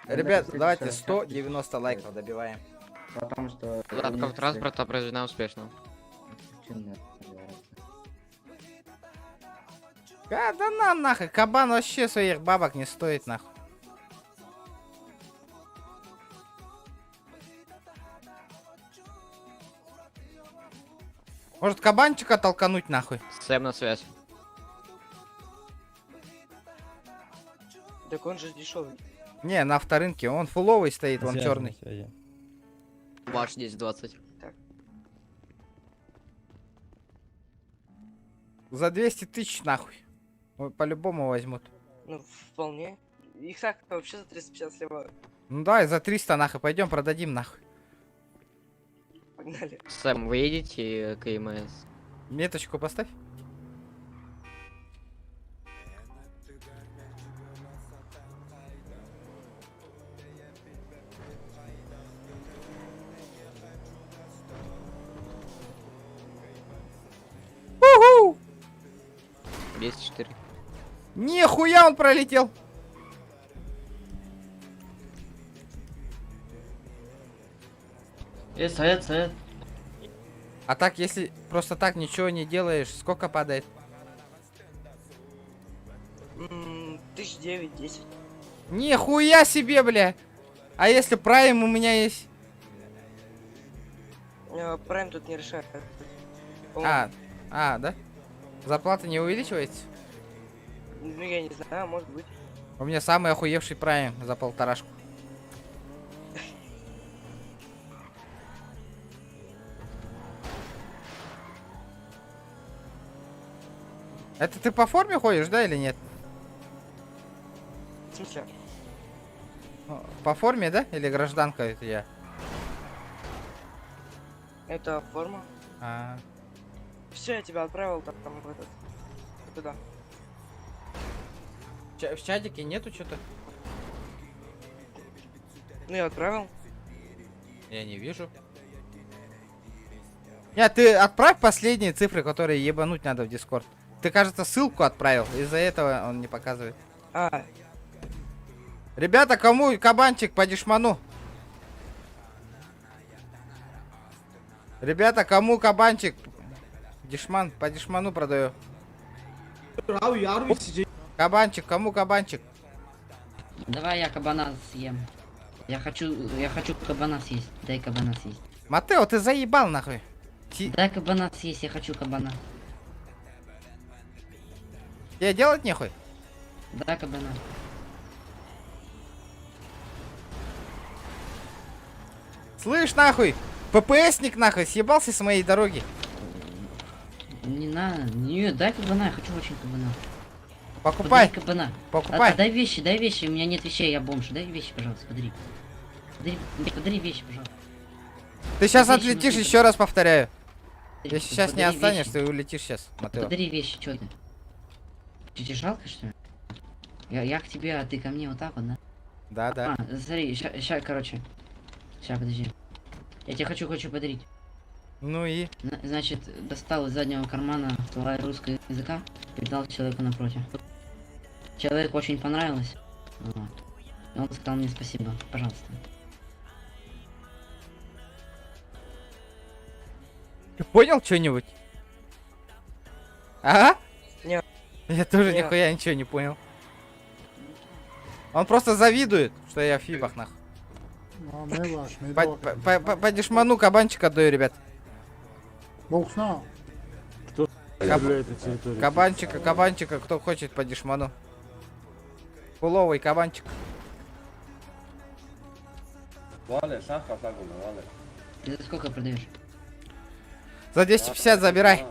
Ребят, давайте 190 лайков добиваем.
Потому что...
Заправка транспорта произведена успешно.
Да на нахуй, кабан вообще своих бабок не стоит нахуй. Может кабанчика толкануть нахуй?
Сэм на связь.
Так он же дешевый.
Не, на авторынке, он фуловый стоит, он черный.
Ваш 10-20.
За 200 тысяч нахуй. Ой, по-любому возьмут.
Ну, вполне. Их так вообще за 350 сливают.
Ну давай за 300 нахуй, пойдем продадим нахуй.
Погнали.
Сэм, вы едете к ЕМС?
Меточку поставь. Уху!
204.
Нихуя он пролетел.
Это.
А так, если просто так ничего не делаешь, сколько падает?
1009-10.
Нихуя себе, бля. А если прайм у меня есть?
Прайм тут не решает.
Да? Зарплата не увеличивается?
Ну, я не знаю, может быть.
У меня самый охуевший прайм за 1,5. Это ты по форме ходишь, да, или нет?
В смысле?
По форме, да? Или гражданка это я?
Это форма. Все, я тебя отправил там в этот. Туда.
В чатике нету что-то?
Ну, я отправил.
Я не вижу. Нет, ты отправь последние цифры, которые ебануть надо в Дискорд. Ты, кажется, ссылку отправил, из-за этого он не показывает. Ребята, кому кабанчик по дешману? Ребята, кому кабанчик? Дешман, по дешману продаю. Кабанчик, кому кабанчик?
Давай я кабана съем. Я хочу кабана съесть. Дай кабана съесть.
Матео, ты заебал нахуй.
Дай кабана съесть, я хочу кабана.
Тебе делать нехуй?
Да, кабана.
Слышь, нахуй! ППСник, нахуй, съебался с моей дороги.
Не надо. Не, дай кабана, я хочу очень кабана.
Покупай.
Подари кабана.
Покупай.
Дай вещи, у меня нет вещей, я бомж. Дай вещи, пожалуйста, подари. Подари вещи, пожалуйста.
Ты сейчас
Вещи
отлетишь,
нужны.
еще раз повторяю.
Подари-
Если сейчас не
подари
останешься,
вещи.
ты улетишь сейчас, Матео.
Подари вещи, что ты? Тебе жалко, что ли? Я к тебе, а ты ко мне вот так вот, да?
Да, да.
А, смотри, ща, короче. Ща, подожди. Я тебе хочу подарить.
Ну и?
Значит, достал из заднего кармана словарь русского языка и дал человеку напротив. Человеку очень понравилось. Вот. И он сказал мне спасибо, пожалуйста.
Ты понял что-нибудь? Ага?
Нет.
Я тоже
Нет.
нихуя ничего не понял. Он просто завидует, что я в фибах, нахуй. По дешману кабанчик отдаю, ребят.
Кто является территорией?
Кабанчика, кто хочет по дешману. Пуловый кабанчик.
Ты за сколько продаешь?
За 250 забирай.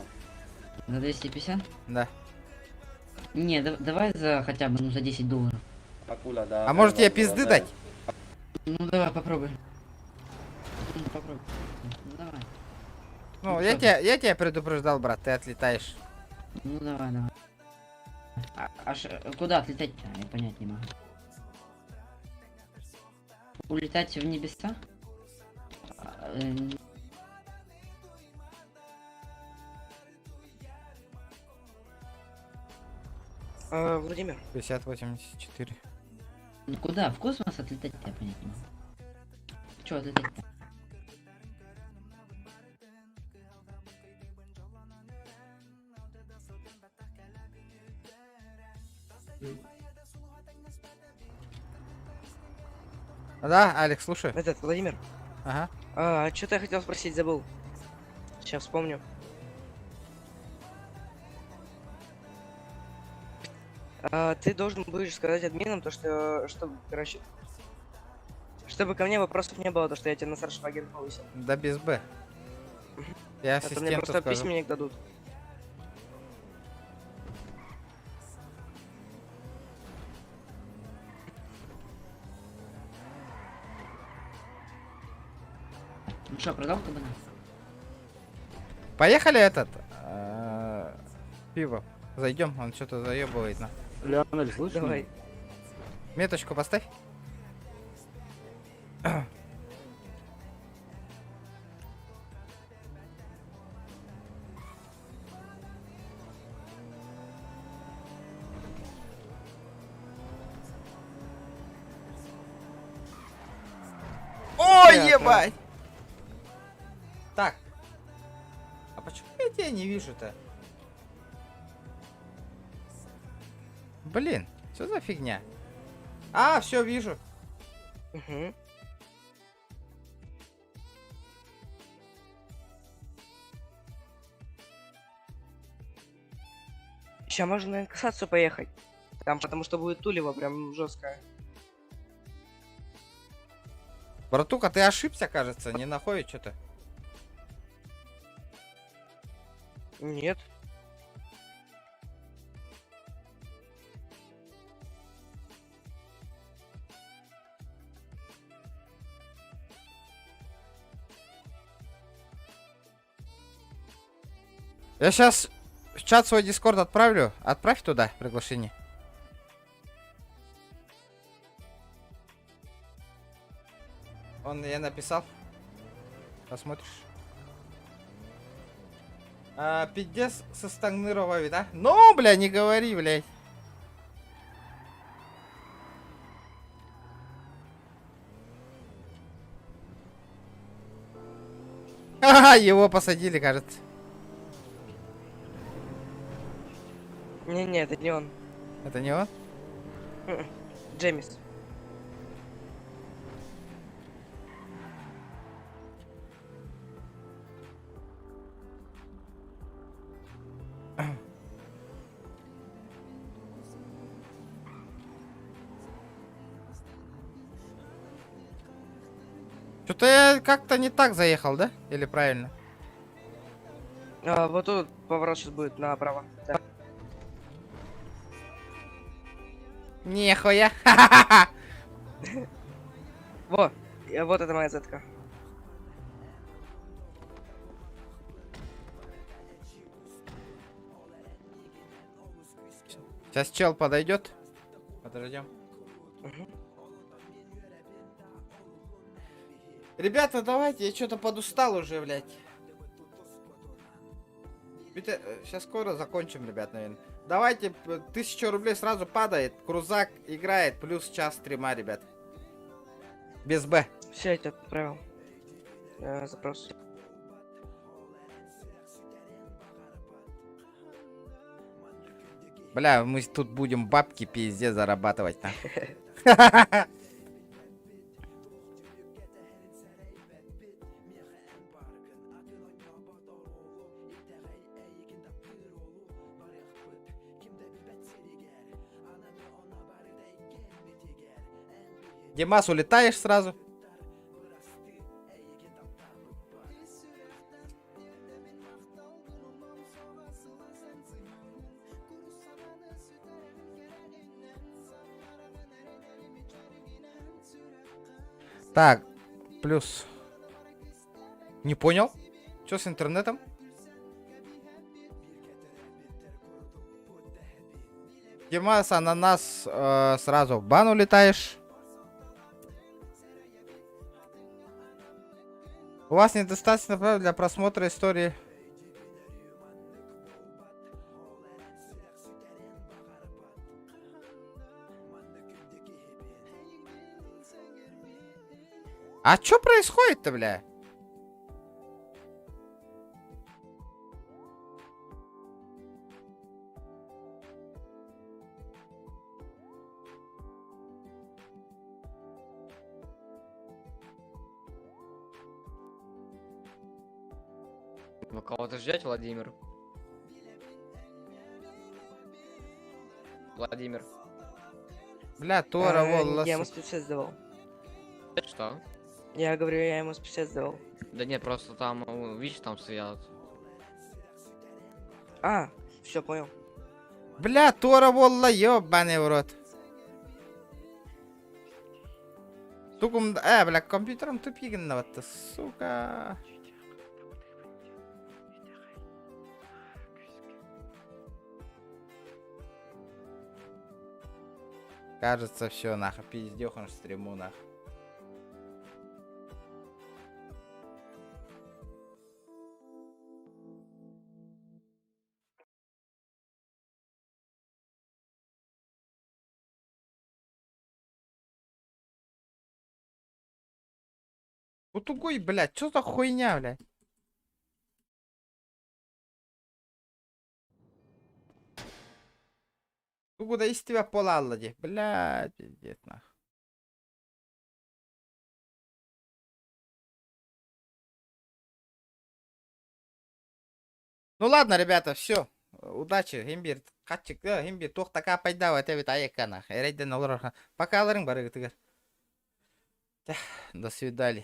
За 250?
Да.
Не, давай за хотя бы, ну, за $10.
А может тебе пизды дать?
Ну давай, попробуй. Ну, попробуй. Ну давай.
Ну, я тебя предупреждал, брат, ты отлетаешь.
Ну давай. Куда отлетать-то? Я понять не могу. Улетать в небеса?
Владимир.
50-84.
Ну куда? В космос отлетать-то я понять не могу. Чё отлетать-то?
Да, Алекс, слушай.
Этот, Владимир.
Ага.
Что-то я хотел спросить, забыл. Сейчас вспомню. Ты должен будешь сказать админам то, что, чтобы, короче, чтобы ко мне вопросов не было, то, что я тебя на старшего агента повысил.
Да без Б. Я
А то мне
ассистенту
просто
скажу.
письменник дадут.
Ну что, продал кабана?
Поехали этот. Пиво. Зайдем, он что-то заебывает на.
Леонель, слышишь?
Давай.
Меточку поставь. Ой, ебать! Так. А почему я тебя не вижу-то? Блин, что за фигня? А, все вижу.
Угу. Сейчас можно на инкассацию поехать. Там, потому что будет тулево прям жесткое.
Братуха, ты ошибся, кажется, не находит что-то.
Нет.
Я сейчас в чат свой дискорд отправлю. Отправь туда приглашение. Он я написал. Посмотришь. Пиздец со стагнировали, да? Ну, бля, не говори, блядь. Ага, его посадили, кажется.
Не, это не он.
Это не он?
Джеймис.
Что-то я как-то не так заехал, да? Или правильно?
Вот тут поворот сейчас будет направо. Да.
Нихуя.
Вот это моя зетка.
Сейчас чел подойдет. Подождем. Ребята, давайте, я что-то подустал уже, блядь. Сейчас скоро закончим, ребят, наверное. Давайте, 1000 рублей сразу падает. Крузак играет, плюс час стрима, ребят. Без Б.
Все, я тебя отправил. Запрос.
Бля, мы тут будем бабки пиздец зарабатывать, нахуй. Димас, улетаешь сразу? Так, плюс. Не понял? Что с интернетом? Димас, а на нас сразу в бан улетаешь. У вас недостаточно прав для просмотра истории. А чё происходит-то, бля?
Вы кого-то ждете, Владимир? Владимир.
Бля, Тора, волос.
Я ему спецсет сдавал.
Что?
Я говорю, я ему спецсет сдавал.
Да нет, просто там, видишь, там стоят.
А, все, понял.
Бля, Тора, волла, ёбаный в рот. Тукум, бля, компьютером тупигного-то, сука. Кажется, все, нахуй, пиздёхан стриму, нахуй. Утугой, блядь, что за хуйня, блядь? Куда из тебя полаллади, блядь, пиздец, нахуй. Ну ладно, ребята, все. Удачи, Гимбир. Качик, Гимбир, тохтака пайда, вот это аякана. Эрейден олар. Пока аларың бар, до свидания.